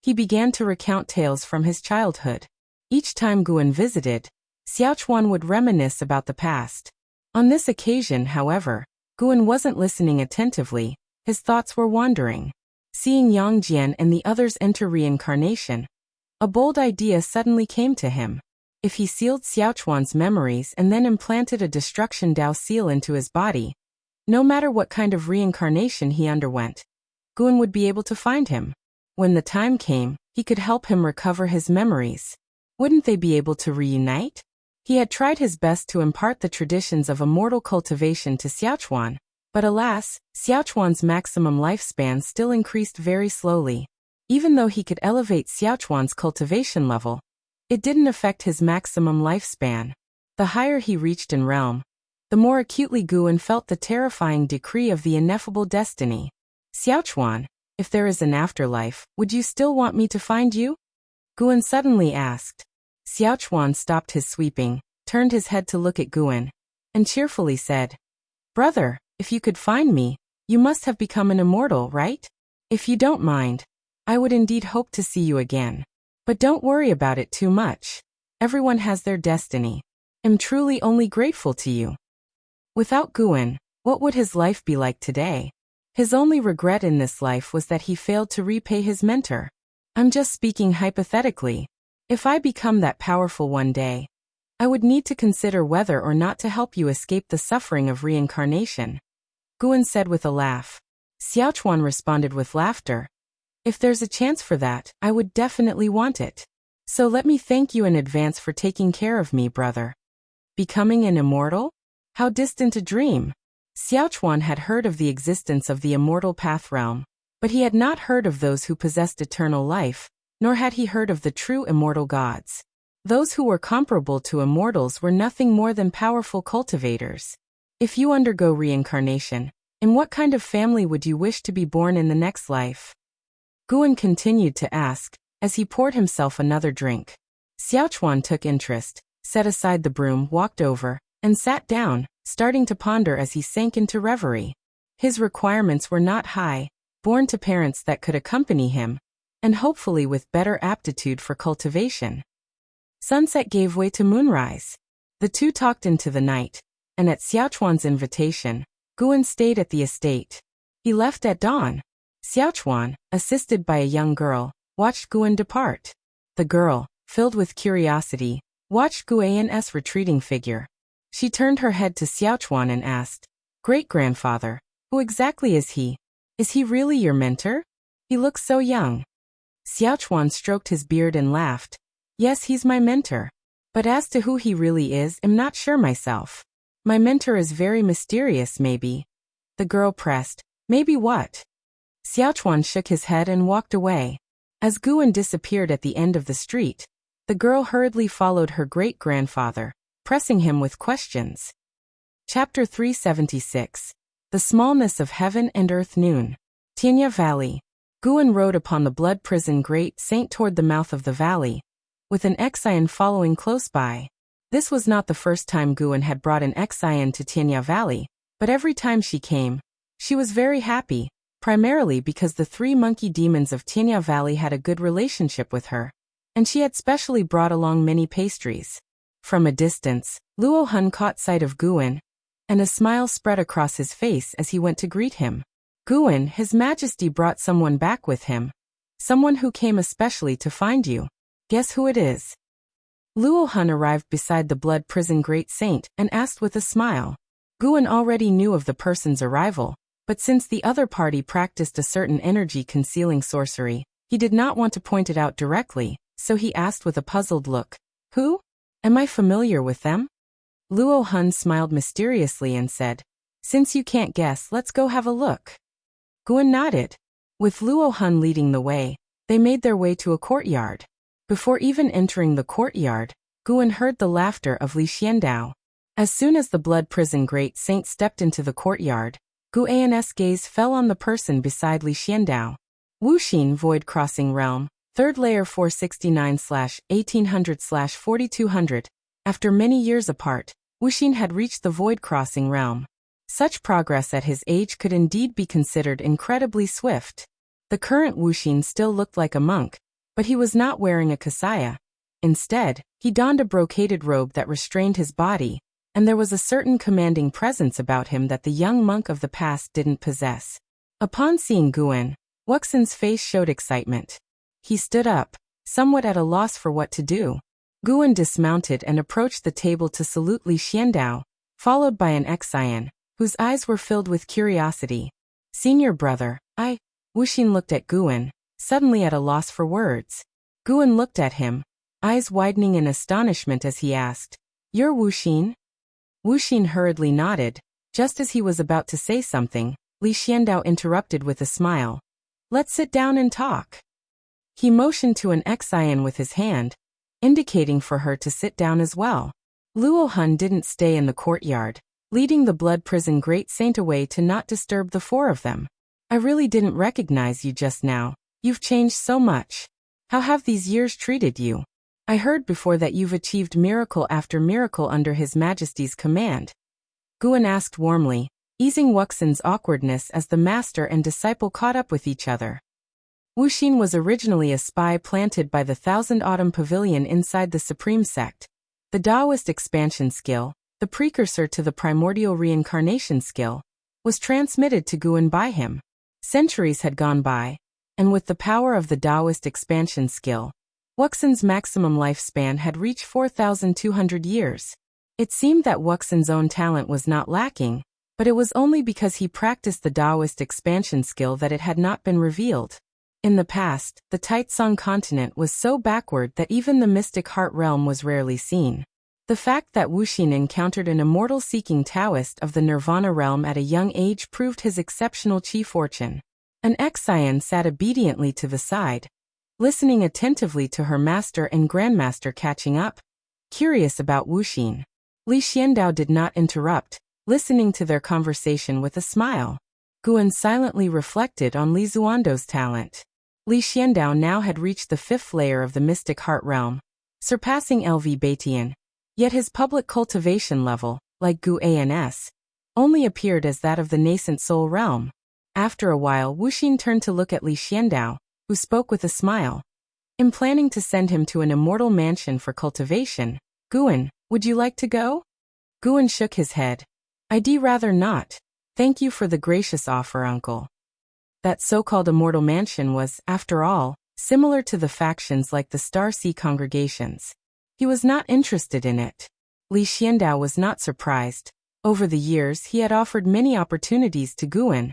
He began to recount tales from his childhood. Each time Guan visited, Xiaochuan would reminisce about the past. On this occasion, however, Guan wasn't listening attentively, his thoughts were wandering. Seeing Yang Jian and the others enter reincarnation, a bold idea suddenly came to him. If he sealed Xiaochuan's memories and then implanted a destruction Dao seal into his body, no matter what kind of reincarnation he underwent, Guan would be able to find him. When the time came, he could help him recover his memories. Wouldn't they be able to reunite? He had tried his best to impart the traditions of immortal cultivation to Xiaochuan, but alas, Xiaochuan's maximum lifespan still increased very slowly. Even though he could elevate Xiaochuan's cultivation level, it didn't affect his maximum lifespan. The higher he reached in realm, the more acutely Guan felt the terrifying decree of the ineffable destiny. "Xiaochuan, if there is an afterlife, would you still want me to find you?" Guan suddenly asked. Xiaochuan stopped his sweeping, turned his head to look at Guan, and cheerfully said, "Brother, if you could find me, you must have become an immortal, right? If you don't mind, I would indeed hope to see you again. But don't worry about it too much. Everyone has their destiny. I'm truly only grateful to you." Without Guan, what would his life be like today? His only regret in this life was that he failed to repay his mentor. I'm just speaking hypothetically. If I become that powerful one day, I would need to consider whether or not to help you escape the suffering of reincarnation. Guan said with a laugh. Xiaochuan responded with laughter. If there's a chance for that, I would definitely want it. So let me thank you in advance for taking care of me, brother. Becoming an immortal? How distant a dream! Xiaochuan had heard of the existence of the immortal path realm, but he had not heard of those who possessed eternal life, nor had he heard of the true immortal gods. Those who were comparable to immortals were nothing more than powerful cultivators. If you undergo reincarnation, in what kind of family would you wish to be born in the next life? Guan continued to ask, as he poured himself another drink. Xiaochuan took interest, set aside the broom, walked over, and sat down, starting to ponder as he sank into reverie. His requirements were not high, born to parents that could accompany him, and hopefully with better aptitude for cultivation. Sunset gave way to moonrise. The two talked into the night, and at Xiaochuan's invitation, Guan stayed at the estate. He left at dawn. Xiaochuan, assisted by a young girl, watched Guan depart. The girl, filled with curiosity, watched Guan's retreating figure. She turned her head to Xiaochuan and asked, "Great-grandfather, who exactly is he? Is he really your mentor? He looks so young." Xiaochuan stroked his beard and laughed. "Yes, he's my mentor. But as to who he really is, I'm not sure myself. My mentor is very mysterious, maybe." The girl pressed, "Maybe what?" Xiaochuan shook his head and walked away. As Guan disappeared at the end of the street, the girl hurriedly followed her great-grandfather, pressing him with questions. Chapter 376. The Smallness of Heaven and Earth Noon. Tianya Valley. Guan rode upon the blood prison Great Saint toward the mouth of the valley, with an Exian following close by. This was not the first time Guan had brought an Exian to Tianya Valley, but every time she came, she was very happy, primarily because the three monkey demons of Tianya Valley had a good relationship with her, and she had specially brought along many pastries. From a distance, Luo Hun caught sight of Guan, and a smile spread across his face as he went to greet him. "Guan, His Majesty brought someone back with him. Someone who came especially to find you. Guess who it is?" Luo Hun arrived beside the blood prison Great Saint and asked with a smile. Guan already knew of the person's arrival, but since the other party practiced a certain energy-concealing sorcery, he did not want to point it out directly, so he asked with a puzzled look, "Who? Am I familiar with them?" Luo Hun smiled mysteriously and said, "Since you can't guess, let's go have a look." Guan nodded. With Luo Hun leading the way, they made their way to a courtyard. Before even entering the courtyard, Guan heard the laughter of Li Xiandao. As soon as the blood prison Great Saint stepped into the courtyard, Guan's gaze fell on the person beside Li Xiandao. Wuxin Void Crossing Realm, 3rd layer 469/1800/4200. After many years apart, Wuxin had reached the Void Crossing Realm. Such progress at his age could indeed be considered incredibly swift. The current Wuxin still looked like a monk, but he was not wearing a kasaya. Instead, he donned a brocaded robe that restrained his body, and there was a certain commanding presence about him that the young monk of the past didn't possess. Upon seeing Guan, Wuxin's face showed excitement. He stood up, somewhat at a loss for what to do. Guan dismounted and approached the table to salute Li Xiandao, followed by an Exian, whose eyes were filled with curiosity. "Senior brother, Wuxin looked at Guan, suddenly at a loss for words. Guan looked at him, eyes widening in astonishment as he asked, "You're Wuxin?" Wuxin hurriedly nodded. Just as he was about to say something, Li Xiandao interrupted with a smile. "Let's sit down and talk." He motioned to an Exian with his hand, indicating for her to sit down as well. Luo Hun didn't stay in the courtyard, leading the blood prison Great Saint away to not disturb the four of them. "I really didn't recognize you just now. You've changed so much. How have these years treated you? I heard before that you've achieved miracle after miracle under His Majesty's command." Guan asked warmly, easing Wuxin's awkwardness as the master and disciple caught up with each other. Wuxin was originally a spy planted by the Thousand Autumn Pavilion inside the Supreme Sect, the Taoist expansion skill, the precursor to the primordial reincarnation skill, was transmitted to Guan by him. Centuries had gone by, and with the power of the Taoist expansion skill, Wuxin's maximum lifespan had reached 4,200 years. It seemed that Wuxin's own talent was not lacking, but it was only because he practiced the Taoist expansion skill that it had not been revealed. In the past, the Taitsong continent was so backward that even the mystic heart realm was rarely seen. The fact that Wuxin encountered an immortal-seeking Taoist of the Nirvana realm at a young age proved his exceptional chi fortune. An Xian sat obediently to the side, listening attentively to her master and grandmaster catching up, curious about Wuxin. Li Xiandao did not interrupt, listening to their conversation with a smile. Guan silently reflected on Li Zuando's talent. Li Xiandao now had reached the 5th layer of the mystic heart realm, surpassing LV Batian. Yet his public cultivation level, like Gu Ans, only appeared as that of the nascent soul realm. After a while, Wuxin turned to look at Li Xiandao, who spoke with a smile. "I'm planning to send him to an immortal mansion for cultivation. Guan, would you like to go?" Guan shook his head. "I'd rather not. Thank you for the gracious offer, uncle." That so-called immortal mansion was, after all, similar to the factions like the Star Sea congregations. He was not interested in it. Li Xiandao was not surprised. Over the years he had offered many opportunities to Guan,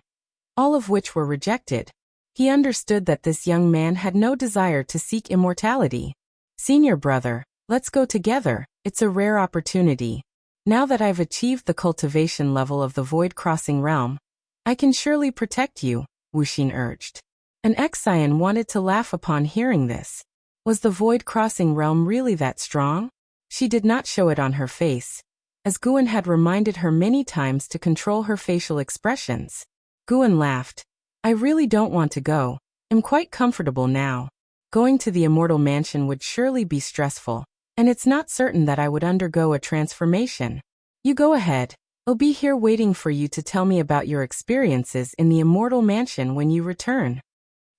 all of which were rejected. He understood that this young man had no desire to seek immortality. "Senior brother, let's go together, it's a rare opportunity. Now that I've achieved the cultivation level of the void-crossing realm, I can surely protect you," Wuxin urged. An Xian wanted to laugh upon hearing this. Was the void-crossing realm really that strong? She did not show it on her face, as Guan had reminded her many times to control her facial expressions. Guan laughed. "I really don't want to go. I'm quite comfortable now. Going to the immortal mansion would surely be stressful, and it's not certain that I would undergo a transformation. You go ahead. I'll be here waiting for you to tell me about your experiences in the immortal mansion when you return."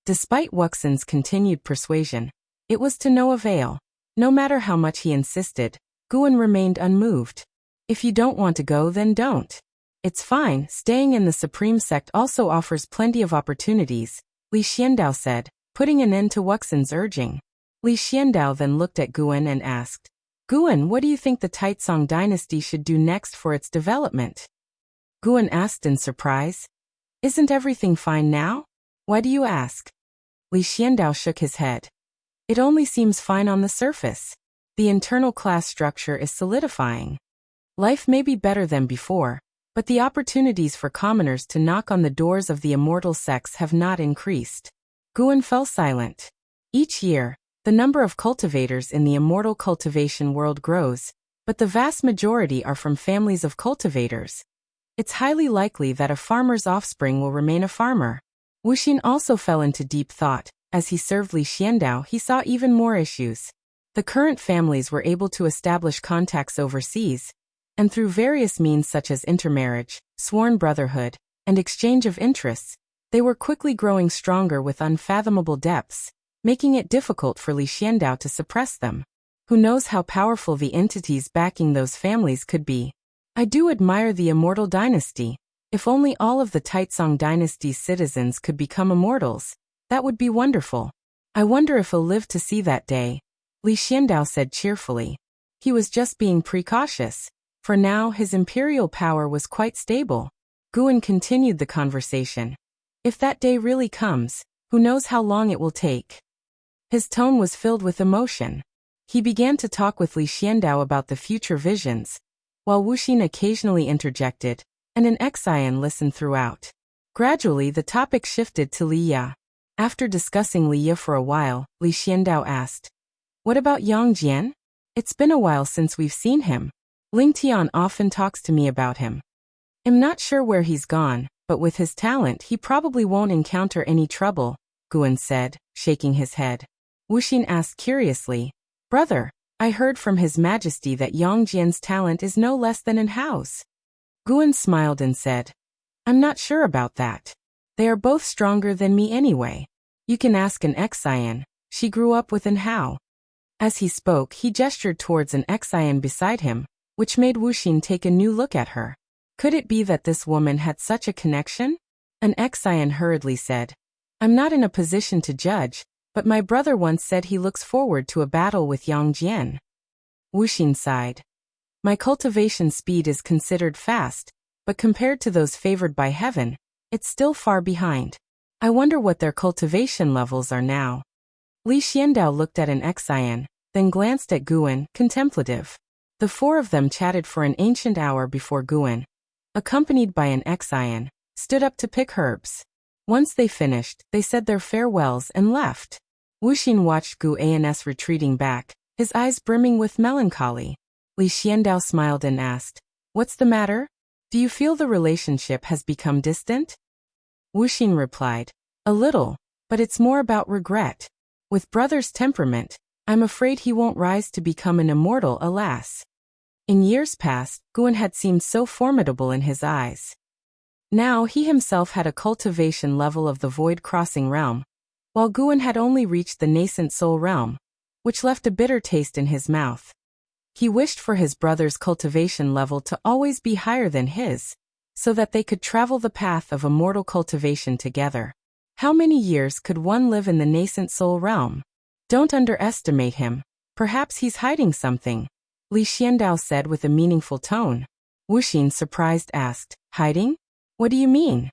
Despite Wuxin's continued persuasion, it was to no avail. No matter how much he insisted, Guan remained unmoved. "If you don't want to go, then don't. It's fine, staying in the Supreme Sect also offers plenty of opportunities," Li Xiandao said, putting an end to Wuxin's urging. Li Xiandao then looked at Guan and asked, "Guan, what do you think the Taitsong dynasty should do next for its development?" Guan asked in surprise. "Isn't everything fine now? Why do you ask?" Li Xiandao shook his head. "It only seems fine on the surface. The internal class structure is solidifying. Life may be better than before, but the opportunities for commoners to knock on the doors of the immortal sects have not increased." Guan fell silent. Each year, the number of cultivators in the immortal cultivation world grows, but the vast majority are from families of cultivators. It's highly likely that a farmer's offspring will remain a farmer. Wuxin also fell into deep thought. As he served Li Xiandao, he saw even more issues. The current families were able to establish contacts overseas, and through various means such as intermarriage, sworn brotherhood, and exchange of interests, they were quickly growing stronger with unfathomable depths, making it difficult for Li Xiandao to suppress them. Who knows how powerful the entities backing those families could be? "I do admire the immortal dynasty. If only all of the Taitsong dynasty's citizens could become immortals, that would be wonderful. I wonder if I'll live to see that day," Li Xiandao said cheerfully. He was just being precautious. For now, his imperial power was quite stable. Guan continued the conversation. "If that day really comes, who knows how long it will take?" His tone was filled with emotion. He began to talk with Li Xiandao about the future visions, while Wuxin occasionally interjected, and an Xian listened throughout. Gradually, the topic shifted to Li Ya. After discussing Li Ya for a while, Li Xiandao asked, "What about Yang Jian? It's been a while since we've seen him. Ling Tian often talks to me about him. I'm not sure where he's gone, but with his talent he probably won't encounter any trouble," Guan said, shaking his head. Wuxin asked curiously, "Brother, I heard from His Majesty that Yang Jian's talent is no less than in-house." Guan smiled and said, "I'm not sure about that. They are both stronger than me anyway. You can ask an Xian. She grew up with an Hao." As he spoke, he gestured towards an Xian beside him, which made Wuxin take a new look at her. Could it be that this woman had such a connection? An Xian hurriedly said, I'm not in a position to judge, but my brother once said he looks forward to a battle with Yang Jian. Wuxin sighed. My cultivation speed is considered fast, but compared to those favored by heaven, it's still far behind. I wonder what their cultivation levels are now. Li Xiandao looked at an Xian, then glanced at Guan, contemplative. The four of them chatted for an ancient hour before Guan, accompanied by an Xian, stood up to pick herbs. Once they finished, they said their farewells and left. Wuxin watched Guan's retreating back, his eyes brimming with melancholy. Li Xiandao smiled and asked, What's the matter? Do you feel the relationship has become distant? Wuxin replied, A little, but it's more about regret. With brother's temperament, I'm afraid he won't rise to become an immortal, alas. In years past, Guan had seemed so formidable in his eyes. Now he himself had a cultivation level of the void-crossing realm, while Guan had only reached the nascent soul realm, which left a bitter taste in his mouth. He wished for his brother's cultivation level to always be higher than his, so that they could travel the path of immortal cultivation together. How many years could one live in the nascent soul realm? Don't underestimate him. Perhaps he's hiding something, Li Xiandao said with a meaningful tone. Wuxin, surprised, asked, Hiding? What do you mean?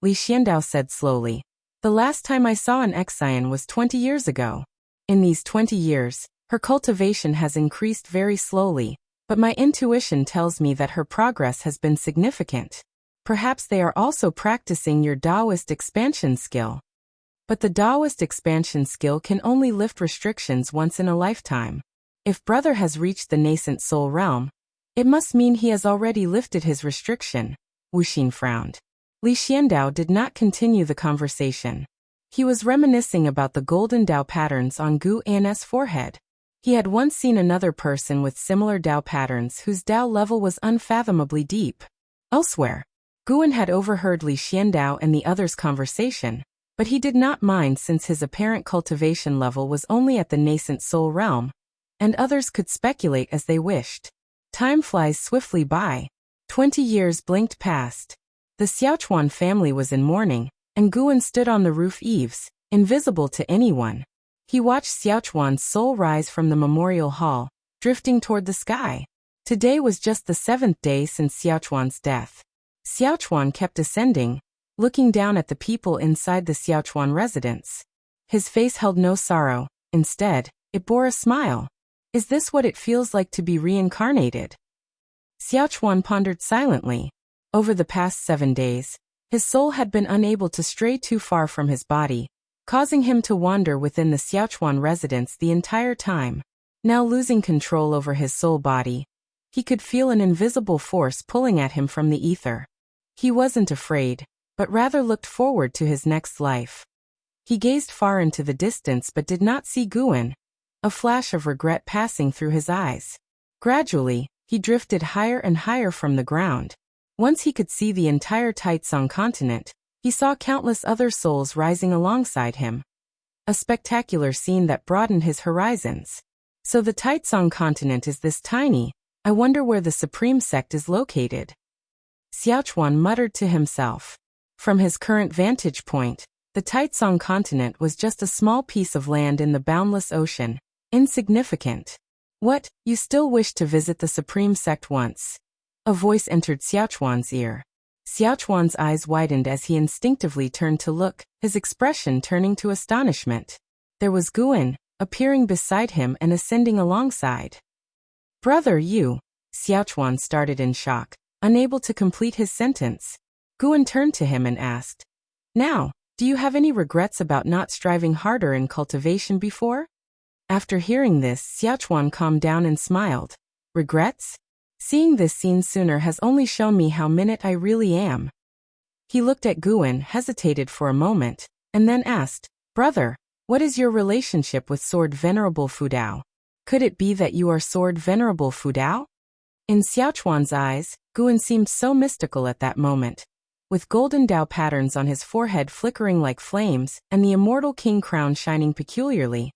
Li Xiandao said slowly. The last time I saw an Xian was 20 years ago. In these 20 years, her cultivation has increased very slowly, but my intuition tells me that her progress has been significant. Perhaps they are also practicing your Taoist expansion skill. But the Taoist expansion skill can only lift restrictions once in a lifetime. If brother has reached the nascent soul realm, it must mean he has already lifted his restriction. Wuxin frowned. Li Xiandao did not continue the conversation. He was reminiscing about the golden Dao patterns on Guan's forehead. He had once seen another person with similar Dao patterns whose Dao level was unfathomably deep. Elsewhere, Guan had overheard Li Xiandao and the others' conversation, but he did not mind since his apparent cultivation level was only at the nascent soul realm, and others could speculate as they wished. Time flies swiftly by. 20 years blinked past. The Xiaochuan family was in mourning, and Guan stood on the roof eaves, invisible to anyone. He watched Xiaochuan's soul rise from the memorial hall, drifting toward the sky. Today was just the 7th day since Xiaochuan's death. Xiaochuan kept ascending, looking down at the people inside the Xiaochuan residence. His face held no sorrow, instead, it bore a smile. Is this what it feels like to be reincarnated? Xiaochuan pondered silently. Over the past 7 days, his soul had been unable to stray too far from his body, causing him to wander within the Xiaochuan residence the entire time. Now losing control over his soul body, he could feel an invisible force pulling at him from the ether. He wasn't afraid, but rather looked forward to his next life. He gazed far into the distance but did not see Guan, a flash of regret passing through his eyes. Gradually, he drifted higher and higher from the ground. Once he could see the entire Taitsong continent, he saw countless other souls rising alongside him. A spectacular scene that broadened his horizons. So the Taitsong continent is this tiny. I wonder where the supreme sect is located. Xiaochuan muttered to himself. From his current vantage point, the Taitsong continent was just a small piece of land in the boundless ocean, insignificant. What, you still wish to visit the supreme sect once? A voice entered Xiaochuan's ear. Xiaochuan's eyes widened as he instinctively turned to look, his expression turning to astonishment. There was Guan, appearing beside him and ascending alongside. Brother, you. Xiaochuan started in shock, unable to complete his sentence. Guan turned to him and asked, Now, do you have any regrets about not striving harder in cultivation before? After hearing this, Xiaochuan calmed down and smiled. Regrets? Seeing this scene sooner has only shown me how minute I really am. He looked at Guan, hesitated for a moment, and then asked, Brother, what is your relationship with Sword Venerable Fudao? Could it be that you are Sword Venerable Fudao? In Xiaochuan's eyes, Guan seemed so mystical at that moment. With golden Dao patterns on his forehead flickering like flames, and the immortal king crown shining peculiarly,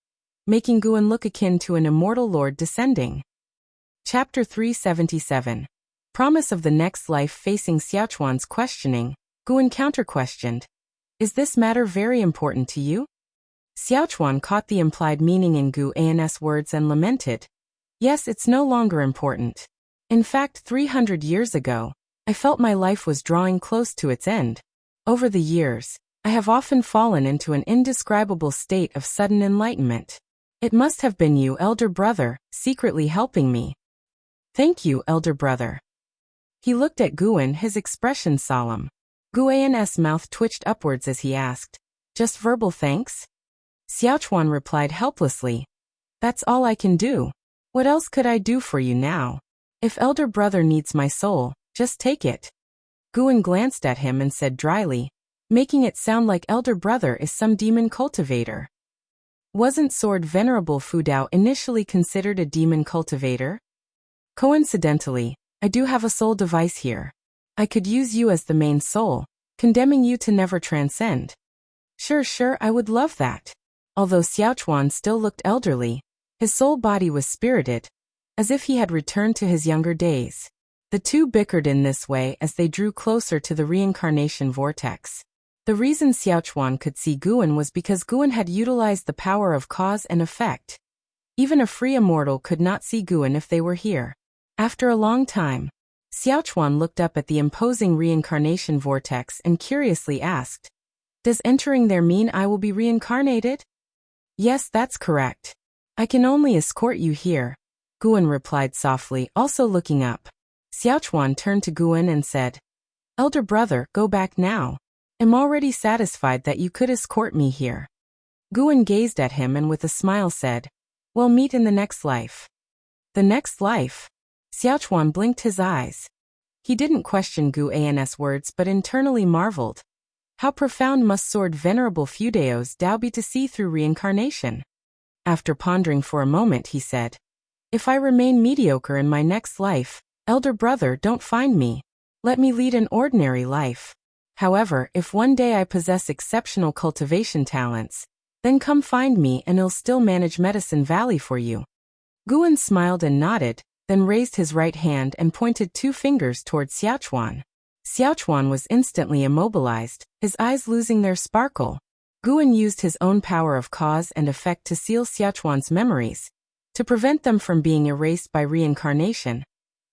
making Guan look akin to an immortal lord descending. Chapter 377. promise of the next life. Facing Xiaochuan's questioning, Guan counter-questioned, "Is this matter very important to you?" Xiaochuan caught the implied meaning in Guan's words and lamented, "Yes, it's no longer important. In fact, 300 years ago, I felt my life was drawing close to its end. Over the years, I have often fallen into an indescribable state of sudden enlightenment. It must have been you, elder brother, secretly helping me." "Thank you, elder brother." He looked at Guan, his expression solemn. Guan's mouth twitched upwards as he asked, "Just verbal thanks?" Xiaochuan replied helplessly, "That's all I can do. What else could I do for you now? If elder brother needs my soul, just take it." Guan glanced at him and said dryly, making it sound like elder brother is some demon cultivator. Wasn't Sword Venerable Fudao initially considered a demon cultivator? "Coincidentally, I do have a soul device here. I could use you as the main soul, condemning you to never transcend." Sure, I would love that." Although Xiaochuan still looked elderly, his soul body was spirited, as if he had returned to his younger days. The two bickered in this way as they drew closer to the reincarnation vortex. The reason Xiaochuan could see Guan was because Guan had utilized the power of cause and effect. Even a free immortal could not see Guan if they were here. After a long time, Xiaochuan looked up at the imposing reincarnation vortex and curiously asked, "Does entering there mean I will be reincarnated?" "Yes, that's correct. I can only escort you here," Guan replied softly, also looking up. Xiaochuan turned to Guan and said, "Elder brother, go back now. I'm already satisfied that you could escort me here." Guan gazed at him and with a smile said, "We'll meet in the next life." "The next life?" Xiaochuan blinked his eyes. He didn't question Guan's words but internally marveled. How profound must Sword Venerable Fudao's Tao be to see through reincarnation? After pondering for a moment, he said, "If I remain mediocre in my next life, elder brother, don't find me. Let me lead an ordinary life. However, if one day I possess exceptional cultivation talents, then come find me and I'll still manage Medicine Valley for you." Guan smiled and nodded, then raised his right hand and pointed two fingers towards Xiaochuan. Xiaochuan was instantly immobilized, his eyes losing their sparkle. Guan used his own power of cause and effect to seal Xiaochuan's memories, to prevent them from being erased by reincarnation,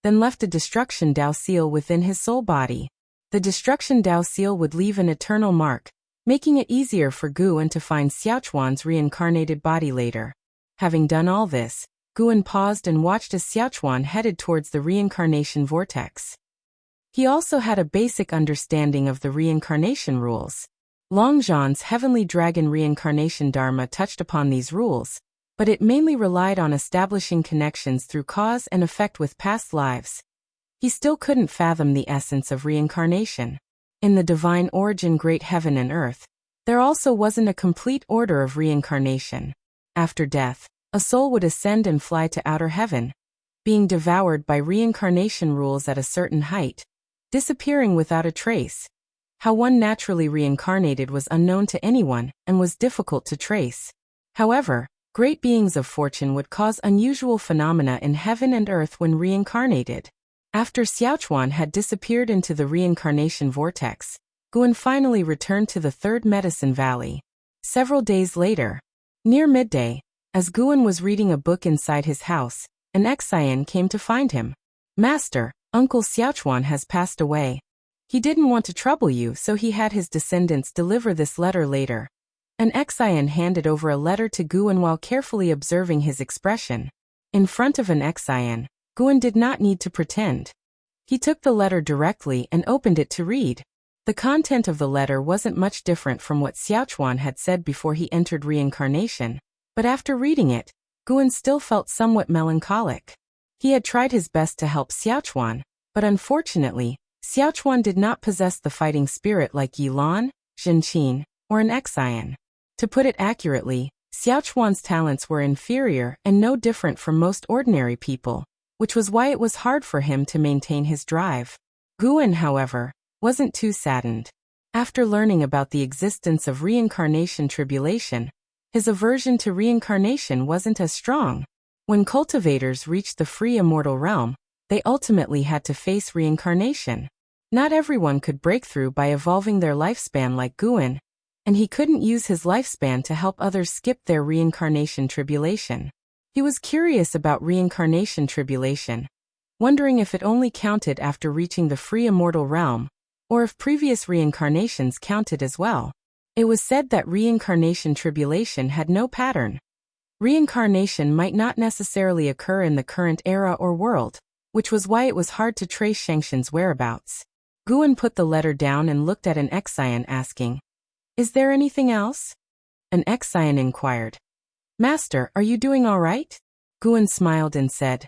then left a Destruction Tao seal within his soul body. The Destruction Tao seal would leave an eternal mark, making it easier for Guan to find Xiaochuan's reincarnated body later. Having done all this, Guan paused and watched as Xiaochuan headed towards the reincarnation vortex. He also had a basic understanding of the reincarnation rules. Longzhan's Heavenly Dragon reincarnation dharma touched upon these rules, but it mainly relied on establishing connections through cause and effect with past lives. He still couldn't fathom the essence of reincarnation. In the divine origin Great Heaven and Earth, there also wasn't a complete order of reincarnation. After death, a soul would ascend and fly to outer heaven, being devoured by reincarnation rules at a certain height, disappearing without a trace. How one naturally reincarnated was unknown to anyone and was difficult to trace. However, great beings of fortune would cause unusual phenomena in heaven and earth when reincarnated. After Xiaochuan had disappeared into the reincarnation vortex, Guan finally returned to the third Medicine Valley. Several days later, near midday, as Guan was reading a book inside his house, an excian came to find him. "Master, Uncle Xiaochuan has passed away. He didn't want to trouble you, so he had his descendants deliver this letter later." An excian handed over a letter to Guan while carefully observing his expression. In front of an excian, Guan did not need to pretend. He took the letter directly and opened it to read. The content of the letter wasn't much different from what Xiaochuan had said before he entered reincarnation, but after reading it, Guan still felt somewhat melancholic. He had tried his best to help Xiaochuan, but unfortunately, Xiaochuan did not possess the fighting spirit like Yilan, Zhenqin, or an excian. To put it accurately, Xiaochuan's talents were inferior and no different from most ordinary people, which was why it was hard for him to maintain his drive. Guan, however, wasn't too saddened. After learning about the existence of reincarnation tribulation, his aversion to reincarnation wasn't as strong. When cultivators reached the free immortal realm, they ultimately had to face reincarnation. Not everyone could break through by evolving their lifespan like Guan, and he couldn't use his lifespan to help others skip their reincarnation tribulation. He was curious about reincarnation tribulation, wondering if it only counted after reaching the free immortal realm, or if previous reincarnations counted as well. It was said that reincarnation tribulation had no pattern. Reincarnation might not necessarily occur in the current era or world, which was why it was hard to trace Shangshan's whereabouts. Guan put the letter down and looked at an Exian asking, "Is there anything else?" An Exian inquired, "Master, are you doing all right?" Guan smiled and said,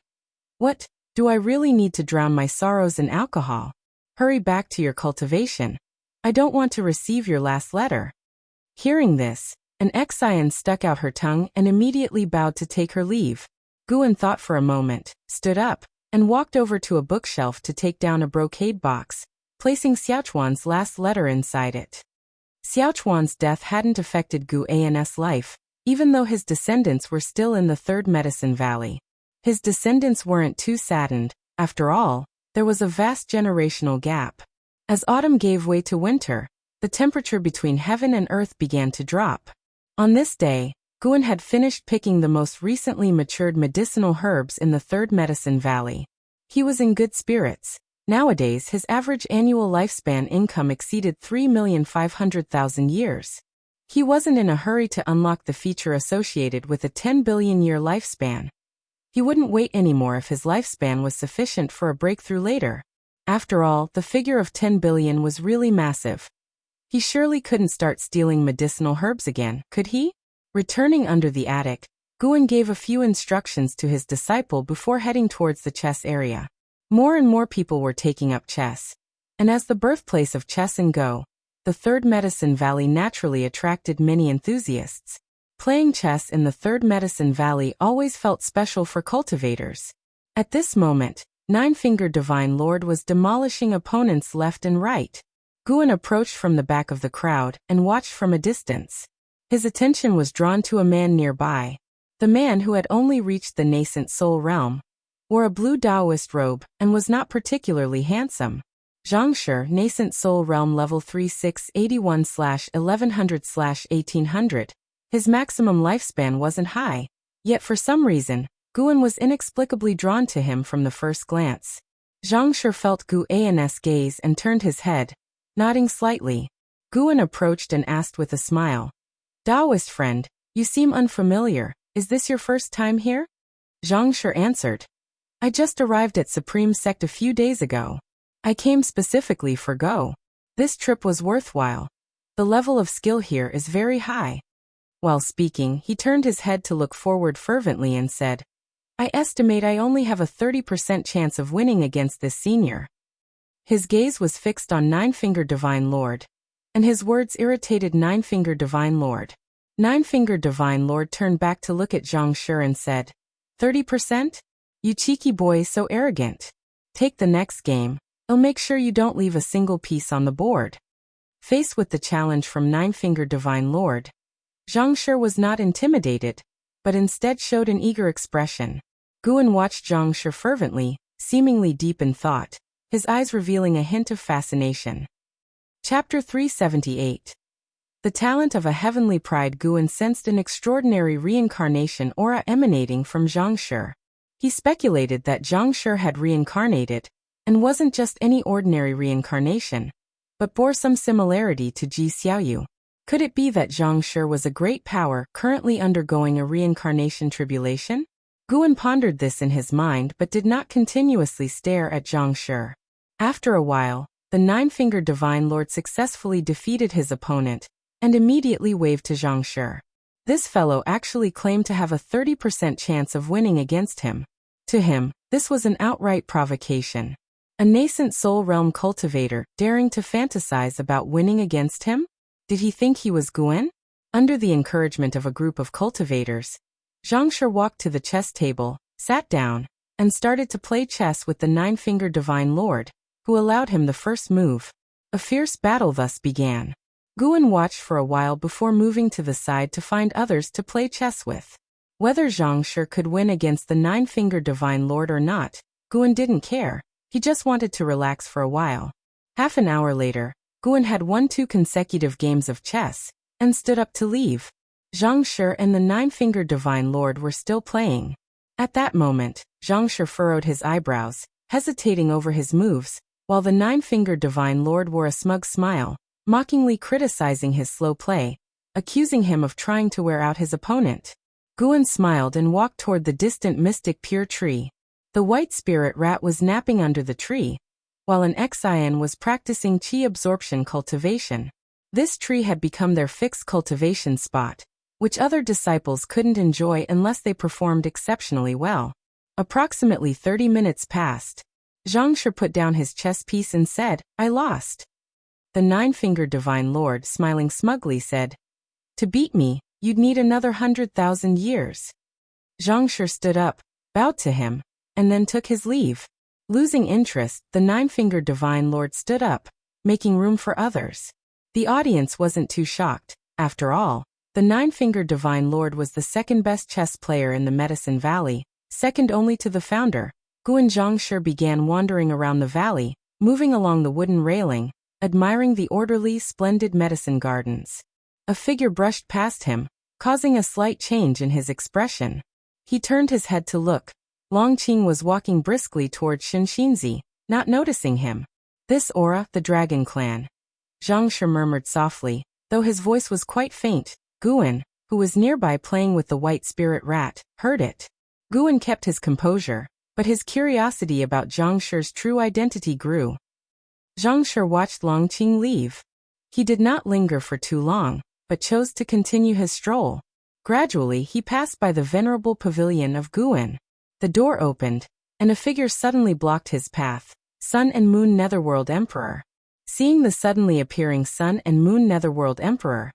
"What, do I really need to drown my sorrows in alcohol? Hurry back to your cultivation. I don't want to receive your last letter." Hearing this, an Exian stuck out her tongue and immediately bowed to take her leave. Guan thought for a moment, stood up, and walked over to a bookshelf to take down a brocade box, placing Xiaochuan's last letter inside it. Xiaochuan's death hadn't affected Gu An's life, even though his descendants were still in the Third Medicine Valley. His descendants weren't too saddened. After all, there was a vast generational gap. As autumn gave way to winter, the temperature between heaven and earth began to drop. On this day, Guan had finished picking the most recently matured medicinal herbs in the Third Medicine Valley. He was in good spirits. Nowadays, his average annual lifespan income exceeded 3,500,000 years. He wasn't in a hurry to unlock the feature associated with a 10 billion year lifespan. He wouldn't wait anymore if his lifespan was sufficient for a breakthrough later. After all, the figure of 10 billion was really massive. He surely couldn't start stealing medicinal herbs again, could he? Returning under the attic, Guan gave a few instructions to his disciple before heading towards the chess area. More and more people were taking up chess. And as the birthplace of chess and Go, the Third Medicine Valley naturally attracted many enthusiasts. Playing chess in the Third Medicine Valley always felt special for cultivators. At this moment, Nine-Fingered Divine Lord was demolishing opponents left and right. Guan approached from the back of the crowd and watched from a distance. His attention was drawn to a man nearby. The man, who had only reached the nascent soul realm, wore a blue Taoist robe and was not particularly handsome. Zhangshi, nascent soul realm level 3681/1100/1800. His maximum lifespan wasn't high, yet for some reason, Guan was inexplicably drawn to him from the first glance. Zhangshi felt Gu An's gaze and turned his head, nodding slightly. Guan approached and asked with a smile, "Taoist friend, you seem unfamiliar. Is this your first time here?" Zhangshi answered, "I just arrived at Supreme Sect a few days ago. I came specifically for Go. This trip was worthwhile. The level of skill here is very high." While speaking, he turned his head to look forward fervently and said, "I estimate I only have a 30% chance of winning against this senior." His gaze was fixed on Nine-Fingered Divine Lord, and his words irritated Nine-Fingered Divine Lord. Nine-Fingered Divine Lord turned back to look at Zhangshi and said, 30%? You cheeky boy, so arrogant. Take the next game. I'll make sure you don't leave a single piece on the board." Faced with the challenge from Nine-Fingered Divine Lord, Zhangshi was not intimidated, but instead showed an eager expression. Guan watched Zhangshi fervently, seemingly deep in thought, his eyes revealing a hint of fascination. Chapter 378. The talent of a heavenly pride. Guan sensed an extraordinary reincarnation aura emanating from Zhangshi. He speculated that Zhangshi had reincarnated, and wasn't just any ordinary reincarnation, but bore some similarity to Ji Xiaoyu. Could it be that Zhangshi was a great power currently undergoing a reincarnation tribulation? Guan pondered this in his mind but did not continuously stare at Zhangshi. After a while, the Nine-Fingered Divine Lord successfully defeated his opponent, and immediately waved to Zhangshi. This fellow actually claimed to have a 30% chance of winning against him. To him, this was an outright provocation. A nascent soul realm cultivator daring to fantasize about winning against him? Did he think he was Guan? Under the encouragement of a group of cultivators, Zhangshi walked to the chess table, sat down, and started to play chess with the Nine-Fingered Divine Lord, who allowed him the first move. A fierce battle thus began. Guan watched for a while before moving to the side to find others to play chess with. Whether Zhangshi could win against the Nine-Fingered Divine Lord or not, Guan didn't care. He just wanted to relax for a while. Half an hour later, Guan had won 2 consecutive games of chess and stood up to leave. Zhang Shi and the 9-fingered Divine Lord were still playing. At that moment, Zhang Shi furrowed his eyebrows, hesitating over his moves, while the 9-fingered Divine Lord wore a smug smile, mockingly criticizing his slow play, accusing him of trying to wear out his opponent. Guan smiled and walked toward the distant mystic pure tree. The white spirit rat was napping under the tree, while an Xian was practicing qi absorption cultivation. This tree had become their fixed cultivation spot, which other disciples couldn't enjoy unless they performed exceptionally well. Approximately 30 minutes passed. Zhang Shi put down his chess piece and said, "I lost." The 9-fingered Divine Lord, smiling smugly, said, "To beat me, you'd need another 100,000 years." Zhang Shi stood up, bowed to him, and then took his leave. Losing interest, the 9-fingered Divine Lord stood up, making room for others. The audience wasn't too shocked. After all, the 9-fingered Divine Lord was the second-best chess player in the Medicine Valley, second only to the founder. Guan Zhang Shi began wandering around the valley, moving along the wooden railing, admiring the orderly, splendid medicine gardens. A figure brushed past him, causing a slight change in his expression. He turned his head to look. Longqing was walking briskly toward Shinxinzi, not noticing him. "This aura, the Dragon Clan," Zhang Shi murmured softly, though his voice was quite faint. Guan, who was nearby playing with the white spirit rat, heard it. Guan kept his composure, but his curiosity about Zhang Shi's true identity grew. Zhang Shi watched Longqing leave. He did not linger for too long, but chose to continue his stroll. Gradually he passed by the venerable pavilion of Guan. The door opened, and a figure suddenly blocked his path. Sun and Moon Netherworld Emperor. Seeing the suddenly appearing Sun and Moon Netherworld Emperor,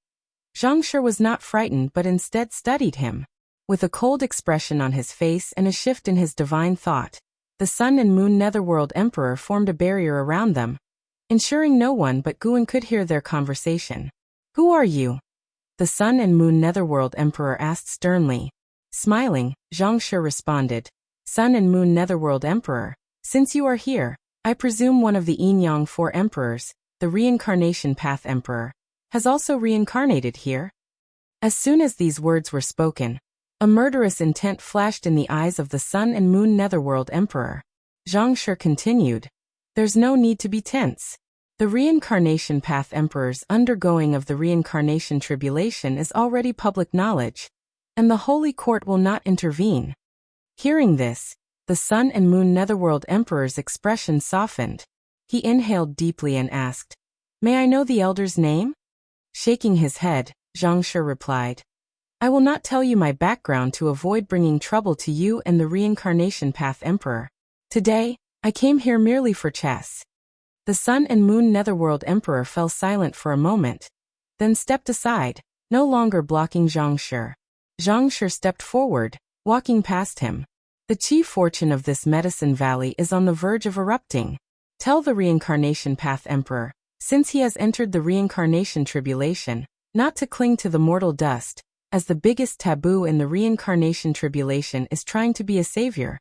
Zhang Shi was not frightened but instead studied him. With a cold expression on his face and a shift in his divine thought, the Sun and Moon Netherworld Emperor formed a barrier around them, ensuring no one but Guan could hear their conversation. "Who are you?" the Sun and Moon Netherworld Emperor asked sternly. Smiling, Zhang Shi responded, "Sun and Moon Netherworld Emperor, since you are here, I presume one of the Yin-Yang 4 Emperors, the Reincarnation Path Emperor, has also reincarnated here?" As soon as these words were spoken, a murderous intent flashed in the eyes of the Sun and Moon Netherworld Emperor. Zhang Shi continued, "There's no need to be tense. The Reincarnation Path Emperor's undergoing of the Reincarnation Tribulation is already public knowledge, and the Holy Court will not intervene." Hearing this, the Sun and Moon Netherworld Emperor's expression softened. He inhaled deeply and asked, "May I know the elder's name?" Shaking his head, Zhang Shi replied, "I will not tell you my background to avoid bringing trouble to you and the Reincarnation Path Emperor. Today, I came here merely for chess." The Sun and Moon Netherworld Emperor fell silent for a moment, then stepped aside, no longer blocking Zhang Shi. Zhang Shi stepped forward, walking past him. "The chief fortune of this Medicine Valley is on the verge of erupting. Tell the Reincarnation Path Emperor, since he has entered the Reincarnation Tribulation, not to cling to the mortal dust, as the biggest taboo in the Reincarnation Tribulation is trying to be a savior."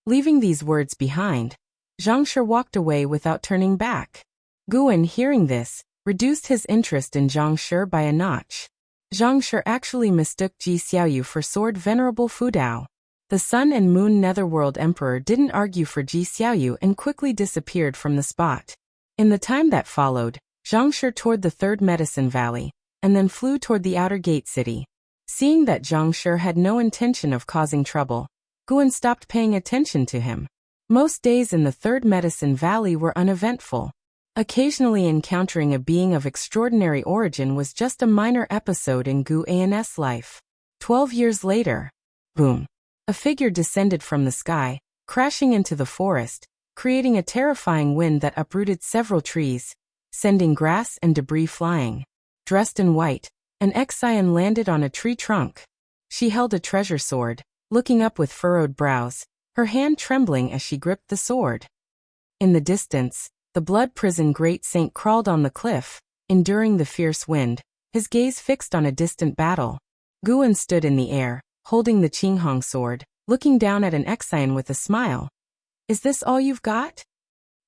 Leaving these words behind, Zhang Shi walked away without turning back. Guan, hearing this, reduced his interest in Zhang Shi by a notch. Zhang Shi actually mistook Ji Xiaoyu for Sword Venerable Fudao. The Sun and Moon Netherworld Emperor didn't argue for Ji Xiaoyu and quickly disappeared from the spot. In the time that followed, Zhang Shi toured the Third Medicine Valley, and then flew toward the outer gate city. Seeing that Zhang Shi had no intention of causing trouble, Guan stopped paying attention to him. Most days in the Third Medicine Valley were uneventful. Occasionally encountering a being of extraordinary origin was just a minor episode in Guan's life. 12 years later, boom! A figure descended from the sky, crashing into the forest, creating a terrifying wind that uprooted several trees, sending grass and debris flying. Dressed in white, an Xian landed on a tree trunk. She held a treasure sword, looking up with furrowed brows, her hand trembling as she gripped the sword. In the distance, the blood prison great saint crawled on the cliff, enduring the fierce wind, his gaze fixed on a distant battle. Guan stood in the air, holding the Qinghong sword, looking down at an Xian with a smile. Is this all you've got?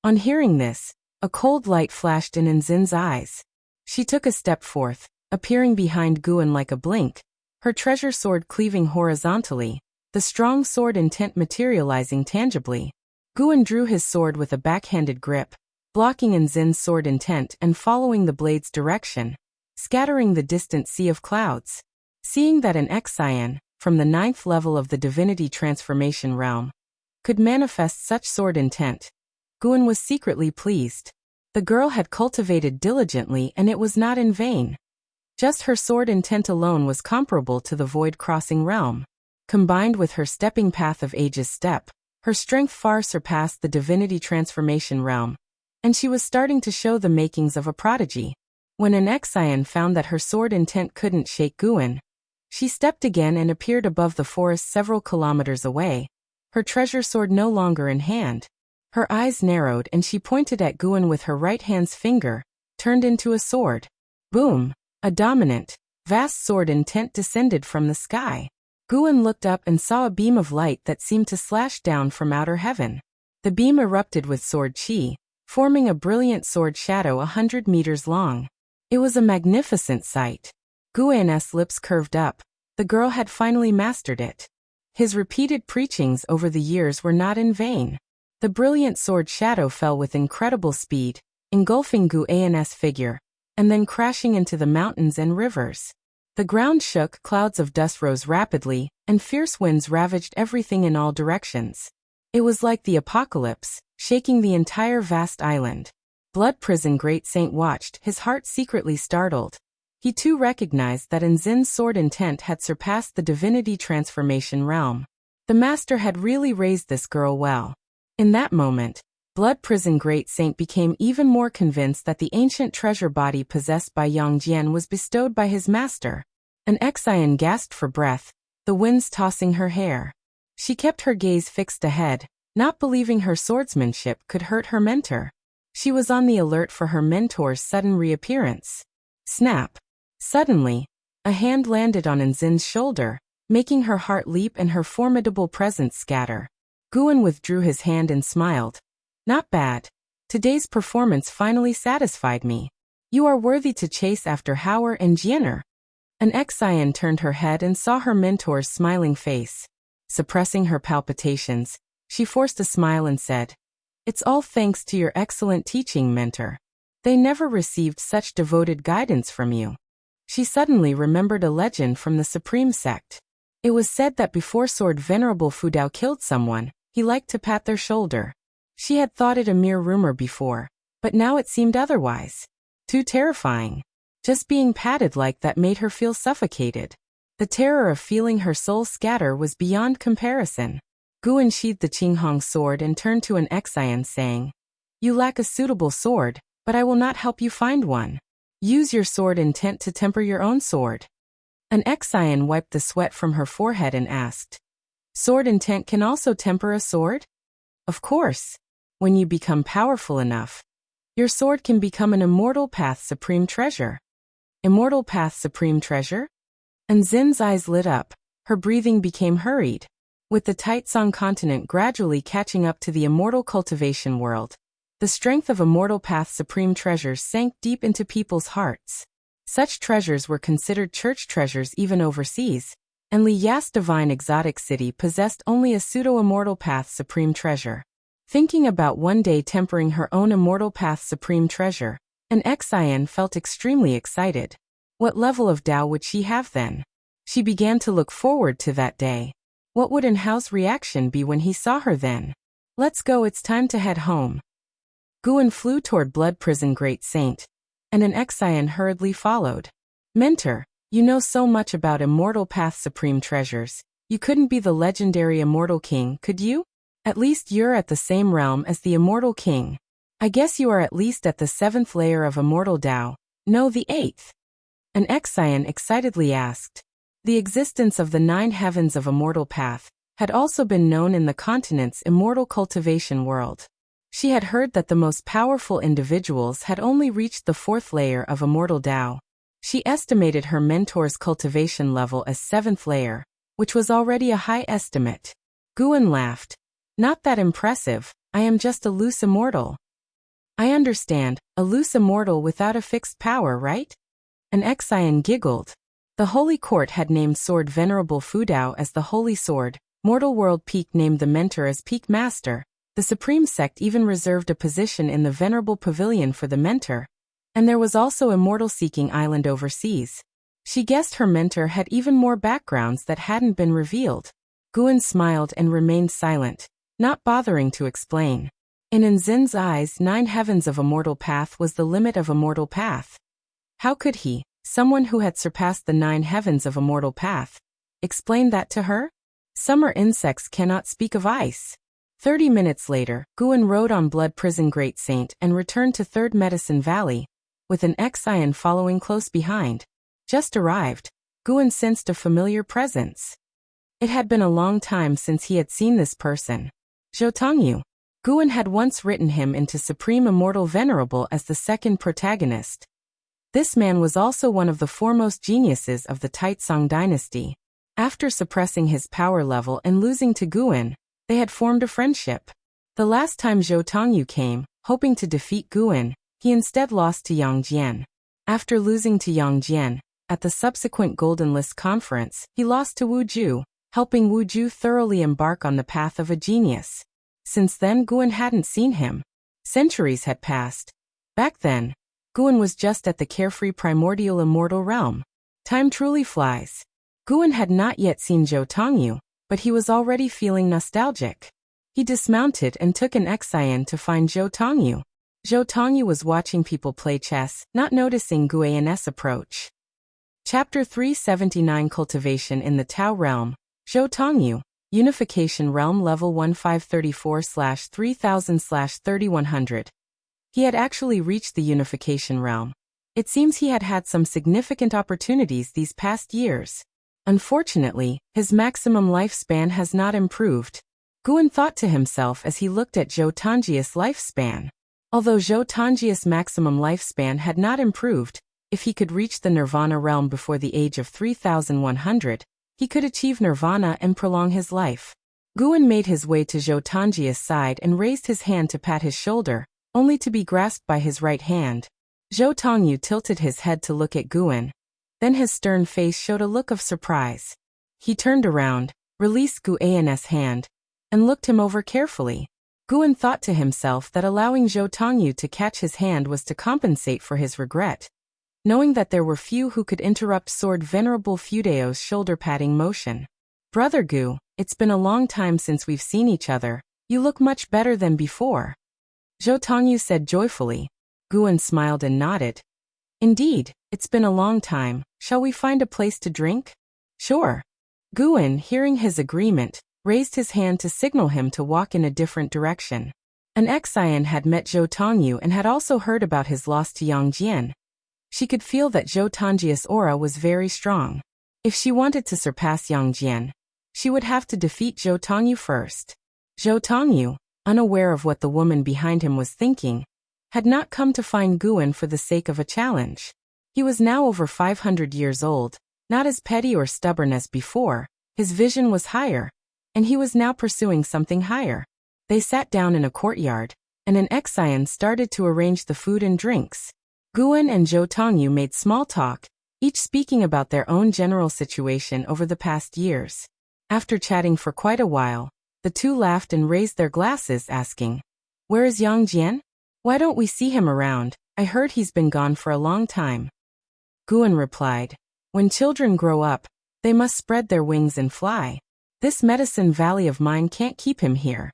On hearing this, a cold light flashed in Nzin's eyes. She took a step forth, appearing behind Guan like a blink, her treasure sword cleaving horizontally, the strong sword intent materializing tangibly. Guan drew his sword with a backhanded grip, blocking Nzin's sword intent and following the blade's direction, scattering the distant sea of clouds. Seeing that an Xian, from the 9th level of the divinity transformation realm, could manifest such sword intent, Guan was secretly pleased. The girl had cultivated diligently and it was not in vain. Just her sword intent alone was comparable to the void-crossing realm. Combined with her stepping path of Aegis step, her strength far surpassed the divinity transformation realm, and she was starting to show the makings of a prodigy. When an Xian found that her sword intent couldn't shake Guan, she stepped again and appeared above the forest several kilometers away, her treasure sword no longer in hand. Her eyes narrowed and she pointed at Guan with her right hand's finger, turned into a sword. Boom! A dominant, vast sword intent descended from the sky. Guan looked up and saw a beam of light that seemed to slash down from outer heaven. The beam erupted with sword chi, forming a brilliant sword shadow 100 meters long. It was a magnificent sight. Guan's lips curved up. The girl had finally mastered it. His repeated preachings over the years were not in vain. The brilliant sword shadow fell with incredible speed, engulfing Guan's figure, and then crashing into the mountains and rivers. The ground shook, clouds of dust rose rapidly, and fierce winds ravaged everything in all directions. It was like the apocalypse, shaking the entire vast island. Blood Prison Great Saint watched, his heart secretly startled. He too recognized that Nzin's sword intent had surpassed the divinity transformation realm. The master had really raised this girl well. In that moment, Blood Prison Great Saint became even more convinced that the ancient treasure body possessed by Yang Jian was bestowed by his master. An Xian gasped for breath, the winds tossing her hair. She kept her gaze fixed ahead, not believing her swordsmanship could hurt her mentor. She was on the alert for her mentor's sudden reappearance. Snap! Suddenly, a hand landed on Nzin's shoulder, making her heart leap and her formidable presence scatter. Guan withdrew his hand and smiled. Not bad. Today's performance finally satisfied me. You are worthy to chase after Hauer and Jianer. An Xian turned her head and saw her mentor's smiling face. Suppressing her palpitations, she forced a smile and said, It's all thanks to your excellent teaching, mentor. They never received such devoted guidance from you. She suddenly remembered a legend from the Supreme Sect. It was said that before Sword Venerable Fudao killed someone, he liked to pat their shoulder. She had thought it a mere rumor before, but now it seemed otherwise. Too terrifying. Just being patted like that made her feel suffocated. The terror of feeling her soul scatter was beyond comparison. Guan sheathed the Qinghong sword and turned to an Xian saying, You lack a suitable sword, but I will not help you find one. Use your sword intent to temper your own sword. An Xian wiped the sweat from her forehead and asked, Sword intent can also temper a sword? Of course. When you become powerful enough, your sword can become an Immortal Path Supreme Treasure. Immortal Path Supreme Treasure? Nzin's eyes lit up, her breathing became hurried. With the Taitsong continent gradually catching up to the immortal cultivation world, the strength of Immortal Path Supreme Treasures sank deep into people's hearts. Such treasures were considered church treasures even overseas, and Li Ya's divine exotic city possessed only a pseudo-Immortal Path Supreme Treasure. Thinking about one day tempering her own Immortal Path Supreme Treasure, an Xian felt extremely excited. What level of Tao would she have then? She began to look forward to that day. What would Enhao's reaction be when he saw her then? Let's go, it's time to head home. Guan flew toward Blood Prison Great Saint, and an Xian hurriedly followed. Mentor, you know so much about Immortal Path Supreme Treasures. You couldn't be the legendary Immortal King, could you? At least you're at the same realm as the Immortal King. I guess you are at least at the 7th layer of Immortal Tao, no, the 8th. An Xian excitedly asked. The existence of the 9 heavens of Immortal Path had also been known in the continent's immortal cultivation world. She had heard that the most powerful individuals had only reached the 4th layer of Immortal Tao. She estimated her mentor's cultivation level as 7th layer, which was already a high estimate. Guan laughed. Not that impressive, I am just a loose immortal. I understand, a loose immortal without a fixed power, right? An Exian giggled. The Holy Court had named Sword Venerable Fudao as the Holy Sword, Mortal World Peak named the Mentor as Peak Master, the Supreme Sect even reserved a position in the Venerable Pavilion for the Mentor, and there was also Immortal Seeking Island overseas. She guessed her mentor had even more backgrounds that hadn't been revealed. Guan smiled and remained silent, not bothering to explain. In Enzin's eyes, 9 heavens of Immortal Path was the limit of Immortal Path. How could he, someone who had surpassed the 9 heavens of Immortal Path, explain that to her? Summer insects cannot speak of ice. 30 minutes later, Guan rode on Blood Prison Great Saint and returned to Third Medicine Valley, with an Exian following close behind. Just arrived, Guan sensed a familiar presence. It had been a long time since he had seen this person. Zhou Tongyu. Guan had once written him into Supreme Immortal Venerable as the second protagonist. This man was also one of the foremost geniuses of the Taizong dynasty. After suppressing his power level and losing to Guan, they had formed a friendship. The last time Zhou Tongyu came, hoping to defeat Guan, he instead lost to Yang Jian. After losing to Yang Jian, at the subsequent Golden List conference, he lost to Wu Ju, helping Wu Ju thoroughly embark on the path of a genius. Since then Guan hadn't seen him. Centuries had passed. Back then, Guan was just at the carefree primordial immortal realm. Time truly flies. Guan had not yet seen Zhou Tongyu, but he was already feeling nostalgic. He dismounted and took an Exian to find Zhou Tongyu. Zhou Tongyu was watching people play chess, not noticing Guan's approach. Chapter 379 Cultivation in the Tao Realm. Zhou Tongyu, Unification Realm Level 1534/3000/3100. He had actually reached the Unification Realm. It seems he had had some significant opportunities these past years. Unfortunately, his maximum lifespan has not improved. Guan thought to himself as he looked at Zhou Tongji's lifespan. Although Zhou Tongji's maximum lifespan had not improved, if he could reach the Nirvana realm before the age of 3100, he could achieve Nirvana and prolong his life. Guan made his way to Zhou Tongji's side and raised his hand to pat his shoulder, only to be grasped by his right hand. Zhou Tongyu tilted his head to look at Guan. Then his stern face showed a look of surprise. He turned around, released Guan's hand, and looked him over carefully. Guan thought to himself that allowing Zhou Tongyu to catch his hand was to compensate for his regret. Knowing that there were few who could interrupt Sword Venerable Fudao's shoulder-patting motion. Brother Gu, it's been a long time since we've seen each other. You look much better than before. Zhou Tongyu said joyfully. Guan smiled and nodded. Indeed, it's been a long time. Shall we find a place to drink? Sure. Guan, hearing his agreement, raised his hand to signal him to walk in a different direction. An Exian had met Zhou Tongyu and had also heard about his loss to Yang Jian. She could feel that Zhou Tongji's aura was very strong. If she wanted to surpass Yang Jian, she would have to defeat Zhou Tongyu first. Zhou Tongyu, unaware of what the woman behind him was thinking, had not come to find Guan for the sake of a challenge. He was now over 500 years old, not as petty or stubborn as before. His vision was higher, and he was now pursuing something higher. They sat down in a courtyard, and an Exian started to arrange the food and drinks. Guan and Zhou Tongyu made small talk, each speaking about their own general situation over the past years. After chatting for quite a while, the two laughed and raised their glasses, asking, "Where is Yang Jian? Why don't we see him around? I heard he's been gone for a long time." Guan replied, "When children grow up, they must spread their wings and fly. This medicine valley of mine can't keep him here."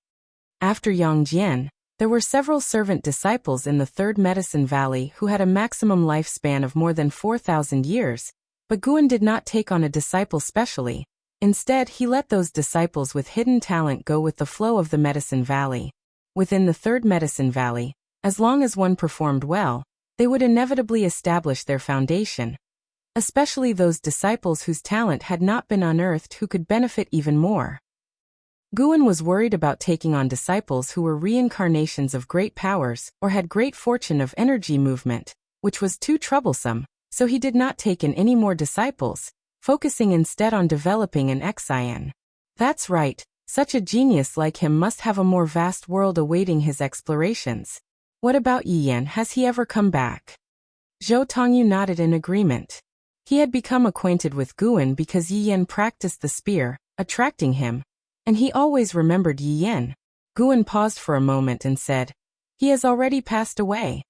After Yang Jian, there were several servant disciples in the Third Medicine Valley who had a maximum lifespan of more than 4,000 years, but Guan did not take on a disciple specially. Instead, he let those disciples with hidden talent go with the flow of the Medicine Valley. Within the Third Medicine Valley, as long as one performed well, they would inevitably establish their foundation, especially those disciples whose talent had not been unearthed who could benefit even more. Guan was worried about taking on disciples who were reincarnations of great powers or had great fortune of energy movement, which was too troublesome, so he did not take in any more disciples, focusing instead on developing an Exian. That's right, Such a genius like him must have a more vast world awaiting his explorations. What about Yi Yan? Has he ever come back? Zhou Tongyu nodded in agreement. He had become acquainted with Guan because Yi Yan practiced the spear, attracting him, and he always remembered Yi Yan. Guan paused for a moment and said, "He has already passed away."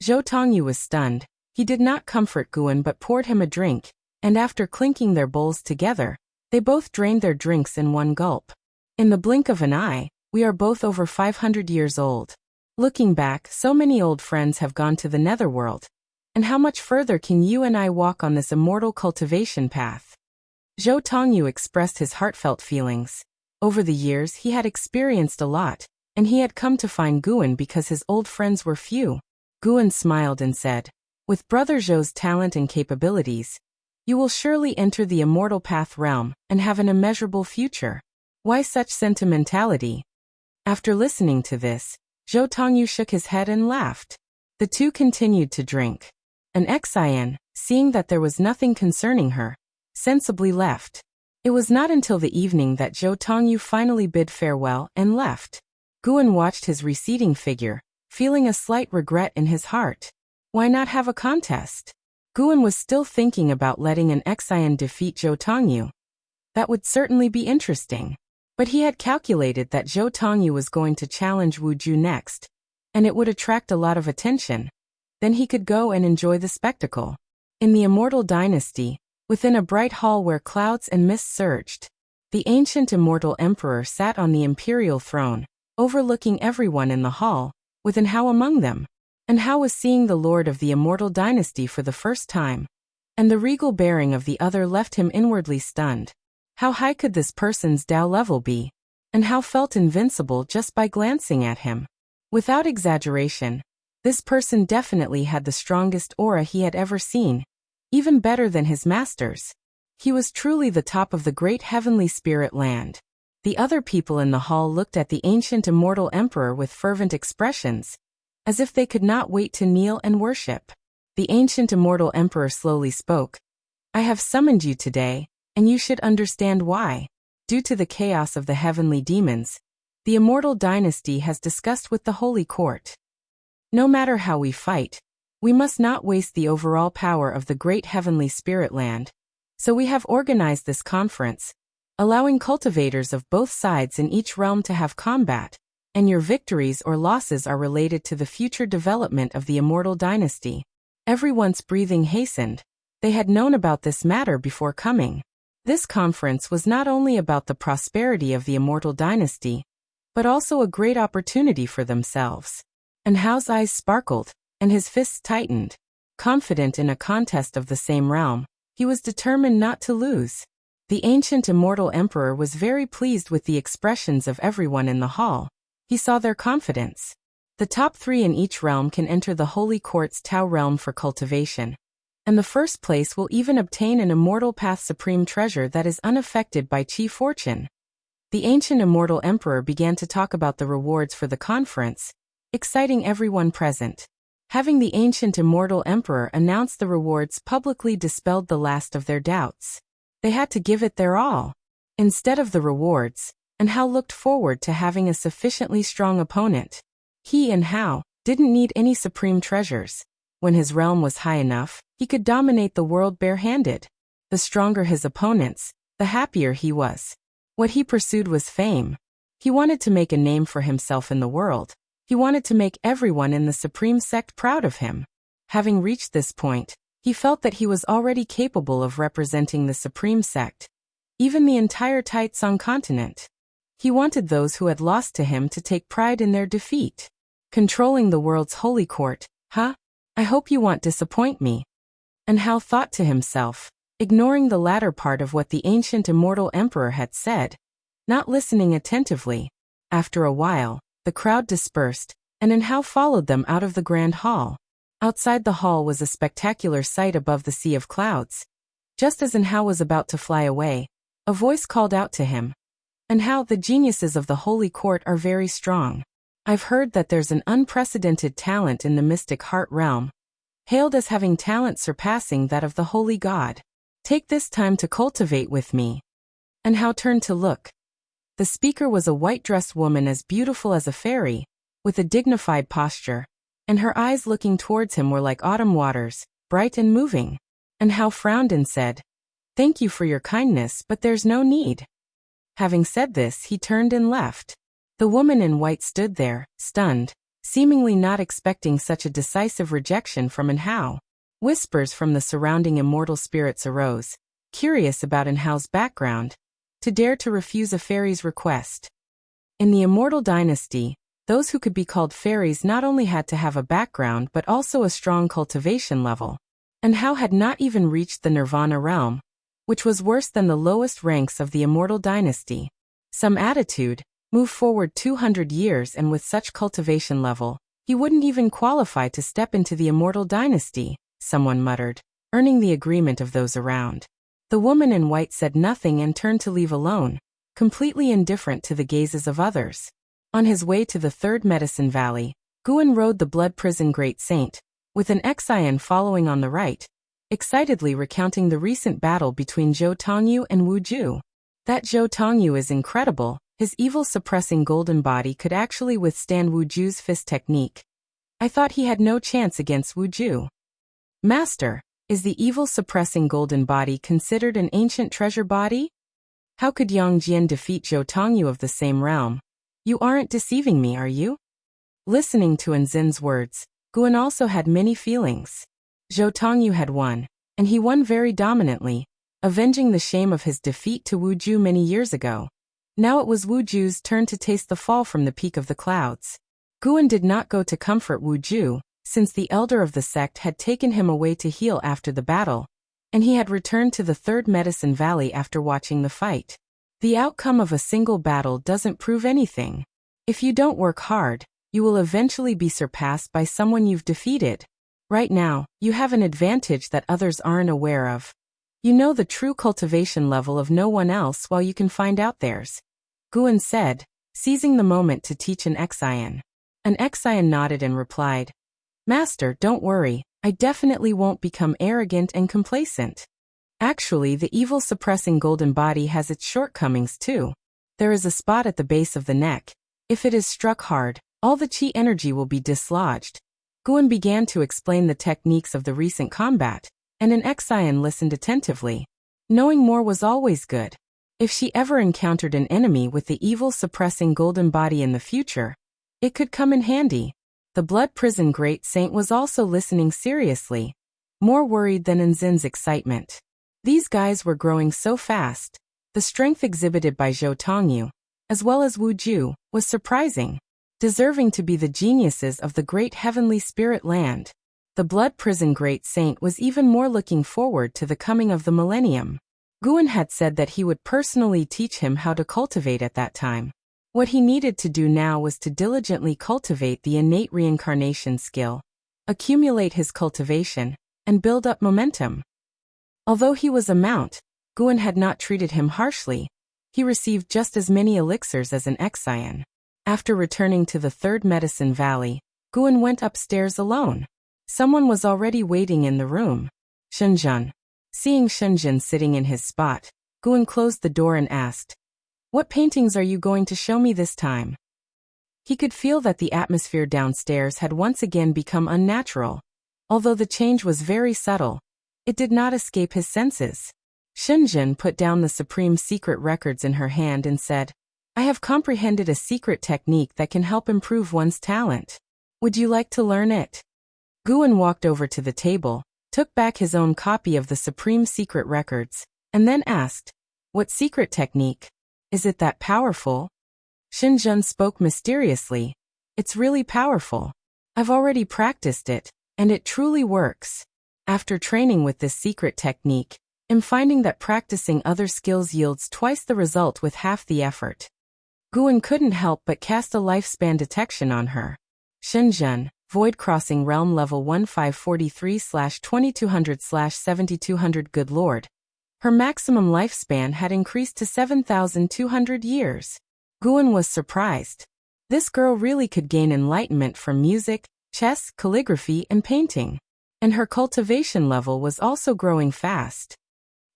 Zhou Tongyu was stunned. He did not comfort Guan but poured him a drink, and after clinking their bowls together, they both drained their drinks in one gulp. In the blink of an eye, we are both over 500 years old. Looking back, so many old friends have gone to the netherworld. And how much further can you and I walk on this immortal cultivation path? Zhou Tongyu expressed his heartfelt feelings. Over the years he had experienced a lot, and he had come to find Guan because his old friends were few. Guan smiled and said, "With Brother Zhou's talent and capabilities, you will surely enter the immortal path realm and have an immeasurable future. Why such sentimentality?" After listening to this, Zhou Tongyu shook his head and laughed. The two continued to drink. And Xian, seeing that there was nothing concerning her, sensibly left. It was not until the evening that Zhou Tongyu finally bid farewell and left. Guan watched his receding figure, feeling a slight regret in his heart. Why not have a contest? Guan was still thinking about letting an Xian defeat Zhou Tongyu. That would certainly be interesting. But he had calculated that Zhou Tongyu was going to challenge Wu Ju next, and it would attract a lot of attention. Then he could go and enjoy the spectacle. In the immortal dynasty, within a bright hall where clouds and mist surged, the ancient immortal emperor sat on the imperial throne, overlooking everyone in the hall, with An Hao among them. An Hao was seeing the lord of the immortal dynasty for the first time, and the regal bearing of the other left him inwardly stunned. How high could this person's Tao level be? An Hao felt invincible just by glancing at him. Without exaggeration, this person definitely had the strongest aura he had ever seen, even better than his masters. He was truly the top of the great heavenly spirit land. The other people in the hall looked at the ancient immortal emperor with fervent expressions, as if they could not wait to kneel and worship. The ancient immortal emperor slowly spoke. "I have summoned you today, and you should understand why. Due to the chaos of the heavenly demons, the immortal dynasty has discussed with the holy court. No matter how we fight, we must not waste the overall power of the great heavenly spirit land. So we have organized this conference, allowing cultivators of both sides in each realm to have combat, and your victories or losses are related to the future development of the immortal dynasty." Everyone's breathing hastened. They had known about this matter before coming. This conference was not only about the prosperity of the immortal dynasty, but also a great opportunity for themselves. And Hao's eyes sparkled, and his fists tightened. Confident in a contest of the same realm, he was determined not to lose. The ancient immortal emperor was very pleased with the expressions of everyone in the hall. He saw their confidence. The top 3 in each realm can enter the holy court's Tao realm for cultivation, and the first place will even obtain an immortal path supreme treasure that is unaffected by chi fortune. The ancient immortal emperor began to talk about the rewards for the conference, exciting everyone present. Having the ancient immortal emperor announce the rewards publicly dispelled the last of their doubts. They had to give it their all. Instead of the rewards, An Hao looked forward to having a sufficiently strong opponent. He, An Hao, didn't need any supreme treasures. When his realm was high enough, he could dominate the world barehanded. The stronger his opponents, the happier he was. What he pursued was fame. He wanted to make a name for himself in the world. He wanted to make everyone in the supreme sect proud of him. Having reached this point, he felt that he was already capable of representing the supreme sect, even the entire Taitsong continent. He wanted those who had lost to him to take pride in their defeat. Controlling the world's holy court, huh? I hope you won't disappoint me. And Hao thought to himself, ignoring the latter part of what the ancient immortal emperor had said, not listening attentively. After a while, the crowd dispersed, and An Hao followed them out of the grand hall. Outside the hall was a spectacular sight above the sea of clouds. Just as An Hao was about to fly away, a voice called out to him. "An Hao, the geniuses of the holy court are very strong. I've heard that there's an unprecedented talent in the mystic heart realm, hailed as having talent surpassing that of the holy god. Take this time to cultivate with me." An Hao turned to look. The speaker was a white-dressed woman as beautiful as a fairy, with a dignified posture, and her eyes looking towards him were like autumn waters, bright and moving. And Hao frowned and said, "Thank you for your kindness, but there's no need." Having said this, he turned and left. The woman in white stood there, stunned, seemingly not expecting such a decisive rejection from Hao. Whispers from the surrounding immortal spirits arose, curious about Hao's background, to dare to refuse a fairy's request. In the immortal dynasty, those who could be called fairies not only had to have a background but also a strong cultivation level. Hao had not even reached the nirvana realm, which was worse than the lowest ranks of the immortal dynasty. Some attitude, move forward 200 years, and with such cultivation level, he wouldn't even qualify to step into the immortal dynasty, someone muttered, earning the agreement of those around. The woman in white said nothing and turned to leave alone, completely indifferent to the gazes of others. On his way to the third medicine valley, Guan rode the blood prison great saint, with an Xian following on the right, excitedly recounting the recent battle between Zhou Tongyu and Wu Ju. That Zhou Tongyu is incredible, his evil-suppressing golden body could actually withstand Wu Ju's fist technique. I thought he had no chance against Wu Ju. Master, is the evil-suppressing golden body considered an ancient treasure body? How could Yang Jian defeat Zhou Tongyu of the same realm? You aren't deceiving me, are you? Listening to Enzin's words, Guan also had many feelings. Zhou Tongyu had won, and he won very dominantly, avenging the shame of his defeat to Wu Ju many years ago. Now it was Wu Ju's turn to taste the fall from the peak of the clouds. Guan did not go to comfort Wu Ju, since the elder of the sect had taken him away to heal after the battle, and he had returned to the third medicine valley after watching the fight. The outcome of a single battle doesn't prove anything. If you don't work hard, you will eventually be surpassed by someone you've defeated. Right now, you have an advantage that others aren't aware of. You know the true cultivation level of no one else while you can find out theirs. Guan said, seizing the moment to teach an Xian. An Xian nodded and replied, "Master, don't worry, I definitely won't become arrogant and complacent. Actually, the evil-suppressing golden body has its shortcomings too. There is a spot at the base of the neck. If it is struck hard, all the chi energy will be dislodged." Guan began to explain the techniques of the recent combat, and an Xian listened attentively. Knowing more was always good. If she ever encountered an enemy with the evil-suppressing golden body in the future, it could come in handy. The blood prison great saint was also listening seriously, more worried than Enzin's excitement. These guys were growing so fast. The strength exhibited by Zhou Tongyu, as well as Wu Ju, was surprising, deserving to be the geniuses of the great heavenly spirit land. The blood prison great saint was even more looking forward to the coming of the millennium. Guan had said that he would personally teach him how to cultivate at that time. What he needed to do now was to diligently cultivate the innate reincarnation skill, accumulate his cultivation, and build up momentum. Although he was a mount, Guan had not treated him harshly. He received just as many elixirs as an Xian. After returning to the third medicine valley, Guan went upstairs alone. Someone was already waiting in the room. Shenzhen. Seeing Shenzhen sitting in his spot, Guan closed the door and asked, "What paintings are you going to show me this time?" He could feel that the atmosphere downstairs had once again become unnatural. Although the change was very subtle, it did not escape his senses. Shenzhen put down the supreme secret records in her hand and said, "I have comprehended a secret technique that can help improve one's talent. Would you like to learn it?" Guan walked over to the table, took back his own copy of the supreme secret records, and then asked, "What secret technique? Is it that powerful?" Shenzhen spoke mysteriously. "It's really powerful. I've already practiced it, and it truly works. After training with this secret technique, I'm finding that practicing other skills yields twice the result with half the effort." Guan couldn't help but cast a lifespan detection on her. Shenzhen, Void Crossing Realm Level 1543/2200/7200. Good Lord. Her maximum lifespan had increased to 7,200 years. Guan was surprised. This girl really could gain enlightenment from music, chess, calligraphy, and painting. And her cultivation level was also growing fast.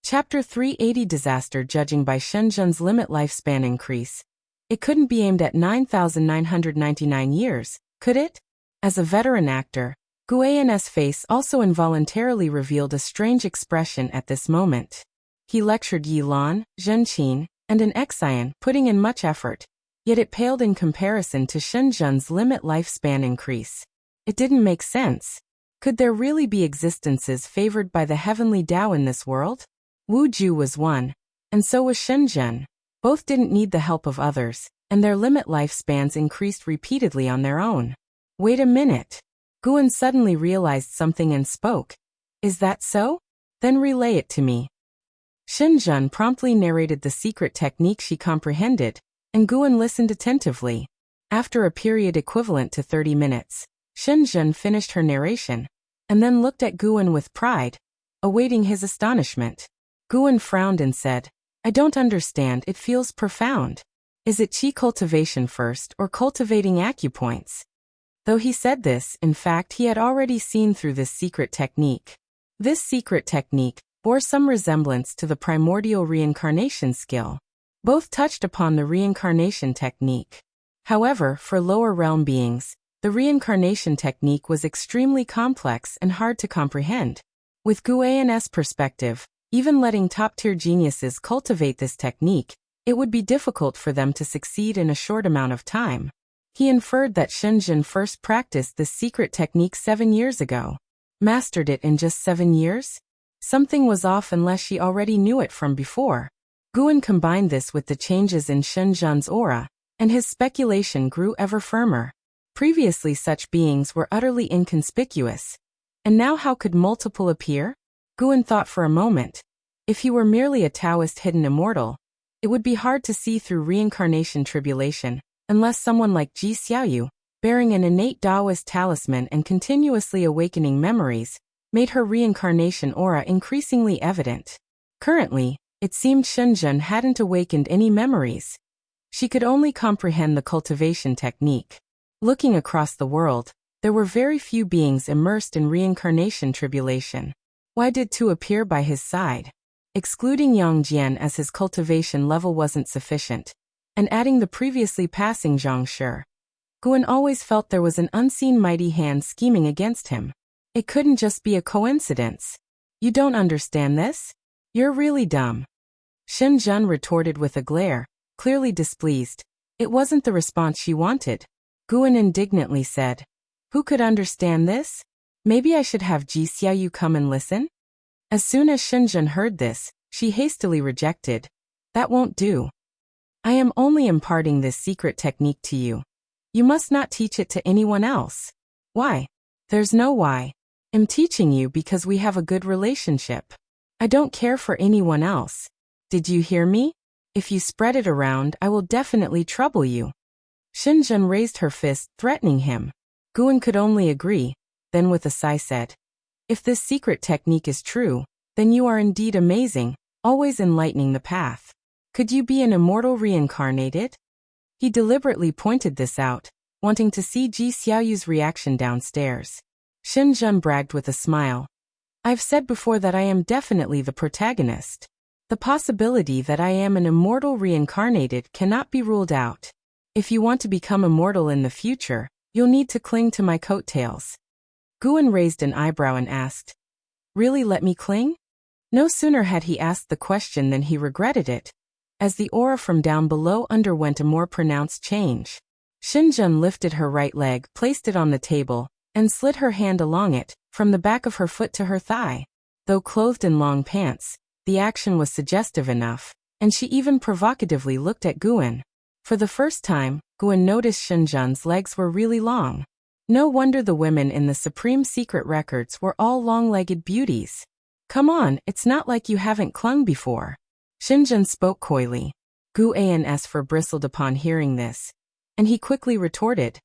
Chapter 380 Disaster. Judging by Shenzhen's limit lifespan increase, It couldn't be aimed at 9,999 years, could it? As a veteran actor, Guan's face also involuntarily revealed a strange expression at this moment. He lectured Yi Lan, Zhen Qin, and an Xian, putting in much effort, yet it paled in comparison to Shen Zhen's limit lifespan increase. It didn't make sense. Could there really be existences favored by the heavenly Tao in this world? Wu Ju was one, and so was Shen Zhen. Both didn't need the help of others, and their limit lifespans increased repeatedly on their own. Wait a minute. Guan suddenly realized something and spoke. Is that so? Then relay it to me. Shen Zhen promptly narrated the secret technique she comprehended, and Guan listened attentively. After a period equivalent to 30 minutes, Shen Zhen finished her narration, and then looked at Guan with pride, awaiting his astonishment. Guan frowned and said, I don't understand, it feels profound. Is it qi cultivation first or cultivating acupoints? Though he said this, in fact he had already seen through this secret technique. This secret technique bore some resemblance to the primordial reincarnation skill. Both touched upon the reincarnation technique. However, for lower realm beings, the reincarnation technique was extremely complex and hard to comprehend. With Guan's perspective, even letting top-tier geniuses cultivate this technique, it would be difficult for them to succeed in a short amount of time. He inferred that Shen Zhen first practiced this secret technique 7 years ago. Mastered it in just 7 years? Something was off unless she already knew it from before. Guan combined this with the changes in Shen Zhen's aura, and his speculation grew ever firmer. Previously such beings were utterly inconspicuous. And now how could multiple appear? Guan thought for a moment. If he were merely a Taoist hidden immortal, it would be hard to see through reincarnation tribulation, unless someone like Ji Xiaoyu, bearing an innate Taoist talisman and continuously awakening memories, made her reincarnation aura increasingly evident. Currently, it seemed Shen Zhen hadn't awakened any memories. She could only comprehend the cultivation technique. Looking across the world, there were very few beings immersed in reincarnation tribulation. Why did two appear by his side? Excluding Yang Jian as his cultivation level wasn't sufficient, and adding the previously passing Zhang Shi, Guan always felt there was an unseen mighty hand scheming against him. It couldn't just be a coincidence. You don't understand this? You're really dumb. Shen Zhen retorted with a glare, clearly displeased. It wasn't the response she wanted. Guan indignantly said, Who could understand this? Maybe I should have Ji Xiaoyu come and listen? As soon as Shen Zhen heard this, she hastily rejected. That won't do. I am only imparting this secret technique to you. You must not teach it to anyone else. Why? There's no why. I'm teaching you because we have a good relationship. I don't care for anyone else. Did you hear me? If you spread it around, I will definitely trouble you. Shen Zhen raised her fist, threatening him. Guan could only agree, then with a sigh said, If this secret technique is true, then you are indeed amazing, always enlightening the path. Could you be an immortal reincarnated? He deliberately pointed this out, wanting to see Ji Xiaoyu's reaction downstairs. Shen Zhen bragged with a smile. I've said before that I am definitely the protagonist. The possibility that I am an immortal reincarnated cannot be ruled out. If you want to become immortal in the future, you'll need to cling to my coattails. Guan raised an eyebrow and asked, Really let me cling? No sooner had he asked the question than he regretted it, as the aura from down below underwent a more pronounced change. Shen Zhen lifted her right leg, placed it on the table, and slid her hand along it, from the back of her foot to her thigh. Though clothed in long pants, the action was suggestive enough, and she even provocatively looked at Guan. For the first time, Guan noticed Shen Zhen's legs were really long. No wonder the women in the Supreme Secret Records were all long-legged beauties. Come on, it's not like you haven't clung before. Shen Zhen spoke coyly. Guan's fur bristled upon hearing this, and he quickly retorted,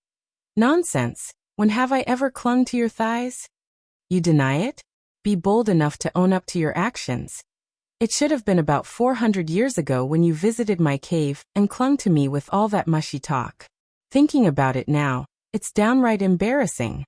Nonsense, when have I ever clung to your thighs? You deny it? Be bold enough to own up to your actions. It should have been about 400 years ago when you visited my cave and clung to me with all that mushy talk. Thinking about it now, it's downright embarrassing.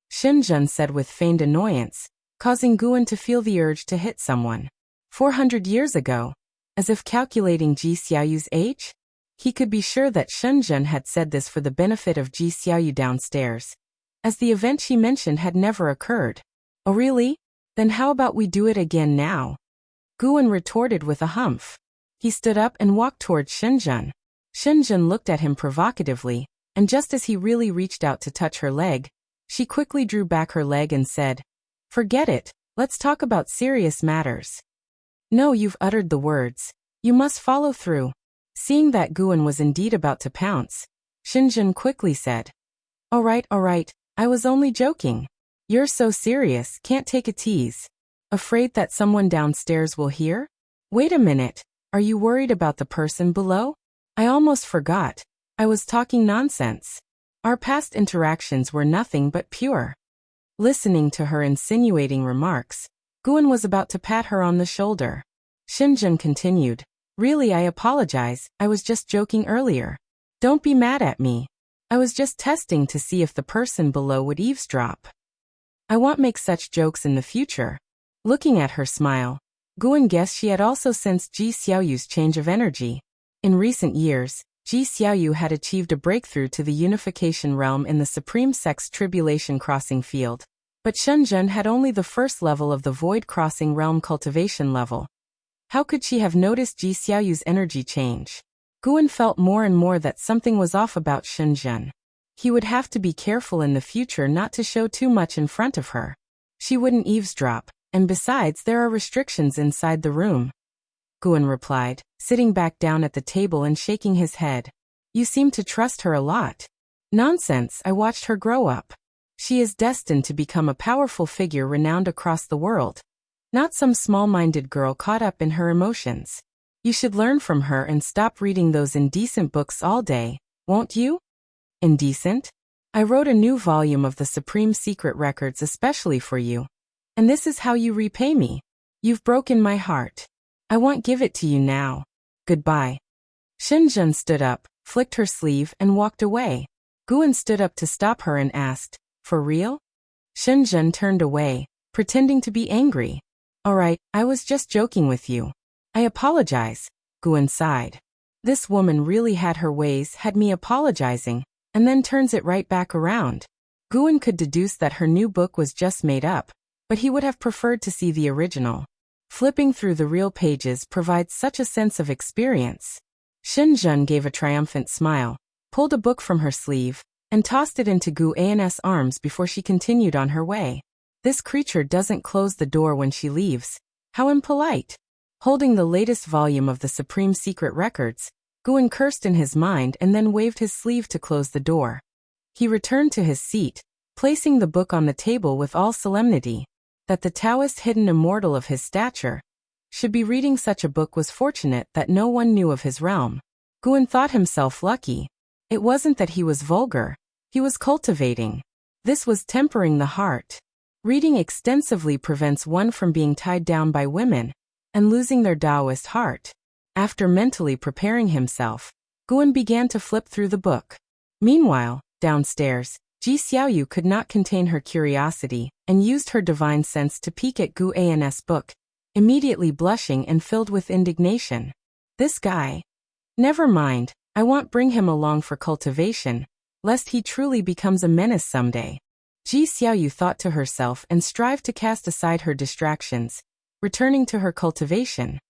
Shen Zhen said with feigned annoyance, causing Guan to feel the urge to hit someone. 400 years ago? As if calculating Ji Xiaoyu's age? He could be sure that Shenzhen had said this for the benefit of Ji Xiaoyu downstairs, as the event she mentioned had never occurred. Oh really? Then how about we do it again now? Guan retorted with a humph. He stood up and walked towards Shenzhen. Shenzhen looked at him provocatively, and just as he really reached out to touch her leg, she quickly drew back her leg and said, "Forget it, let's talk about serious matters." "No, you've uttered the words. You must follow through." Seeing that Guan was indeed about to pounce, Shenzhen quickly said, all right, I was only joking. You're so serious, can't take a tease. Afraid that someone downstairs will hear? Wait a minute, are you worried about the person below? I almost forgot. I was talking nonsense. Our past interactions were nothing but pure. Listening to her insinuating remarks, Guan was about to pat her on the shoulder. Shenzhen continued, really, I apologize, I was just joking earlier. Don't be mad at me. I was just testing to see if the person below would eavesdrop. I won't make such jokes in the future. Looking at her smile, Guan guessed she had also sensed Ji Xiaoyu's change of energy. In recent years, Ji Xiaoyu had achieved a breakthrough to the unification realm in the Supreme Sex Tribulation Crossing field, but Shenzhen had only the first level of the Void Crossing Realm cultivation level. How could she have noticed Ji Xiaoyu's energy change? Guan felt more and more that something was off about Shenzhen. He would have to be careful in the future not to show too much in front of her. She wouldn't eavesdrop, and besides there are restrictions inside the room. Guan replied, sitting back down at the table and shaking his head. You seem to trust her a lot. Nonsense, I watched her grow up. She is destined to become a powerful figure renowned across the world. Not some small-minded girl caught up in her emotions. You should learn from her and stop reading those indecent books all day, won't you? Indecent? I wrote a new volume of the Supreme Secret Records especially for you. And this is how you repay me. You've broken my heart. I won't give it to you now. Goodbye. Shenzhen stood up, flicked her sleeve and walked away. Guan stood up to stop her and asked, for real? Shenzhen turned away, pretending to be angry. All right, I was just joking with you. I apologize, Guan sighed. This woman really had her ways, had me apologizing, and then turns it right back around. Guan could deduce that her new book was just made up, but he would have preferred to see the original. Flipping through the real pages provides such a sense of experience. Shenzhen gave a triumphant smile, pulled a book from her sleeve, and tossed it into Guan's arms before she continued on her way. This creature doesn't close the door when she leaves. How impolite. Holding the latest volume of the Supreme Secret Records, Guan cursed in his mind and then waved his sleeve to close the door. He returned to his seat, placing the book on the table with all solemnity. That the Taoist hidden immortal of his stature should be reading such a book was fortunate that no one knew of his realm. Guan thought himself lucky. It wasn't that he was vulgar. He was cultivating. This was tempering the heart. Reading extensively prevents one from being tied down by women and losing their Taoist heart. After mentally preparing himself, Guan began to flip through the book. Meanwhile, downstairs, Ji Xiaoyu could not contain her curiosity and used her divine sense to peek at Guan's book, immediately blushing and filled with indignation. This guy. Never mind, I won't bring him along for cultivation, lest he truly becomes a menace someday. Ji Xiaoyu thought to herself and strived to cast aside her distractions, returning to her cultivation.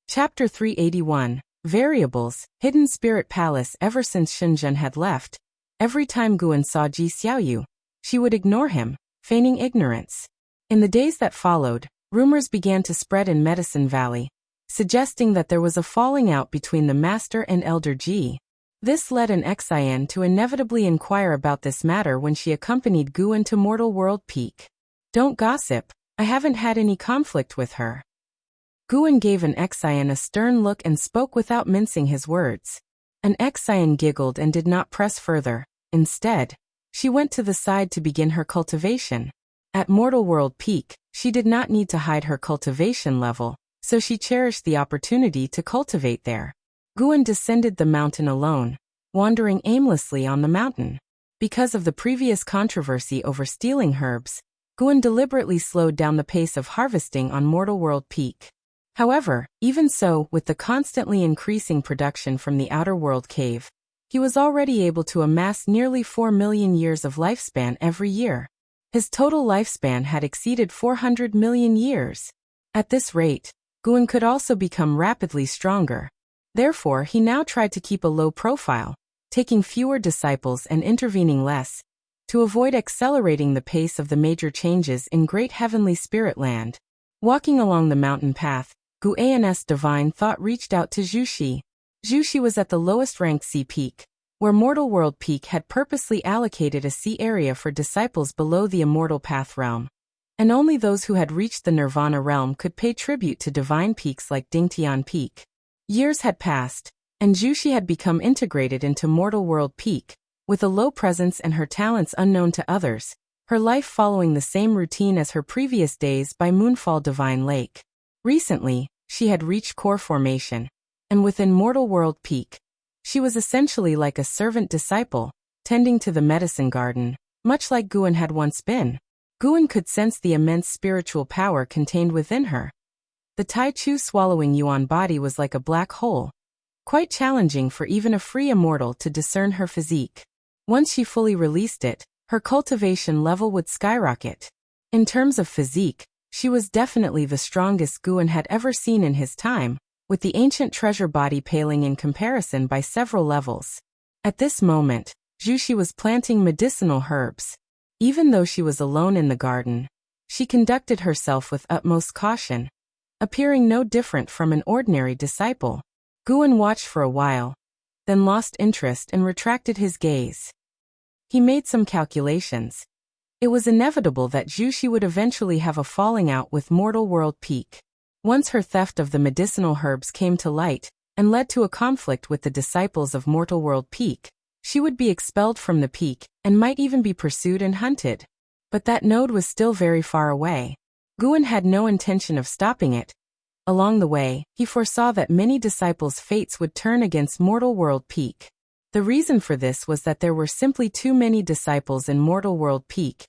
Chapter 381, Variables, Hidden Spirit Palace. Ever since Shenzhen had left, every time Guan saw Ji Xiaoyu, she would ignore him, feigning ignorance. In the days that followed, rumors began to spread in Medicine Valley, suggesting that there was a falling out between the master and Elder Ji. This led an Xian to inevitably inquire about this matter when she accompanied Guan to Mortal World Peak. Don't gossip, I haven't had any conflict with her. Guan gave an Xian a stern look and spoke without mincing his words. An Xian giggled and did not press further. Instead, she went to the side to begin her cultivation. At Mortal World Peak, she did not need to hide her cultivation level, so she cherished the opportunity to cultivate there. Guan descended the mountain alone, wandering aimlessly on the mountain. Because of the previous controversy over stealing herbs, Guan deliberately slowed down the pace of harvesting on Mortal World Peak. However, even so, with the constantly increasing production from the outer world cave, he was already able to amass nearly 4 million years of lifespan every year. His total lifespan had exceeded 400 million years. At this rate, Guan could also become rapidly stronger. Therefore, he now tried to keep a low profile, taking fewer disciples and intervening less, to avoid accelerating the pace of the major changes in Great Heavenly Spirit Land. Walking along the mountain path, Guan's divine thought reached out to Zhuxi. Zhuxi was at the lowest ranked sea peak, where Mortal World Peak had purposely allocated a sea area for disciples below the Immortal Path realm. And only those who had reached the Nirvana realm could pay tribute to divine peaks like Dingtian Peak. Years had passed, and Zhuxi had become integrated into Mortal World Peak, with a low presence and her talents unknown to others, her life following the same routine as her previous days by Moonfall Divine Lake. Recently, she had reached core formation, and within Mortal World Peak, she was essentially like a servant disciple, tending to the medicine garden, much like Guan had once been. Guan could sense the immense spiritual power contained within her. The Tai Chu swallowing Yuan body was like a black hole, quite challenging for even a free immortal to discern her physique. Once she fully released it, her cultivation level would skyrocket. In terms of physique, she was definitely the strongest Guan had ever seen in his time, with the ancient treasure body paling in comparison by several levels. At this moment, Zhuxi was planting medicinal herbs. Even though she was alone in the garden, she conducted herself with utmost caution, appearing no different from an ordinary disciple. Guan watched for a while, then lost interest and retracted his gaze. He made some calculations. It was inevitable that Zhuxi would eventually have a falling out with Mortal World Peak. Once her theft of the medicinal herbs came to light, and led to a conflict with the disciples of Mortal World Peak, she would be expelled from the peak, and might even be pursued and hunted. But that node was still very far away. Guan had no intention of stopping it. Along the way, he foresaw that many disciples' fates would turn against Mortal World Peak. The reason for this was that there were simply too many disciples in Mortal World Peak,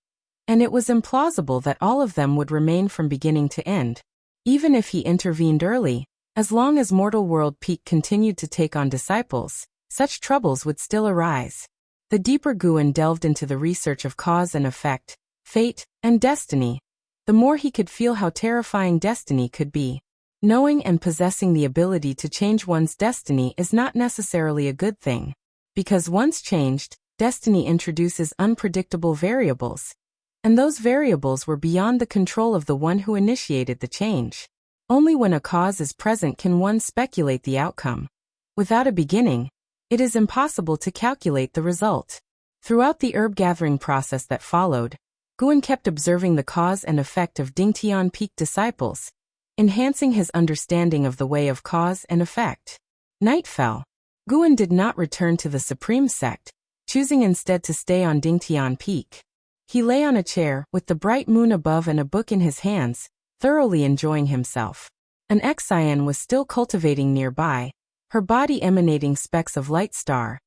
and it was implausible that all of them would remain from beginning to end. Even if he intervened early, as long as Mortal World Peak continued to take on disciples, such troubles would still arise. The deeper Guan delved into the research of cause and effect, fate, and destiny, the more he could feel how terrifying destiny could be. Knowing and possessing the ability to change one's destiny is not necessarily a good thing. Because once changed, destiny introduces unpredictable variables, and those variables were beyond the control of the one who initiated the change. Only when a cause is present can one speculate the outcome. Without a beginning, it is impossible to calculate the result. Throughout the herb-gathering process that followed, Guan kept observing the cause and effect of Dingtian Peak disciples, enhancing his understanding of the way of cause and effect. Night fell. Guan did not return to the Supreme Sect, choosing instead to stay on Dingtian Peak. He lay on a chair, with the bright moon above and a book in his hands, thoroughly enjoying himself. An Xian was still cultivating nearby, her body emanating specks of light star,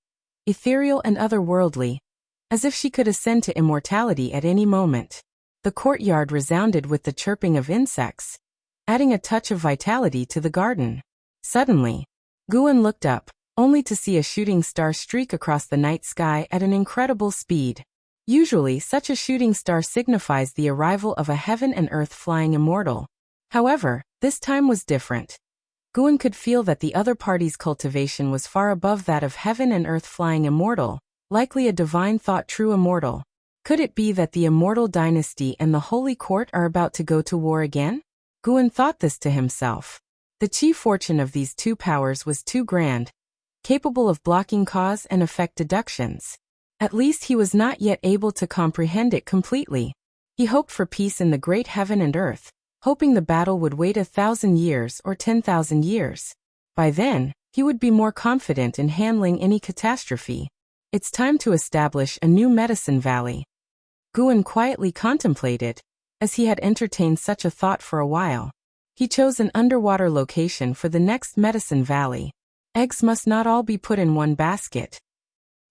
ethereal and otherworldly, as if she could ascend to immortality at any moment. The courtyard resounded with the chirping of insects, adding a touch of vitality to the garden. Suddenly, Guan looked up, only to see a shooting star streak across the night sky at an incredible speed. Usually, such a shooting star signifies the arrival of a heaven and earth flying immortal. However, this time was different. Guan could feel that the other party's cultivation was far above that of heaven and earth flying immortal, likely a divine thought true immortal. Could it be that the immortal dynasty and the holy court are about to go to war again? Guan thought this to himself. The chief fortune of these two powers was too grand, capable of blocking cause and effect deductions. At least he was not yet able to comprehend it completely. He hoped for peace in the great heaven and earth, hoping the battle would wait 1,000 years or 10,000 years. By then, he would be more confident in handling any catastrophe. It's time to establish a new medicine valley. Guan quietly contemplated, as he had entertained such a thought for a while. He chose an underwater location for the next medicine valley. Eggs must not all be put in one basket.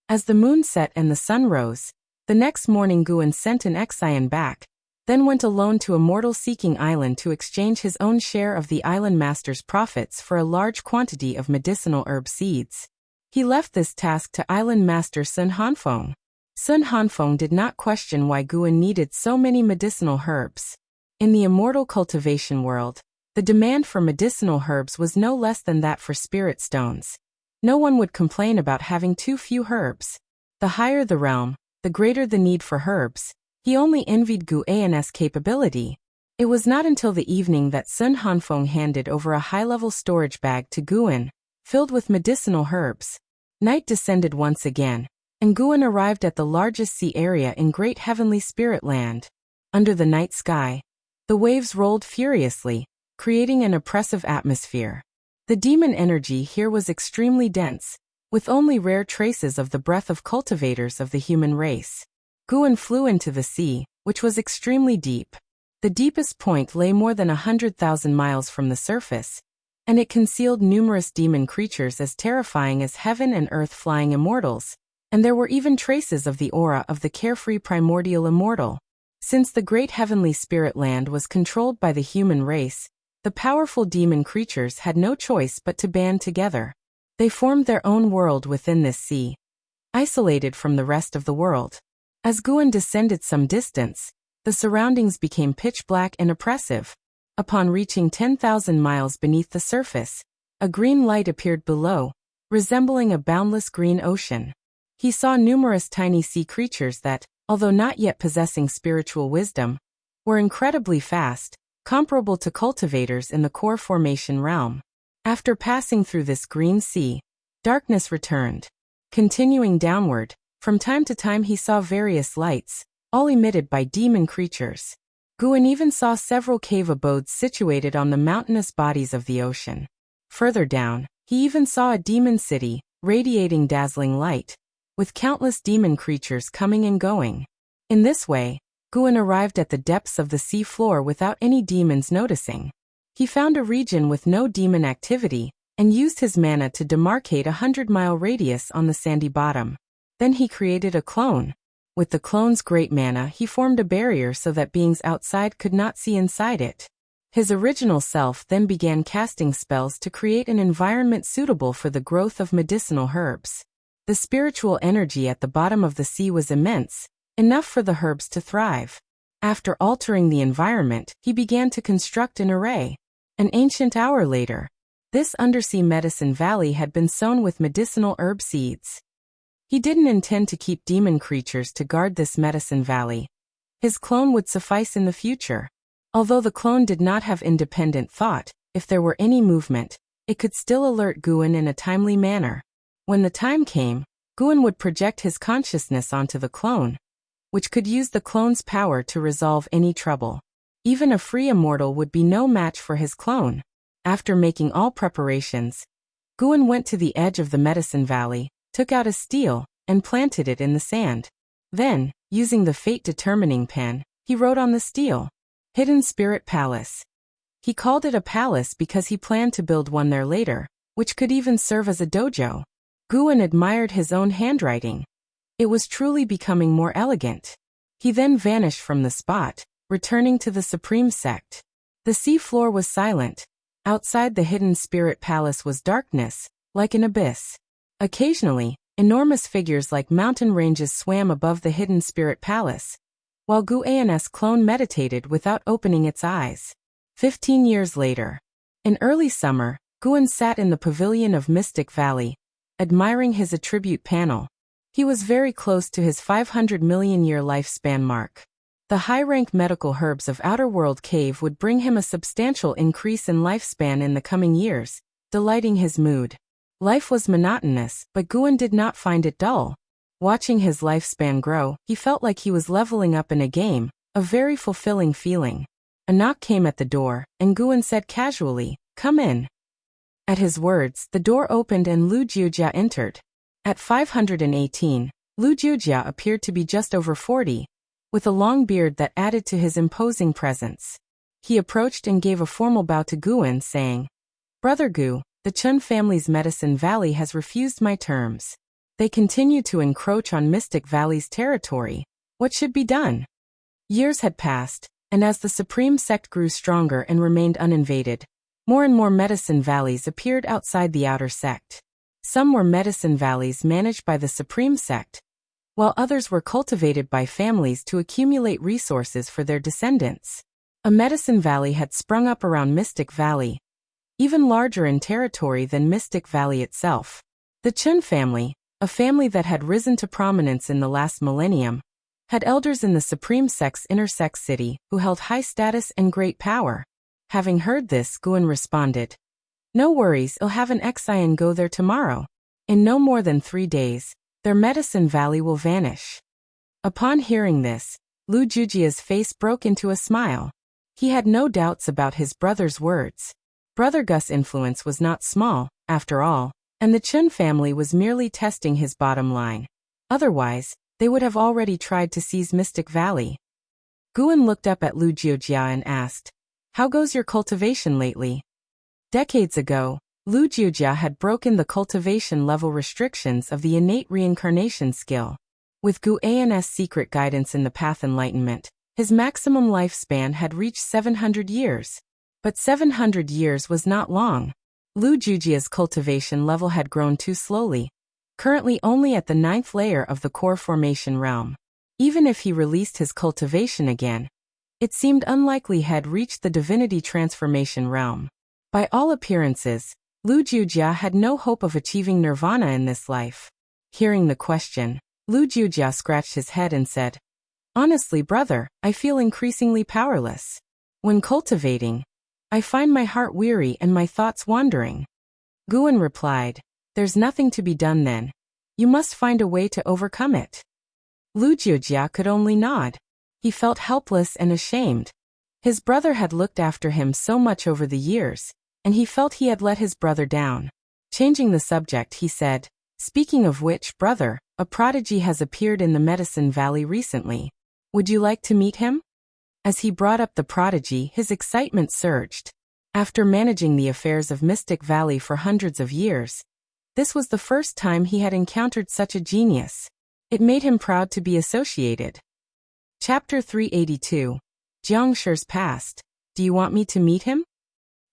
As the moon set and the sun rose, the next morning Guan sent an Xian back, then went alone to a mortal-seeking island to exchange his own share of the island master's profits for a large quantity of medicinal herb seeds. He left this task to island master Sun Hanfeng. Sun Hanfeng did not question why Guan needed so many medicinal herbs. In the immortal cultivation world, the demand for medicinal herbs was no less than that for spirit stones. No one would complain about having too few herbs. The higher the realm, the greater the need for herbs. He only envied Guan's capability. It was not until the evening that Sun Hanfeng handed over a high-level storage bag to Guan, filled with medicinal herbs. Night descended once again, and Guan arrived at the largest sea area in Great Heavenly Spirit Land. Under the night sky, the waves rolled furiously, creating an oppressive atmosphere. The demon energy here was extremely dense, with only rare traces of the breath of cultivators of the human race. Guan flew into the sea, which was extremely deep. The deepest point lay more than 100,000 miles from the surface, and it concealed numerous demon creatures as terrifying as heaven and earth flying immortals, and there were even traces of the aura of the carefree primordial immortal. Since the great heavenly spirit land was controlled by the human race, the powerful demon creatures had no choice but to band together. They formed their own world within this sea, isolated from the rest of the world. As Guan descended some distance, the surroundings became pitch black and oppressive. Upon reaching 10,000 miles beneath the surface, a green light appeared below, resembling a boundless green ocean. He saw numerous tiny sea creatures that, although not yet possessing spiritual wisdom, were incredibly fast, comparable to cultivators in the core formation realm. After passing through this green sea, darkness returned. Continuing downward, from time to time he saw various lights, all emitted by demon creatures. Guan even saw several cave abodes situated on the mountainous bodies of the ocean. Further down, he even saw a demon city, radiating dazzling light, with countless demon creatures coming and going. In this way, Guan arrived at the depths of the sea floor without any demons noticing. He found a region with no demon activity, and used his mana to demarcate a 100-mile radius on the sandy bottom. Then he created a clone. With the clone's great mana, he formed a barrier so that beings outside could not see inside it. His original self then began casting spells to create an environment suitable for the growth of medicinal herbs. The spiritual energy at the bottom of the sea was immense, enough for the herbs to thrive. After altering the environment, he began to construct an array. An ancient hour later, this undersea medicine valley had been sown with medicinal herb seeds. He didn't intend to keep demon creatures to guard this medicine valley. His clone would suffice in the future. Although the clone did not have independent thought, if there were any movement, it could still alert Guan in a timely manner. When the time came, Guan would project his consciousness onto the clone, which could use the clone's power to resolve any trouble. Even a free immortal would be no match for his clone. After making all preparations, Guan went to the edge of the medicine valley, took out a steel, and planted it in the sand. Then, using the fate-determining pen, he wrote on the steel, "Hidden Spirit Palace." He called it a palace because he planned to build one there later, which could even serve as a dojo. Guan admired his own handwriting. It was truly becoming more elegant. He then vanished from the spot, returning to the Supreme Sect. The sea floor was silent. Outside the Hidden Spirit Palace was darkness, like an abyss. Occasionally, enormous figures like mountain ranges swam above the Hidden Spirit Palace, while Guan's clone meditated without opening its eyes. 15 years later, in early summer, Guan sat in the pavilion of Mystic Valley, admiring his attribute panel. He was very close to his 500 million year lifespan mark. The high-rank medical herbs of Outer World Cave would bring him a substantial increase in lifespan in the coming years, delighting his mood. Life was monotonous, but Guan did not find it dull. Watching his lifespan grow, he felt like he was leveling up in a game, a very fulfilling feeling. A knock came at the door, and Guan said casually, "Come in." At his words, the door opened and Lu Jiujia entered. At 518, Lu Jiujia appeared to be just over 40, with a long beard that added to his imposing presence. He approached and gave a formal bow to Guan, saying, "Brother Gu, the Chun family's Medicine Valley has refused my terms. They continue to encroach on Mystic Valley's territory. What should be done?" Years had passed, and as the supreme sect grew stronger and remained uninvaded, more and more medicine valleys appeared outside the outer sect. Some were medicine valleys managed by the supreme sect, while others were cultivated by families to accumulate resources for their descendants. A medicine valley had sprung up around Mystic Valley, even larger in territory than Mystic Valley itself. The Chun family, a family that had risen to prominence in the last millennium, had elders in the Supreme Sect's inner sect city who held high status and great power. Having heard this, Guan responded, "No worries, I'll have an Xian go there tomorrow. In no more than 3 days, their medicine valley will vanish." Upon hearing this, Lu Jujia's face broke into a smile. He had no doubts about his brother's words. Brother Gus' influence was not small, after all, and the Chun family was merely testing his bottom line. Otherwise, they would have already tried to seize Mystic Valley. Guan looked up at Lu Jiujia and asked, "How goes your cultivation lately?" Decades ago, Lu Jiujia had broken the cultivation level restrictions of the innate reincarnation skill. With Gu An's secret guidance in the path enlightenment, his maximum lifespan had reached 700 years. But 700 years was not long. Lu Jiujia's cultivation level had grown too slowly, currently only at the 9th layer of the core formation realm. Even if he released his cultivation again, it seemed unlikely he had reached the divinity transformation realm. By all appearances, Lu Jiujia had no hope of achieving nirvana in this life. Hearing the question, Lu Jiujia scratched his head and said, "Honestly, brother, I feel increasingly powerless. When cultivating, I find my heart weary and my thoughts wandering." Guan replied, "There's nothing to be done then. You must find a way to overcome it." Lu Jiujia could only nod. He felt helpless and ashamed. His brother had looked after him so much over the years, and he felt he had let his brother down. Changing the subject, he said, "Speaking of which, brother, a prodigy has appeared in the Medicine Valley recently. Would you like to meet him?" As he brought up the prodigy, his excitement surged. After managing the affairs of Mystic Valley for hundreds of years, this was the first time he had encountered such a genius. It made him proud to be associated. Chapter 382. Jiang Shi's Past. Do you want me to meet him?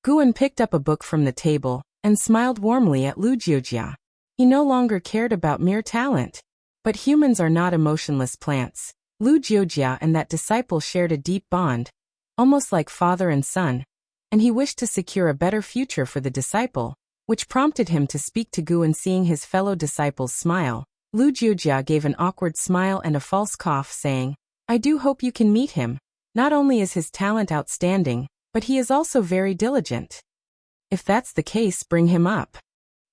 Guan picked up a book from the table and smiled warmly at Lu Jiujia. He no longer cared about mere talent. But humans are not emotionless plants. Lu Jiujia and that disciple shared a deep bond, almost like father and son, and he wished to secure a better future for the disciple, which prompted him to speak to Guan. Seeing his fellow disciples smile, Lu Jiujia gave an awkward smile and a false cough, saying, "I do hope you can meet him. Not only is his talent outstanding, but he is also very diligent. If that's the case, bring him up."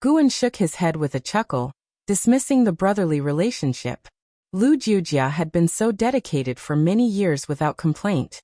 Guan shook his head with a chuckle, dismissing the brotherly relationship. Lu Jiujia had been so dedicated for many years without complaint.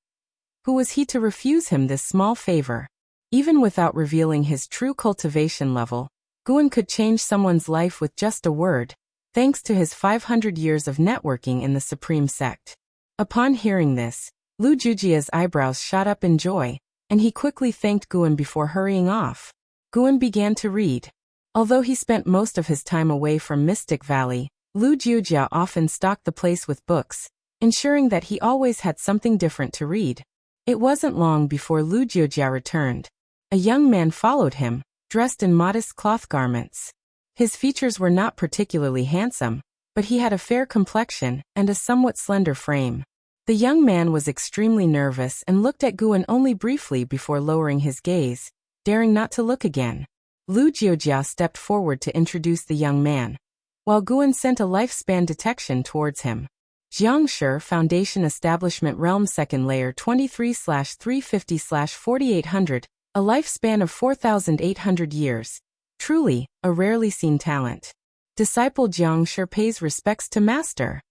Who was he to refuse him this small favor? Even without revealing his true cultivation level, Guan could change someone's life with just a word, thanks to his 500 years of networking in the Supreme Sect. Upon hearing this, Lu Jiujia's eyebrows shot up in joy, and he quickly thanked Guan before hurrying off. Guan began to read. Although he spent most of his time away from Mystic Valley, Lu Jiujia often stocked the place with books, ensuring that he always had something different to read. It wasn't long before Lu Jiujia returned. A young man followed him, dressed in modest cloth garments. His features were not particularly handsome, but he had a fair complexion and a somewhat slender frame. The young man was extremely nervous and looked at Guan only briefly before lowering his gaze, daring not to look again. Lu Jiujia stepped forward to introduce the young man, while Guan sent a lifespan detection towards him. Jiang Shi Foundation Establishment Realm 2nd Layer 23/350/4800, a lifespan of 4,800 years. Truly, a rarely seen talent. Disciple Jiang Shi pays respects to master.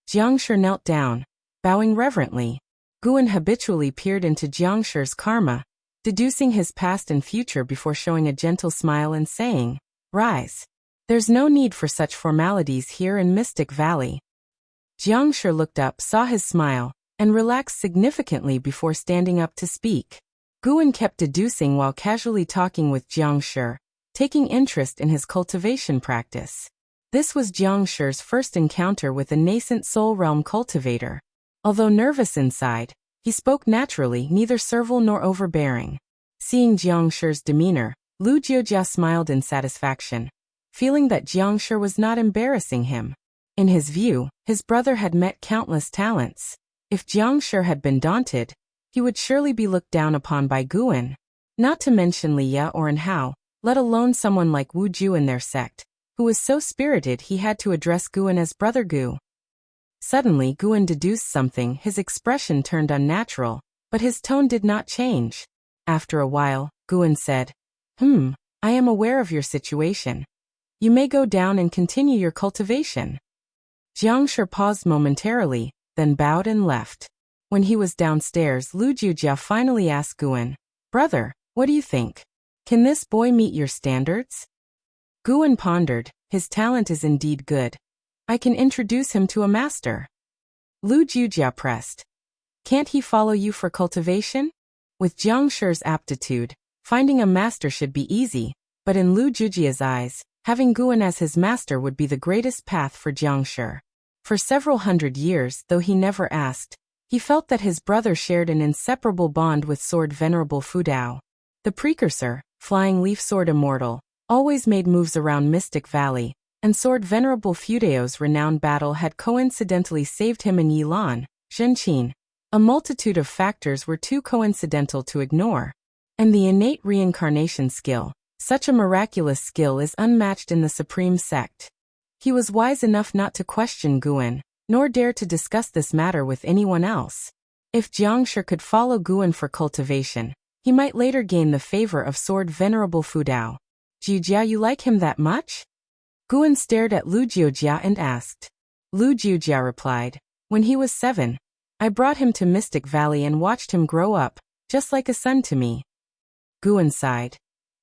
Jiang Shi knelt down, bowing reverently. Guan habitually peered into Jiang Shi's karma, deducing his past and future before showing a gentle smile and saying, "Rise. There's no need for such formalities here in Mystic Valley." Jiang Shi looked up, saw his smile, and relaxed significantly before standing up to speak. Guan kept deducing while casually talking with Jiang Shi, taking interest in his cultivation practice. This was Jiang Shi's first encounter with a nascent soul realm cultivator. Although nervous inside, He spoke naturally, neither servile nor overbearing. Seeing Jiang Shi's demeanor, Lu Jiujia smiled in satisfaction, feeling that Jiang Shi was not embarrassing him. In his view, his brother had met countless talents. If Jiang Shi had been daunted, he would surely be looked down upon by Guan. Not to mention Li Ye or An Hao, let alone someone like Wu Ju in their sect, who was so spirited he had to address Guan as Brother Gu. Suddenly Guan deduced something, his expression turned unnatural, but his tone did not change. After a while, Guan said, I am aware of your situation. You may go down and continue your cultivation. Jiang Shi paused momentarily, then bowed and left. When he was downstairs, Lu Jiujia finally asked Guan, Brother, what do you think? Can this boy meet your standards? Guan pondered, his talent is indeed good. I can introduce him to a master. Lu Jiujia pressed. Can't he follow you for cultivation? With Jiang Shi's aptitude, finding a master should be easy, but in Lu Jiujia's eyes, having Guan as his master would be the greatest path for Jiang Shi. For several hundred years, though he never asked, he felt that his brother shared an inseparable bond with Sword Venerable Fu Dao. The precursor, Flying Leaf Sword Immortal, always made moves around Mystic Valley, and Sword Venerable Fu Dao's renowned battle had coincidentally saved him in Yilan, Zhenqin. A multitude of factors were too coincidental to ignore. And the innate reincarnation skill, such a miraculous skill, is unmatched in the Supreme Sect. He was wise enough not to question Guan, nor dare to discuss this matter with anyone else. If Jiang Shi could follow Guan for cultivation, he might later gain the favor of Sword Venerable Fu Dao. Jiujia, you like him that much? Guan stared at Lu Jiujia and asked. Lu Jiujia replied, When he was 7, I brought him to Mystic Valley and watched him grow up, just like a son to me. Guan sighed.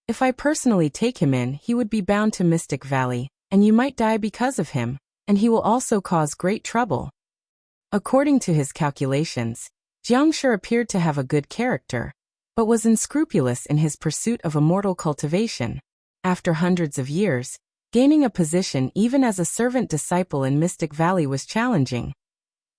If I personally take him in, he would be bound to Mystic Valley, and you might die because of him, and he will also cause great trouble. According to his calculations, Jiang Shi appeared to have a good character, but was unscrupulous in his pursuit of immortal cultivation. After hundreds of years, gaining a position even as a servant disciple in Mystic Valley was challenging.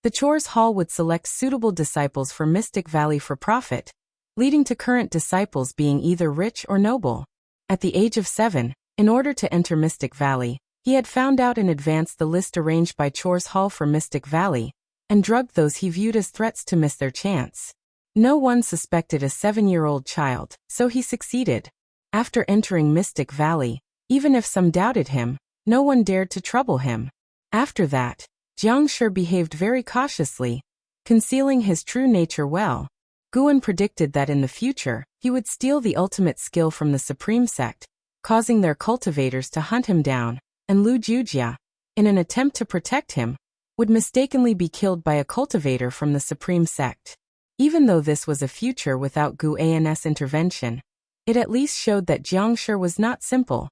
The Chores Hall would select suitable disciples for Mystic Valley for profit, leading to current disciples being either rich or noble. At the age of 7, in order to enter Mystic Valley, he had found out in advance the list arranged by Chores Hall for Mystic Valley, and drugged those he viewed as threats to miss their chance. No one suspected a 7-year-old child, so he succeeded. After entering Mystic Valley, even if some doubted him, no one dared to trouble him. After that, Jiang Shi behaved very cautiously, concealing his true nature well. Guan predicted that in the future, he would steal the ultimate skill from the Supreme Sect, causing their cultivators to hunt him down, and Lu Jiujia, in an attempt to protect him, would mistakenly be killed by a cultivator from the Supreme Sect. Even though this was a future without Guan's intervention, it at least showed that Jiang Shi was not simple.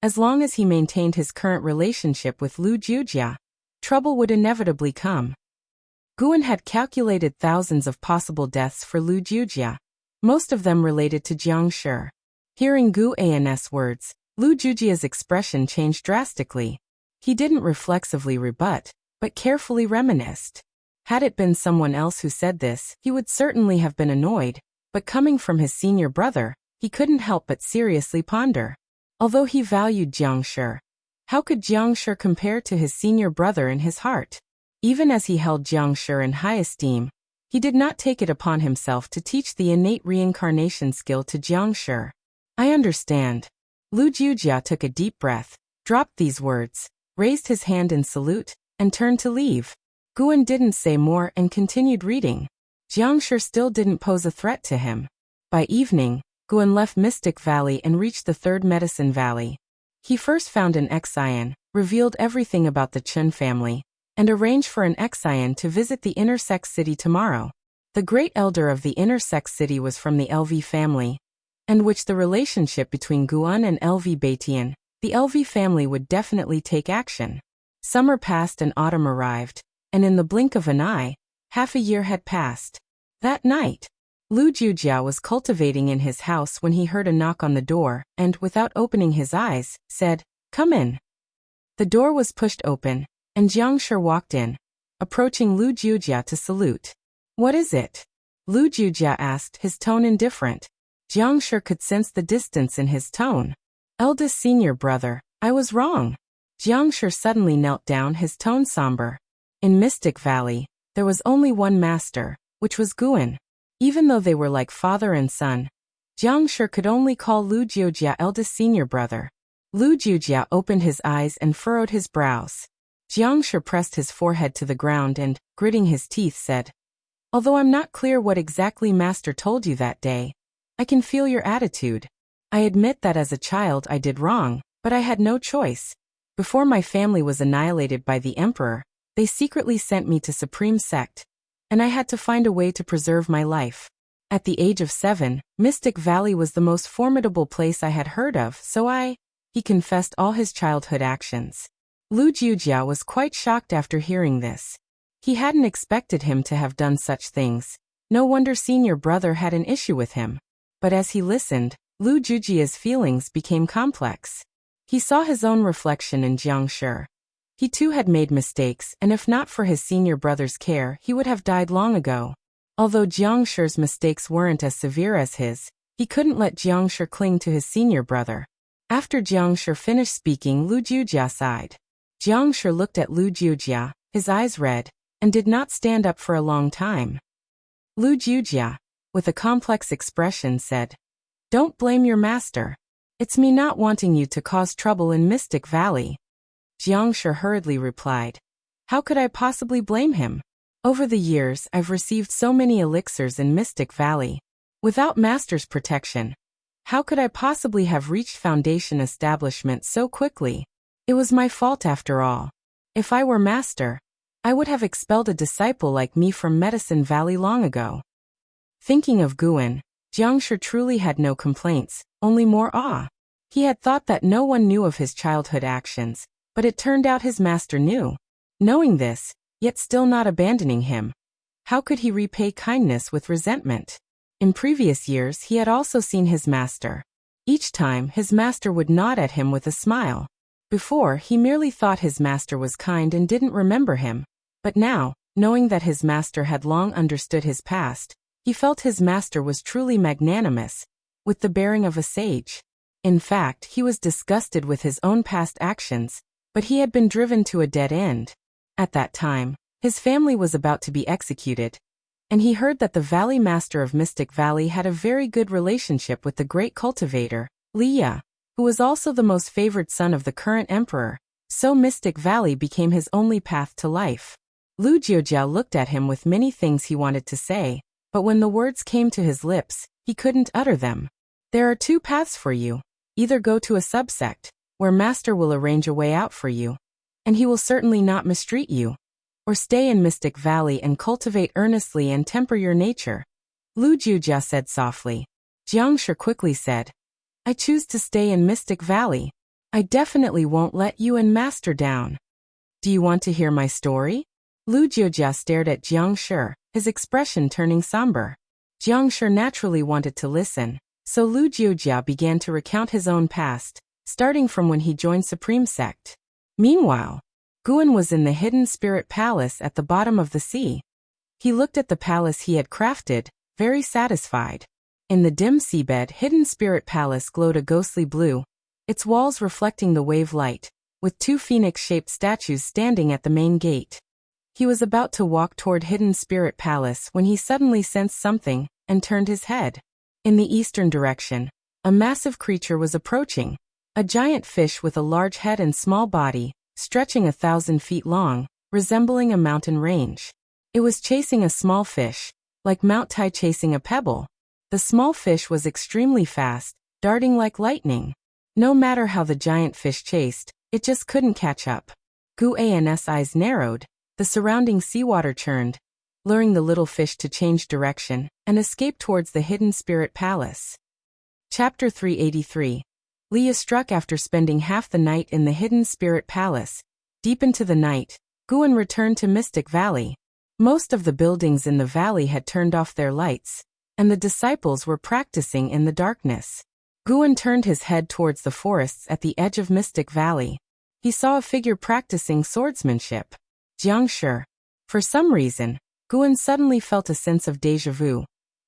As long as he maintained his current relationship with Lu Jiujia, trouble would inevitably come. Guan had calculated thousands of possible deaths for Lu Jiujia, most of them related to Jiang Shi. Hearing Guan's words, Lu Jiujia's expression changed drastically. He didn't reflexively rebut, but carefully reminisced. Had it been someone else who said this, he would certainly have been annoyed, but coming from his senior brother, he couldn't help but seriously ponder. Although he valued Jiang Shi, how could Jiang Shi compare to his senior brother in his heart? Even as he held Jiang Shi in high esteem, he did not take it upon himself to teach the innate reincarnation skill to Jiang Shi. I understand. Lu Jiujia took a deep breath, dropped these words, raised his hand in salute, and turned to leave. Guan didn't say more and continued reading. Jiang Shi still didn't pose a threat to him. By evening, Guan left Mystic Valley and reached the Third Medicine Valley. He first found an Xian, revealed everything about the Chen family, and arranged for an Xian to visit the Inner Sect City tomorrow. The great elder of the Inner Sect City was from the LV family, and which the relationship between Guan and LV Baitian, the LV family would definitely take action. Summer passed and autumn arrived, and in the blink of an eye, half a year had passed. That night, Lu Jiujia was cultivating in his house when he heard a knock on the door and, without opening his eyes, said, "Come in." The door was pushed open, and Jiang Shi walked in, approaching Lu Jiujia to salute. "What is it?" Lu Jujia asked, his tone indifferent. Jiang Shi could sense the distance in his tone. Eldest senior brother, I was wrong. Jiang Shi suddenly knelt down, his tone somber. In Mystic Valley, there was only one master, which was Guan. Even though they were like father and son, Jiang Shi could only call Lu Jujia eldest senior brother. Lu Jujia opened his eyes and furrowed his brows. Jiang Shi pressed his forehead to the ground and, gritting his teeth, said, Although I'm not clear what exactly Master told you that day, I can feel your attitude. I admit that as a child I did wrong, but I had no choice. Before my family was annihilated by the Emperor, they secretly sent me to Supreme Sect, and I had to find a way to preserve my life. At the age of 7, Mystic Valley was the most formidable place I had heard of, so He confessed all his childhood actions. Lu Jujia was quite shocked after hearing this. He hadn't expected him to have done such things. No wonder senior brother had an issue with him. But as he listened, Lu Jujia's feelings became complex. He saw his own reflection in Jiang Shi. He too had made mistakes, and if not for his senior brother's care, he would have died long ago. Although Jiang Shi's mistakes weren't as severe as his, he couldn't let Jiang Shi cling to his senior brother. After Jiang Shi finished speaking, Lu Jujia sighed. Jiang Shi looked at Lu Jujia, his eyes red, and did not stand up for a long time. Lu Jujia, with a complex expression, said, Don't blame your master. It's me not wanting you to cause trouble in Mystic Valley. Jiang Shi hurriedly replied, How could I possibly blame him? Over the years, I've received so many elixirs in Mystic Valley. Without Master's protection, how could I possibly have reached Foundation establishment so quickly? It was my fault after all. If I were Master, I would have expelled a disciple like me from Medicine Valley long ago. Thinking of Guan, Jiang Shi truly had no complaints, only more awe. He had thought that no one knew of his childhood actions, but it turned out his master knew. Knowing this, yet still not abandoning him, how could he repay kindness with resentment? In previous years he had also seen his master. Each time his master would nod at him with a smile. Before, he merely thought his master was kind and didn't remember him. But now, knowing that his master had long understood his past, he felt his master was truly magnanimous, with the bearing of a sage. In fact, he was disgusted with his own past actions, but he had been driven to a dead end. At that time, his family was about to be executed, and he heard that the Valley Master of Mystic Valley had a very good relationship with the great cultivator, Liya, who was also the most favored son of the current emperor, so Mystic Valley became his only path to life. Lu Jujia looked at him with many things he wanted to say, but when the words came to his lips, he couldn't utter them. There are two paths for you. Either go to a subsect, where Master will arrange a way out for you, and he will certainly not mistreat you, or stay in Mystic Valley and cultivate earnestly and temper your nature. Lu Jujia said softly. Jiang Shi quickly said, I choose to stay in Mystic Valley. I definitely won't let you and Master down. Do you want to hear my story? Lu Jujia stared at Jiang Shi, his expression turning somber. Jiang Shi naturally wanted to listen, so Lu Jujia began to recount his own past, starting from when he joined Supreme Sect. Meanwhile, Guan was in the Hidden Spirit Palace at the bottom of the sea. He looked at the palace he had crafted, very satisfied. In the dim seabed, Hidden Spirit Palace glowed a ghostly blue, its walls reflecting the wave light, with two phoenix-shaped statues standing at the main gate. He was about to walk toward Hidden Spirit Palace when he suddenly sensed something, and turned his head. In the eastern direction, a massive creature was approaching, a giant fish with a large head and small body, stretching 1,000 feet long, resembling a mountain range. It was chasing a small fish, like Mount Tai chasing a pebble. The small fish was extremely fast, darting like lightning. No matter how the giant fish chased, it just couldn't catch up. Guan's eyes narrowed, the surrounding seawater churned, luring the little fish to change direction and escape towards the Hidden Spirit Palace. Chapter 383. Liya struck after spending half the night in the Hidden Spirit Palace. Deep into the night, Guan returned to Mystic Valley. Most of the buildings in the valley had turned off their lights, and the disciples were practicing in the darkness. Guan turned his head towards the forests at the edge of Mystic Valley. He saw a figure practicing swordsmanship. Jiang Shi. For some reason, Guan suddenly felt a sense of déjà vu.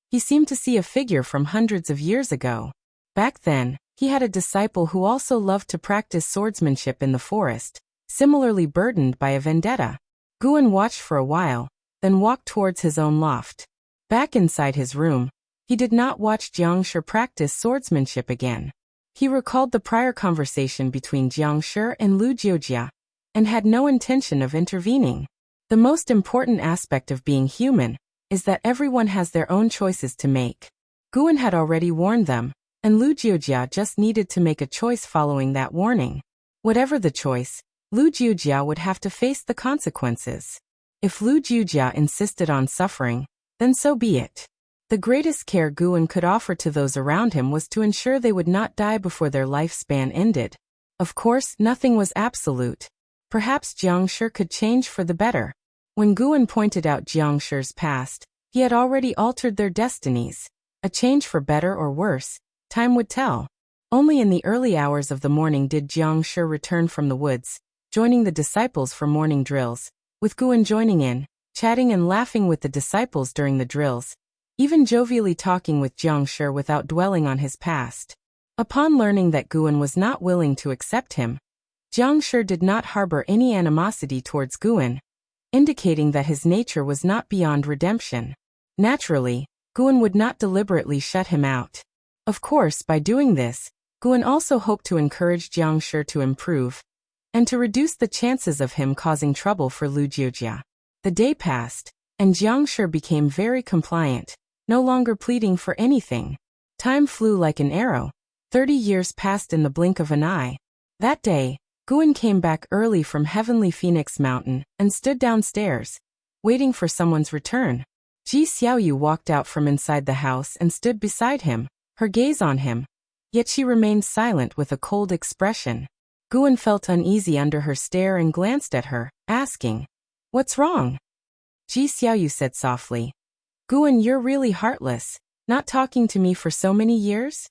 He seemed to see a figure from hundreds of years ago. Back then, he had a disciple who also loved to practice swordsmanship in the forest, similarly burdened by a vendetta. Guan watched for a while, then walked towards his own loft. Back inside his room, he did not watch Jiangshi practice swordsmanship again. He recalled the prior conversation between Jiangshi and Lu Jiujia, and had no intention of intervening. The most important aspect of being human is that everyone has their own choices to make. Guan had already warned them, and Lu Jiujia just needed to make a choice following that warning. Whatever the choice, Lu Jiujia would have to face the consequences. If Lu Jiujia insisted on suffering, then so be it. The greatest care Guan could offer to those around him was to ensure they would not die before their lifespan ended. Of course, nothing was absolute. Perhaps Jiangshi could change for the better. When Guan pointed out Jiangshi's past, he had already altered their destinies. A change for better or worse, time would tell. Only in the early hours of the morning did Jiangshi return from the woods, joining the disciples for morning drills, with Guan joining in, chatting and laughing with the disciples during the drills, even jovially talking with Jiangshi without dwelling on his past. Upon learning that Guan was not willing to accept him, Jiangshi did not harbor any animosity towards Guan, indicating that his nature was not beyond redemption. Naturally, Guan would not deliberately shut him out. Of course, by doing this, Guan also hoped to encourage Jiangshi to improve, and to reduce the chances of him causing trouble for Lu Jiujia. The day passed, and Jiangshi became very compliant, no longer pleading for anything. Time flew like an arrow. 30 years passed in the blink of an eye. That day, Guan came back early from Heavenly Phoenix Mountain and stood downstairs, waiting for someone's return. Ji Xiaoyu walked out from inside the house and stood beside him, her gaze on him. Yet she remained silent with a cold expression. Guan felt uneasy under her stare and glanced at her, asking, "What's wrong?" Ji Xiaoyu said softly, "Guan, you're really heartless, not talking to me for so many years?"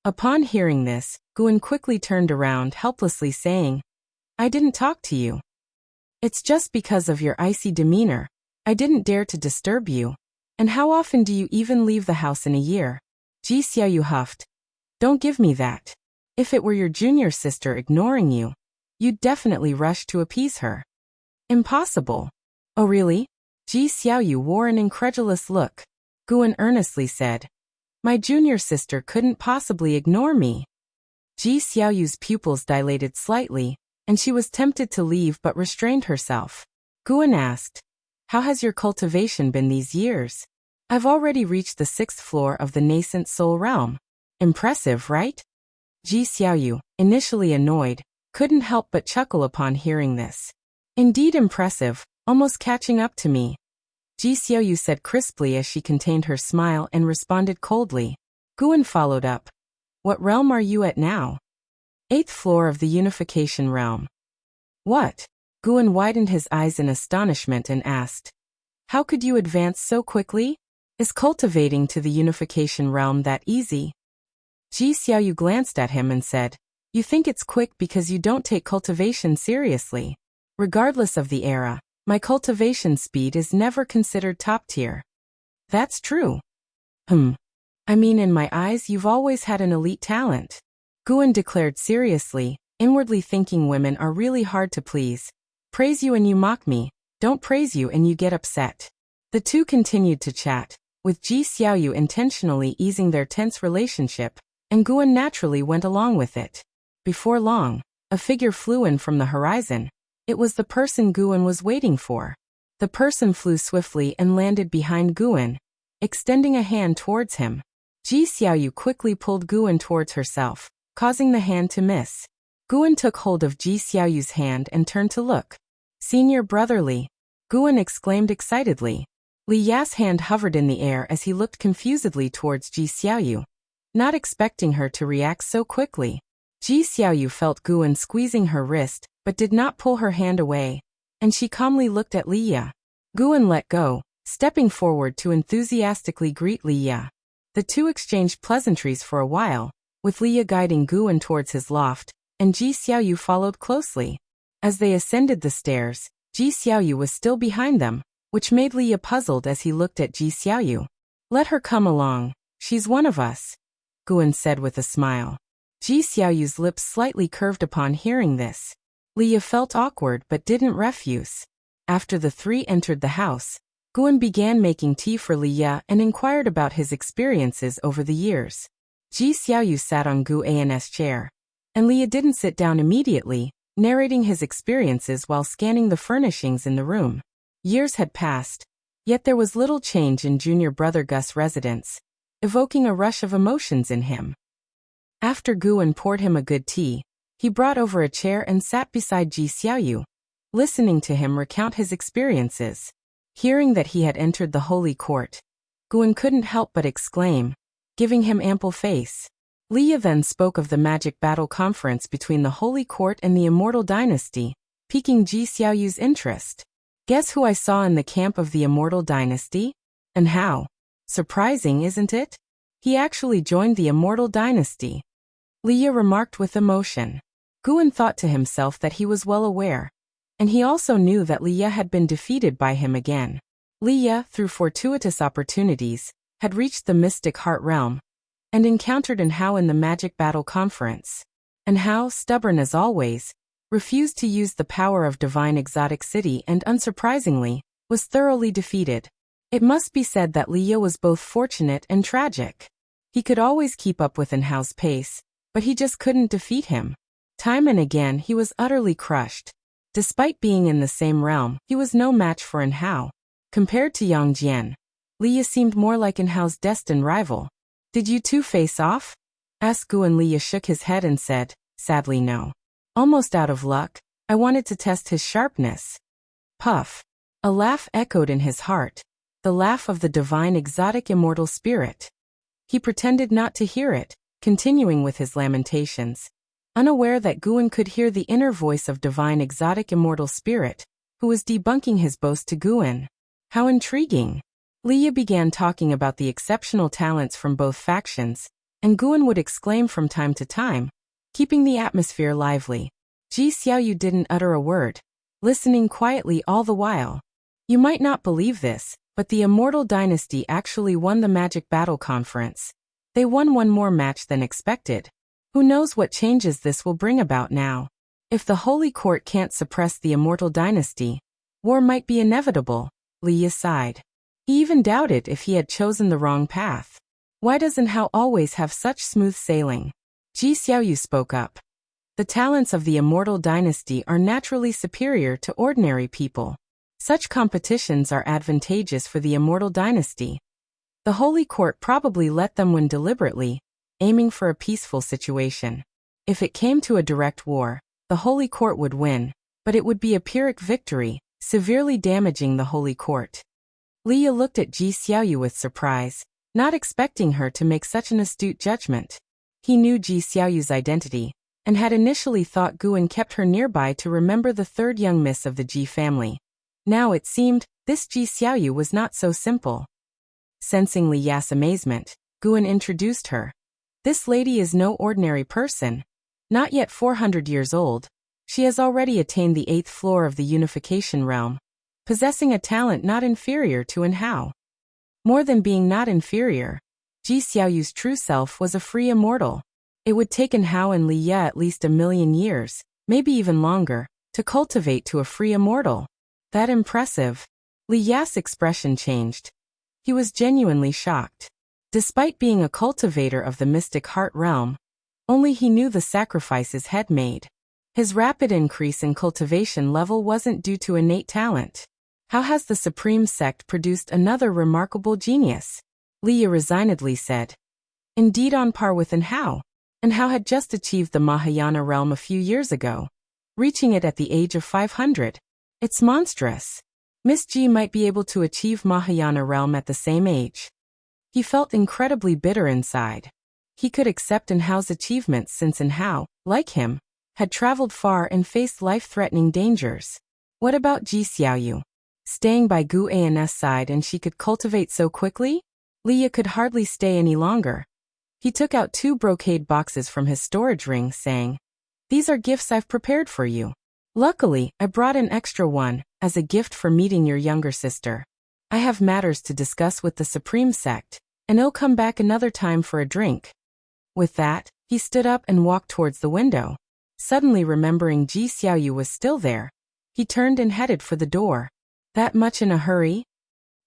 Upon hearing this, Guan quickly turned around helplessly saying, "I didn't talk to you. It's just because of your icy demeanor. I didn't dare to disturb you. And how often do you even leave the house in a year?" Ji Xiaoyu huffed, "Don't give me that. If it were your junior sister ignoring you, you'd definitely rush to appease her." "Impossible." "Oh really?" Ji Xiaoyu wore an incredulous look. Guan earnestly said, "My junior sister couldn't possibly ignore me." Ji Xiaoyu's pupils dilated slightly, and she was tempted to leave but restrained herself. Guan asked, "How has your cultivation been these years?" "I've already reached the 6th floor of the nascent soul realm." "Impressive, right?" Ji Xiaoyu, initially annoyed, couldn't help but chuckle upon hearing this. "Indeed impressive, almost catching up to me," Ji Xiaoyu said crisply as she contained her smile and responded coldly. Guan followed up, "What realm are you at now?" 8th floor of the unification realm." "What?" Guan widened his eyes in astonishment and asked, "How could you advance so quickly? Is cultivating to the unification realm that easy?" Ji Xiaoyu glanced at him and said, "You think it's quick because you don't take cultivation seriously. Regardless of the era, my cultivation speed is never considered top tier." "That's true." I mean, in my eyes you've always had an elite talent," Guan declared seriously, inwardly thinking women are really hard to please. "Praise you and you mock me, don't praise you and you get upset." The two continued to chat, with Ji Xiaoyu intentionally easing their tense relationship, and Guan naturally went along with it. Before long, a figure flew in from the horizon. It was the person Guan was waiting for. The person flew swiftly and landed behind Guan, extending a hand towards him. Ji Xiaoyu quickly pulled Guan towards herself, causing the hand to miss. Guan took hold of Ji Xiaoyu's hand and turned to look. "Senior brotherly," Guan exclaimed excitedly. Li Ya's hand hovered in the air as he looked confusedly towards Ji Xiaoyu, not expecting her to react so quickly. Ji Xiaoyu felt Guan squeezing her wrist, but did not pull her hand away, and she calmly looked at Li Ya. Guan let go, stepping forward to enthusiastically greet Li Ya. The two exchanged pleasantries for a while, with Li Ya guiding Guan towards his loft, and Ji Xiaoyu followed closely. As they ascended the stairs, Ji Xiaoyu was still behind them, which made Li Ya puzzled as he looked at Ji Xiaoyu. Let her come along. She's one of us, Guan said with a smile. Ji Xiaoyu's lips slightly curved upon hearing this. Leah felt awkward but didn't refuse. After the three entered the house, Guan began making tea for Leah and inquired about his experiences over the years. Ji Xiaoyu sat on Guan's chair, and Leah didn't sit down immediately, narrating his experiences while scanning the furnishings in the room. Years had passed, yet there was little change in junior brother Gus' residence, evoking a rush of emotions in him. After Guan poured him a good tea, he brought over a chair and sat beside Ji Xiaoyu, listening to him recount his experiences. Hearing that he had entered the holy court, Guan couldn't help but exclaim, giving him ample face. Leah then spoke of the magic battle conference between the holy court and the immortal dynasty, piquing Ji Xiaoyu's interest. Guess who I saw in the camp of the immortal dynasty? And how? Surprising, isn't it? He actually joined the immortal dynasty, Leah remarked with emotion. Guan thought to himself that he was well aware, and he also knew that Leah had been defeated by him again. Leah, through fortuitous opportunities, had reached the mystic heart realm, and encountered Enhao in the magic battle conference. Enhao, stubborn as always, refused to use the power of divine exotic city and unsurprisingly, was thoroughly defeated. It must be said that Leah was both fortunate and tragic. He could always keep up with Enhao's pace, but he just couldn't defeat him. Time and again he was utterly crushed. Despite being in the same realm, he was no match for Enhao. Compared to Yang Jian, Leah seemed more like Enhao's destined rival. Did you two face off? Asked Guan. Leah shook his head and said, sadly no. Almost out of luck, I wanted to test his sharpness. Puff. A laugh echoed in his heart, the laugh of the divine exotic immortal spirit. He pretended not to hear it, continuing with his lamentations, unaware that Guan could hear the inner voice of divine exotic immortal spirit, who was debunking his boast to Guan. How intriguing. Leah began talking about the exceptional talents from both factions, and Guan would exclaim from time to time, keeping the atmosphere lively. Ji Xiaoyu didn't utter a word, listening quietly all the while. You might not believe this, but the Immortal Dynasty actually won the Magic Battle Conference. They won one more match than expected. Who knows what changes this will bring about now? If the Holy Court can't suppress the Immortal Dynasty, war might be inevitable, Leah sighed. He even doubted if he had chosen the wrong path. Why doesn't Enhao always have such smooth sailing? Ji Xiaoyu spoke up. The talents of the Immortal Dynasty are naturally superior to ordinary people. Such competitions are advantageous for the Immortal Dynasty. The Holy Court probably let them win deliberately, aiming for a peaceful situation. If it came to a direct war, the Holy Court would win, but it would be a Pyrrhic victory, severely damaging the Holy Court. Leah looked at Ji Xiaoyu with surprise, not expecting her to make such an astute judgment. He knew Ji Xiaoyu's identity, and had initially thought Guan kept her nearby to remember the third young miss of the Ji family. Now it seemed, this Ji Xiaoyu was not so simple. Sensing Leah's amazement, Guan introduced her. This lady is no ordinary person. Not yet 400 years old, she has already attained the 8th floor of the unification realm, possessing a talent not inferior to Enhao. More than being not inferior, Ji Xiaoyu's true self was a free immortal. It would take Enhao and Leah at least 1,000,000 years, maybe even longer, to cultivate to a free immortal. That impressive. Leah's expression changed. He was genuinely shocked. Despite being a cultivator of the mystic heart realm, only he knew the sacrifices had made. His rapid increase in cultivation level wasn't due to innate talent. How has the Supreme Sect produced another remarkable genius? Leah resignedly said. Indeed on par with Enhao. Enhao had just achieved the Mahayana realm a few years ago, reaching it at the age of 500. It's monstrous. Miss Ji might be able to achieve Mahayana realm at the same age. He felt incredibly bitter inside. He could accept Enhao's achievements since Enhao, like him, had traveled far and faced life-threatening dangers. What about Ji Xiaoyu? Staying by Gu An's side and she could cultivate so quickly? Leah could hardly stay any longer. He took out 2 brocade boxes from his storage ring, saying, "These are gifts I've prepared for you. Luckily, I brought an extra one, as a gift for meeting your younger sister." I have matters to discuss with the Supreme Sect, and I'll come back another time for a drink. With that, he stood up and walked towards the window. Suddenly remembering Ji Xiaoyu was still there, he turned and headed for the door. That much in a hurry?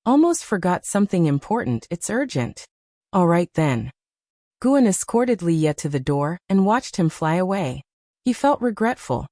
Almost forgot something important, it's urgent. All right then. Guan escorted Li Ye to the door and watched him fly away. He felt regretful.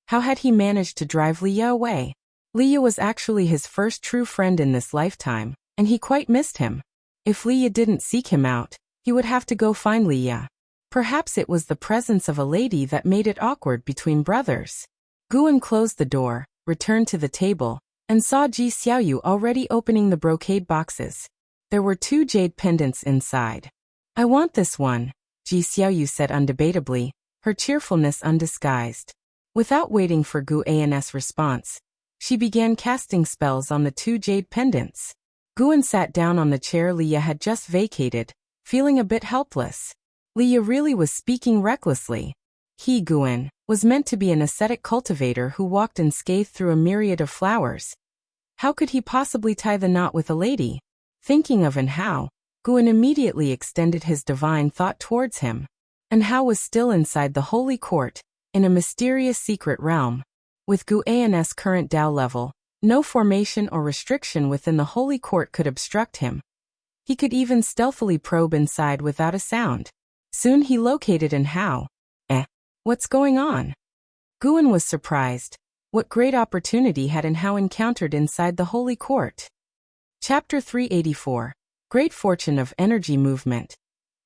How had he managed to drive Li Ye away? Li Ye was actually his first true friend in this lifetime, and he quite missed him. If Li Ye didn't seek him out, he would have to go find Li Ye. Perhaps it was the presence of a lady that made it awkward between brothers. Guan closed the door, returned to the table, and saw Ji Xiaoyu already opening the brocade boxes. There were 2 jade pendants inside. I want this one, Ji Xiaoyu said undebatably, her cheerfulness undisguised. Without waiting for Guan's response, she began casting spells on the 2 jade pendants. Guan sat down on the chair Li Ye had just vacated, feeling a bit helpless. Li Ye really was speaking recklessly. He, Guan, was meant to be an ascetic cultivator who walked unscathed through a myriad of flowers. How could he possibly tie the knot with a lady? Thinking of Enhao, Guan immediately extended his divine thought towards him. Enhao was still inside the holy court, in a mysterious secret realm. With Guan's current Dao level, no formation or restriction within the holy court could obstruct him. He could even stealthily probe inside without a sound. Soon he located Enhao. What's going on? Guan was surprised. What great opportunity had Enhao encountered inside the holy court? Chapter 384. Great Fortune of Energy Movement.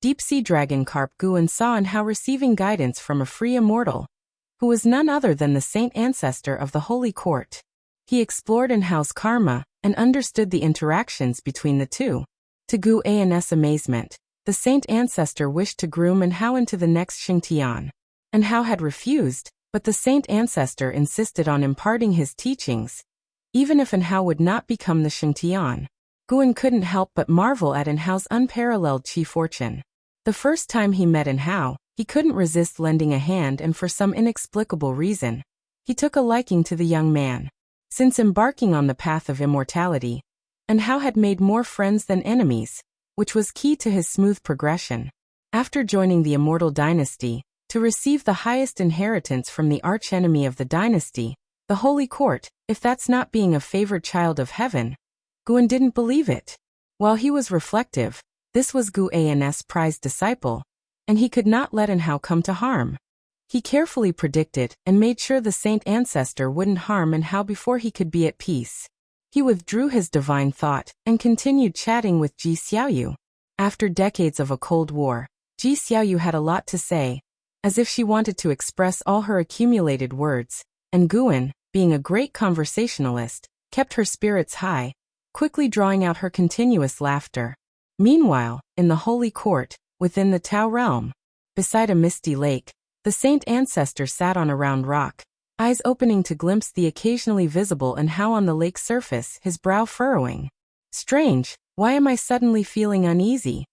Deep-sea dragon carp Guan saw Enhao receiving guidance from a free immortal, who was none other than the saint ancestor of the holy court. He explored Enhao's karma and understood the interactions between the two. To Guan's amazement, the saint ancestor wished to groom Enhao into the next Xingtian. Enhao had refused, but the saint ancestor insisted on imparting his teachings, even if Enhao would not become the Xingtian. Guan couldn't help but marvel at Enhao's unparalleled chi fortune. The first time he met Enhao, he couldn't resist lending a hand, and for some inexplicable reason, he took a liking to the young man. Since embarking on the path of immortality, Enhao had made more friends than enemies, which was key to his smooth progression. After joining the immortal dynasty, to receive the highest inheritance from the archenemy of the dynasty, the holy court, if that's not being a favored child of heaven, Guan didn't believe it. While he was reflective, this was Guan's prized disciple, and he could not let Enhao come to harm. He carefully predicted and made sure the saint ancestor wouldn't harm Enhao before he could be at peace. He withdrew his divine thought and continued chatting with Ji Xiaoyu. After decades of a cold war, Ji Xiaoyu had a lot to say, as if she wanted to express all her accumulated words, and Guan, being a great conversationalist, kept her spirits high, quickly drawing out her continuous laughter. Meanwhile, in the holy court, within the Tao realm, beside a misty lake, the saint ancestor sat on a round rock, eyes opening to glimpse the occasionally visible Enhao on the lake's surface, his brow furrowing. Strange, why am I suddenly feeling uneasy?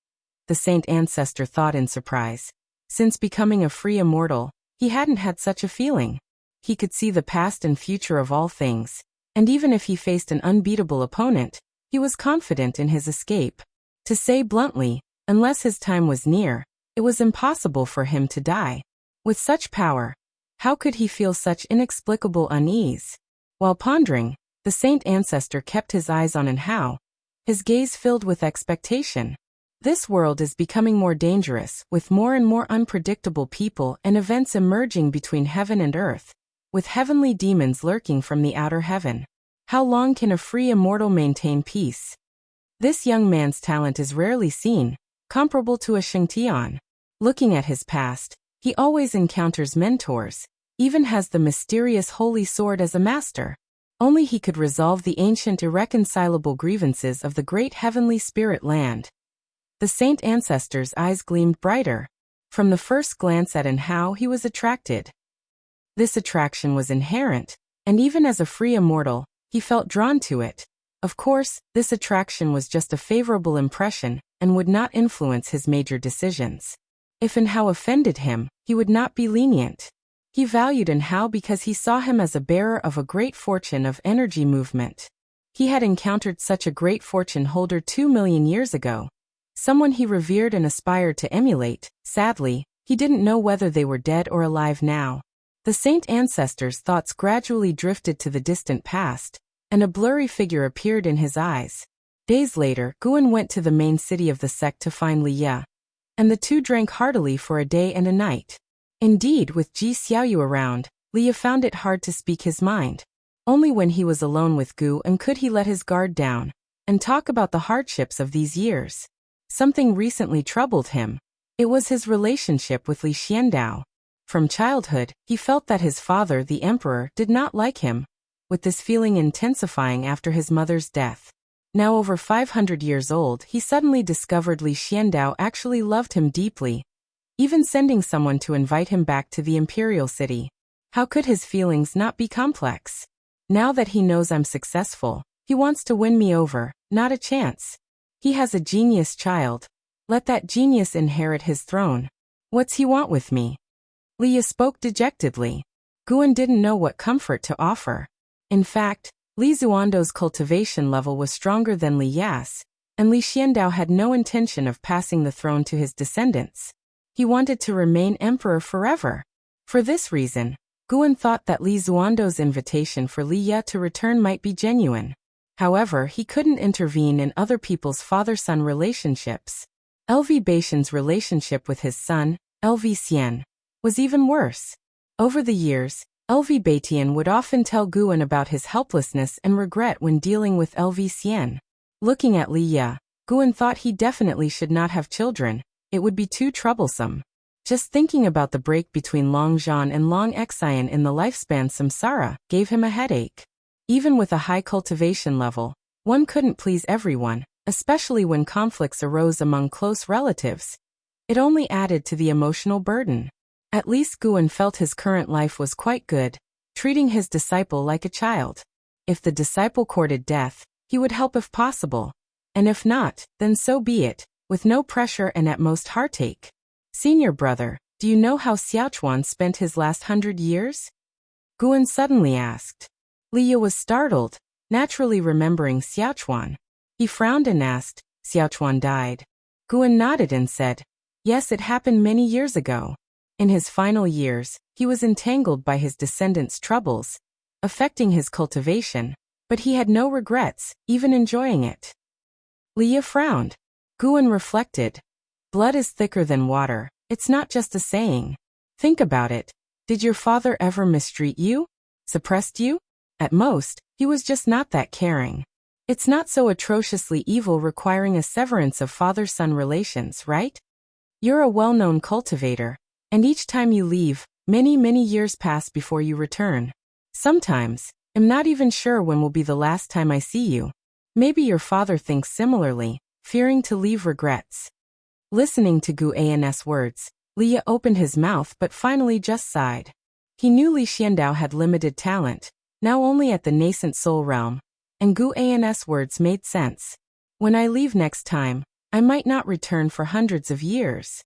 The saint ancestor thought in surprise. Since becoming a free immortal, he hadn't had such a feeling. He could see the past and future of all things, and even if he faced an unbeatable opponent, he was confident in his escape. To say bluntly, unless his time was near, it was impossible for him to die. With such power, how could he feel such inexplicable unease? While pondering, the saint ancestor kept his eyes on Enhao, his gaze filled with expectation. This world is becoming more dangerous, with more and more unpredictable people and events emerging between heaven and earth, with heavenly demons lurking from the outer heaven. How long can a free immortal maintain peace? This young man's talent is rarely seen, comparable to a Xingtian. Looking at his past, he always encounters mentors, even has the mysterious holy sword as a master. Only he could resolve the ancient irreconcilable grievances of the great heavenly spirit land. The saint ancestor's eyes gleamed brighter. From the first glance at Enhao, he was attracted. This attraction was inherent, and even as a free immortal, he felt drawn to it. Of course, this attraction was just a favorable impression and would not influence his major decisions. If Enhao offended him, he would not be lenient. He valued Enhao because he saw him as a bearer of a great fortune of energy movement. He had encountered such a great fortune holder 2 million years ago. Someone he revered and aspired to emulate. Sadly, he didn't know whether they were dead or alive now. The saint ancestor's thoughts gradually drifted to the distant past, and a blurry figure appeared in his eyes. Days later, Guan went to the main city of the sect to find Li Ye, and the two drank heartily for a day and a night. Indeed, with Ji Xiaoyu around, Li Ye found it hard to speak his mind. Only when he was alone with Guan could he let his guard down and talk about the hardships of these years. Something recently troubled him. It was his relationship with Li Xiandao. From childhood, he felt that his father, the emperor, did not like him, with this feeling intensifying after his mother's death. Now over 500 years old, he suddenly discovered Li Xiandao actually loved him deeply, even sending someone to invite him back to the imperial city. How could his feelings not be complex? Now that he knows I'm successful, he wants to win me over. Not a chance. He has a genius child. Let that genius inherit his throne. What's he want with me? Li Ye spoke dejectedly. Guan didn't know what comfort to offer. In fact, Li Zuando's cultivation level was stronger than Li Ye's, and Li Xiandao had no intention of passing the throne to his descendants. He wanted to remain emperor forever. For this reason, Guan thought that Li Zuando's invitation for Li Ye to return might be genuine. However, he couldn't intervene in other people's father-son relationships. LV Baitian's relationship with his son, LV Xian, was even worse. Over the years, LV Baitian would often tell Guan about his helplessness and regret when dealing with LV Xian. Looking at Li Ye, Guan thought he definitely should not have children. It would be too troublesome. Just thinking about the break between Long Zhan and Long Xian in the lifespan samsara gave him a headache. Even with a high cultivation level, one couldn't please everyone, especially when conflicts arose among close relatives. It only added to the emotional burden. At least Guan felt his current life was quite good, treating his disciple like a child. If the disciple courted death, he would help if possible. And if not, then so be it, with no pressure and at most heartache. Senior brother, do you know how Xiaochuan spent his last 100 years? Guan suddenly asked. Li Ye was startled, naturally remembering Xiaochuan. He frowned and asked, Xiaochuan died. Guan nodded and said, yes, it happened many years ago. In his final years, he was entangled by his descendants' troubles, affecting his cultivation, but he had no regrets, even enjoying it. Li Ye frowned. Guan reflected. Blood is thicker than water. It's not just a saying. Think about it. Did your father ever mistreat you? Suppressed you? At most, he was just not that caring. It's not so atrociously evil requiring a severance of father-son relations, right? You're a well-known cultivator, and each time you leave, many years pass before you return. Sometimes, I'm not even sure when will be the last time I see you. Maybe your father thinks similarly, fearing to leave regrets. Listening to Gu An's words, Li Ye opened his mouth but finally just sighed. He knew Li Xiandao had limited talent, now only at the nascent soul realm, and Gu An's words made sense. When I leave next time, I might not return for hundreds of years.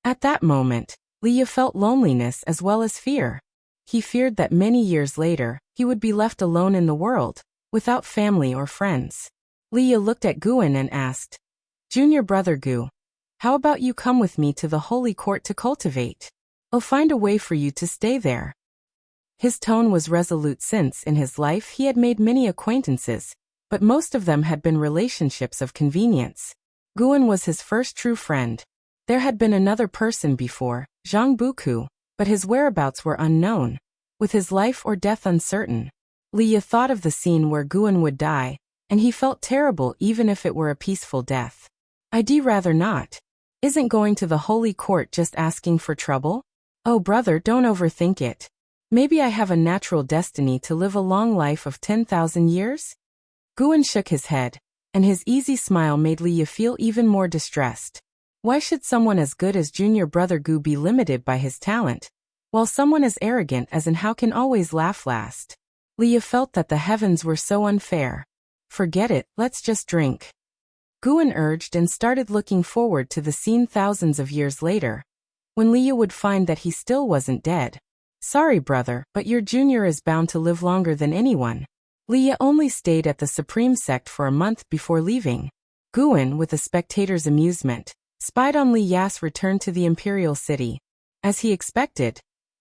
At that moment, Li Ye felt loneliness as well as fear. He feared that many years later, he would be left alone in the world, without family or friends. Li Ye looked at Guan and asked, Junior brother Gu, how about you come with me to the holy court to cultivate? I'll find a way for you to stay there. His tone was resolute since in his life he had made many acquaintances, but most of them had been relationships of convenience. Guan was his first true friend. There had been another person before, Zhang Buku, but his whereabouts were unknown, with his life or death uncertain. Li Ye thought of the scene where Guan would die, and he felt terrible even if it were a peaceful death. I'd rather not. Isn't going to the holy court just asking for trouble? Oh brother, don't overthink it. Maybe I have a natural destiny to live a long life of 10,000 years? Guan shook his head, and his easy smile made Li Ye feel even more distressed. Why should someone as good as junior brother Gu be limited by his talent, while someone as arrogant as in how can always laugh last? Li Ye felt that the heavens were so unfair. Forget it, let's just drink. Guan urged and started looking forward to the scene thousands of years later, when Li Ye would find that he still wasn't dead. Sorry brother, but your junior is bound to live longer than anyone. Leah only stayed at the Supreme Sect for a month before leaving. Guan, with the spectators' amusement, spied on Li Ya's return to the imperial city. As he expected,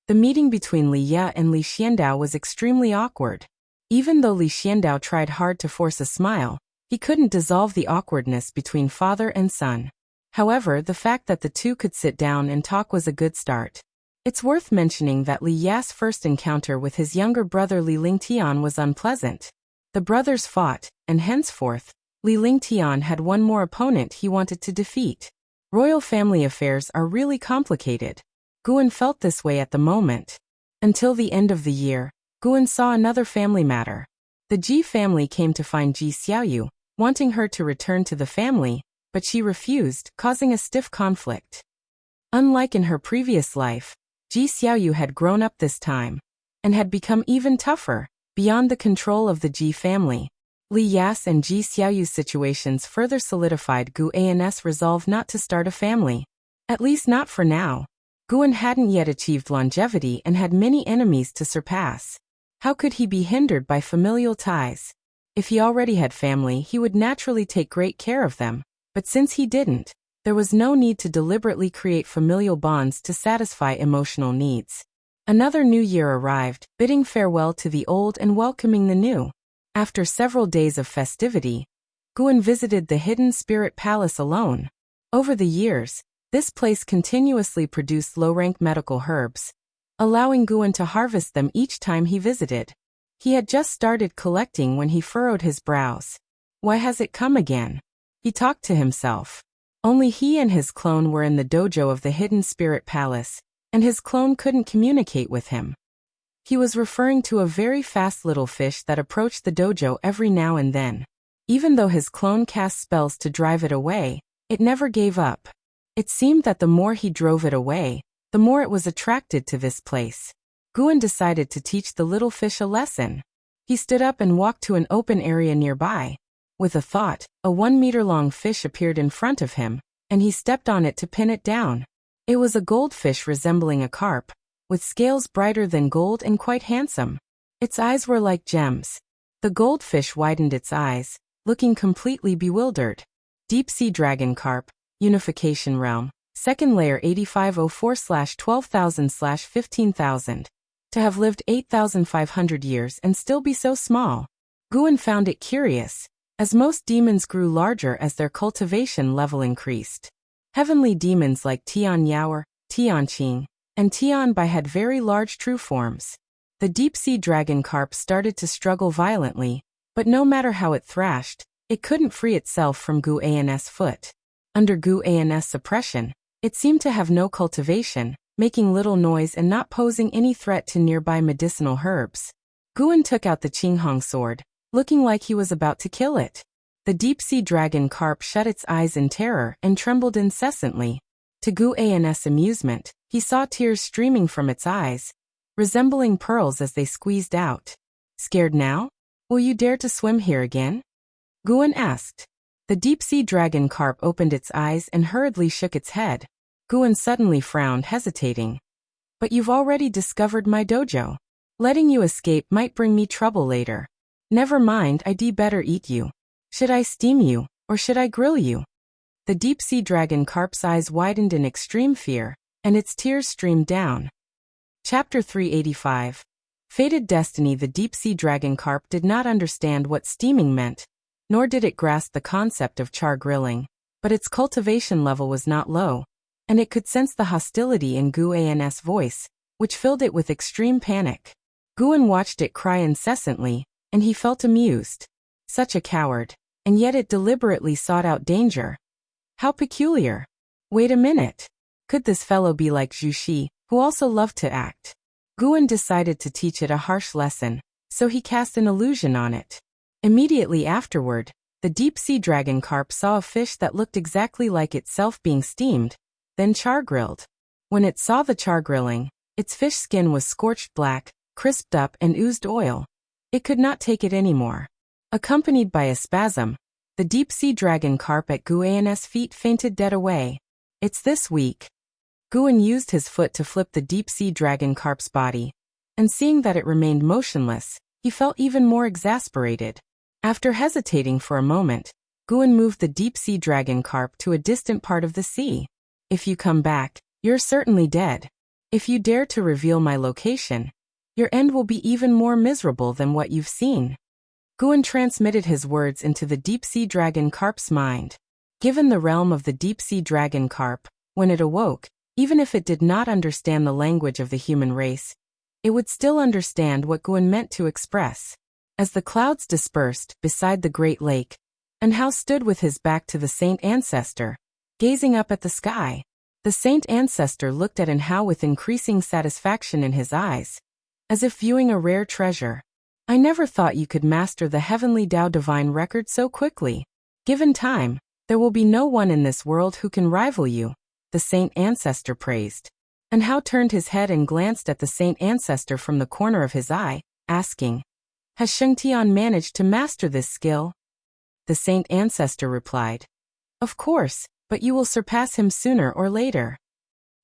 the meeting between Li Ya and Li Xiandao was extremely awkward. Even though Li Xiandao tried hard to force a smile, he couldn't dissolve the awkwardness between father and son. However, the fact that the two could sit down and talk was a good start. It's worth mentioning that Li Ya's first encounter with his younger brother Li Lingtian was unpleasant. The brothers fought, and henceforth, Li Lingtian had one more opponent he wanted to defeat. Royal family affairs are really complicated. Guan felt this way at the moment. Until the end of the year, Guan saw another family matter. The Ji family came to find Ji Xiaoyu, wanting her to return to the family, but she refused, causing a stiff conflict. Unlike in her previous life, Ji Xiaoyu had grown up this time, and had become even tougher, beyond the control of the Ji family. Li Yas and Ji Xiaoyu's situations further solidified Gu An's resolve not to start a family. At least not for now. Guan hadn't yet achieved longevity and had many enemies to surpass. How could he be hindered by familial ties? If he already had family, he would naturally take great care of them, but since he didn't, there was no need to deliberately create familial bonds to satisfy emotional needs. Another new year arrived, bidding farewell to the old and welcoming the new. After several days of festivity, Guan visited the hidden spirit palace alone. Over the years, this place continuously produced low-rank medical herbs, allowing Guan to harvest them each time he visited. He had just started collecting when he furrowed his brows. Why has it come again? He talked to himself. Only he and his clone were in the dojo of the hidden spirit palace, and his clone couldn't communicate with him. He was referring to a very fast little fish that approached the dojo every now and then. Even though his clone cast spells to drive it away, it never gave up. It seemed that the more he drove it away, the more it was attracted to this place. Guan decided to teach the little fish a lesson. He stood up and walked to an open area nearby. With a thought, a 1-meter-long fish appeared in front of him, and he stepped on it to pin it down. It was a goldfish resembling a carp, with scales brighter than gold and quite handsome. Its eyes were like gems. The goldfish widened its eyes, looking completely bewildered. Deep-sea dragon carp, unification realm, second layer 8504/12,000/15,000. To have lived 8,500 years and still be so small. Guan found it curious, as most demons grew larger as their cultivation level increased. Heavenly demons like Tian Yaoer, Tian Qing, and Tian Bai had very large true forms. The deep-sea dragon carp started to struggle violently, but no matter how it thrashed, it couldn't free itself from Gu An's foot. Under Gu An's suppression, it seemed to have no cultivation, making little noise and not posing any threat to nearby medicinal herbs. Guan took out the Qinghong sword, looking like he was about to kill it. The deep-sea dragon carp shut its eyes in terror and trembled incessantly. To Gu An's amusement, he saw tears streaming from its eyes, resembling pearls as they squeezed out. Scared now? Will you dare to swim here again? Guan asked. The deep-sea dragon carp opened its eyes and hurriedly shook its head. Guan suddenly frowned, hesitating. But you've already discovered my dojo. Letting you escape might bring me trouble later. Never mind, I'd better eat you. Should I steam you, or should I grill you? The deep-sea dragon carp's eyes widened in extreme fear, and its tears streamed down. Chapter 385. Fated Destiny. The deep-sea dragon carp did not understand what steaming meant, nor did it grasp the concept of char grilling, but its cultivation level was not low, and it could sense the hostility in Gu An's voice, which filled it with extreme panic. Guan watched it cry incessantly, and he felt amused. Such a coward, and yet it deliberately sought out danger. How peculiar. Wait a minute. Could this fellow be like Zhu Shi, who also loved to act? Guan decided to teach it a harsh lesson, so he cast an illusion on it. Immediately afterward, the deep-sea dragon carp saw a fish that looked exactly like itself being steamed, then char-grilled. When it saw the char-grilling, its fish skin was scorched black, crisped up and oozed oil. It could not take it anymore. Accompanied by a spasm, the deep-sea dragon carp at Gu An's feet fainted dead away. It's this week. Guan used his foot to flip the deep-sea dragon carp's body, and seeing that it remained motionless, he felt even more exasperated. After hesitating for a moment, Guan moved the deep-sea dragon carp to a distant part of the sea. If you come back, you're certainly dead. If you dare to reveal my location, your end will be even more miserable than what you've seen. Guan transmitted his words into the deep-sea dragon carp's mind. Given the realm of the deep-sea dragon carp, when it awoke, even if it did not understand the language of the human race, it would still understand what Guan meant to express. As the clouds dispersed beside the great lake, Anhao stood with his back to the saint ancestor, gazing up at the sky. The saint ancestor looked at Anhao with increasing satisfaction in his eyes, as if viewing a rare treasure. I never thought you could master the heavenly Tao divine record so quickly. Given time, there will be no one in this world who can rival you, the saint ancestor praised. Anhao turned his head and glanced at the saint ancestor from the corner of his eye, asking, "Has Shengtian managed to master this skill?" The saint ancestor replied, "Of course, but you will surpass him sooner or later."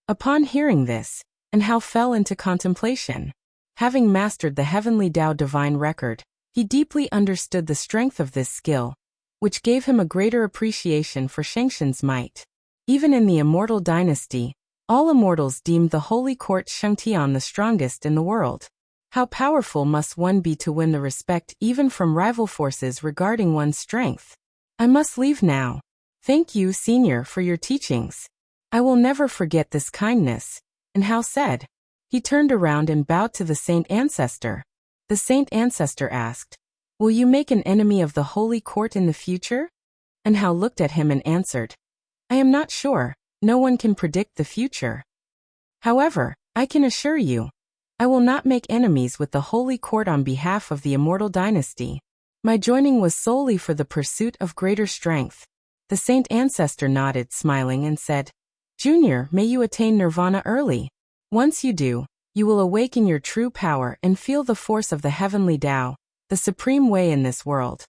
Upon hearing this, Anhao fell into contemplation. Having mastered the heavenly Tao divine record, he deeply understood the strength of this skill, which gave him a greater appreciation for Shengxian's might. Even in the immortal dynasty, all immortals deemed the holy court Shengtian the strongest in the world. How powerful must one be to win the respect even from rival forces regarding one's strength? I must leave now. Thank you, Senior, for your teachings. I will never forget this kindness, Anhao said. He turned around and bowed to the saint ancestor. The saint ancestor asked, "Will you make an enemy of the holy court in the future?" Anhao looked at him and answered, "I am not sure. No one can predict the future. However, I can assure you, I will not make enemies with the holy court on behalf of the immortal dynasty. My joining was solely for the pursuit of greater strength." The saint ancestor nodded, smiling, and said, "Junior, may you attain nirvana early. Once you do, you will awaken your true power and feel the force of the heavenly Tao, the supreme way in this world."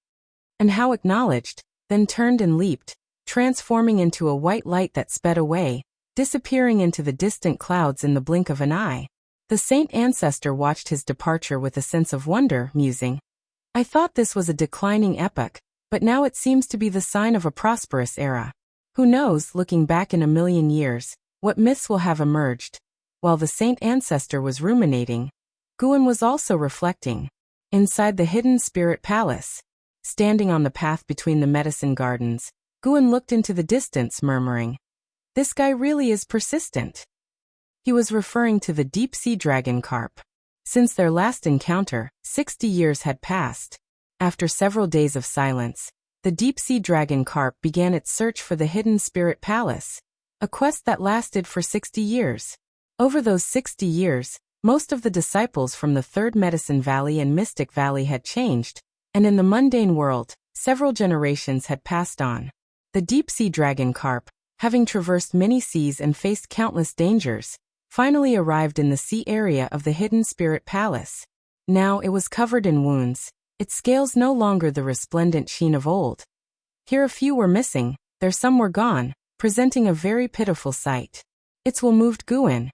Anhao acknowledged, then turned and leaped, transforming into a white light that sped away, disappearing into the distant clouds in the blink of an eye. The saint ancestor watched his departure with a sense of wonder, musing, "I thought this was a declining epoch, but now it seems to be the sign of a prosperous era. Who knows, looking back in 1,000,000 years, what myths will have emerged?" While the saint ancestor was ruminating, Guan was also reflecting. Inside the hidden spirit palace, standing on the path between the medicine gardens, Guan looked into the distance, murmuring, "This guy really is persistent." He was referring to the deep-sea dragon carp. Since their last encounter, 60 years had passed. After several days of silence, the deep-sea dragon carp began its search for the hidden spirit palace, a quest that lasted for 60 years. Over those 60 years, most of the disciples from the Third Medicine Valley and Mystic Valley had changed, and in the mundane world, several generations had passed on. The deep-sea dragon carp, having traversed many seas and faced countless dangers, finally arrived in the sea area of the hidden spirit palace. Now it was covered in wounds, its scales no longer the resplendent sheen of old. Here a few were missing, there some were gone, presenting a very pitiful sight. Its will moved Guan.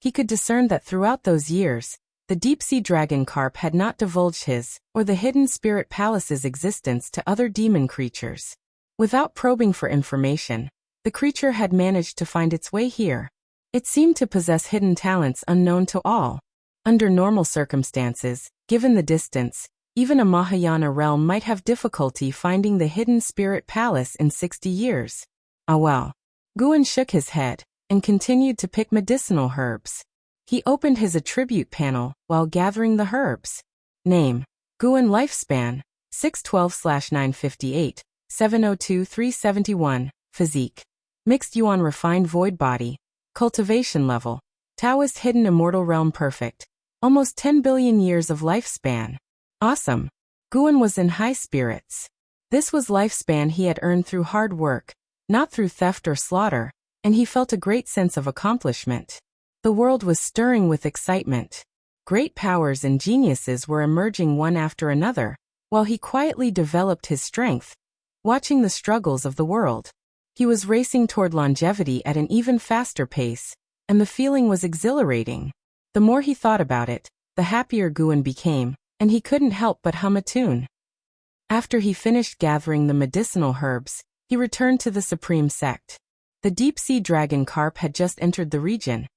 He could discern that throughout those years, the deep-sea dragon carp had not divulged his, or the hidden spirit palace's existence to other demon creatures. Without probing for information, the creature had managed to find its way here. It seemed to possess hidden talents unknown to all. Under normal circumstances, given the distance, even a Mahayana realm might have difficulty finding the hidden spirit palace in 60 years. Ah well. Guan shook his head and continued to pick medicinal herbs. He opened his attribute panel while gathering the herbs. Name: Guan. Lifespan: 612/958, 702/371. Physique: Mixed Yuan Refined Void Body. Cultivation level: Taoist Hidden Immortal Realm Perfect. Almost 10 billion years of lifespan. Awesome. Guan was in high spirits. This was lifespan he had earned through hard work, not through theft or slaughter, and he felt a great sense of accomplishment. The world was stirring with excitement. Great powers and geniuses were emerging one after another, while he quietly developed his strength, watching the struggles of the world. He was racing toward longevity at an even faster pace, and the feeling was exhilarating. The more he thought about it, the happier Guan became, and he couldn't help but hum a tune. After he finished gathering the medicinal herbs, he returned to the supreme sect. The deep-sea dragon carp had just entered the region,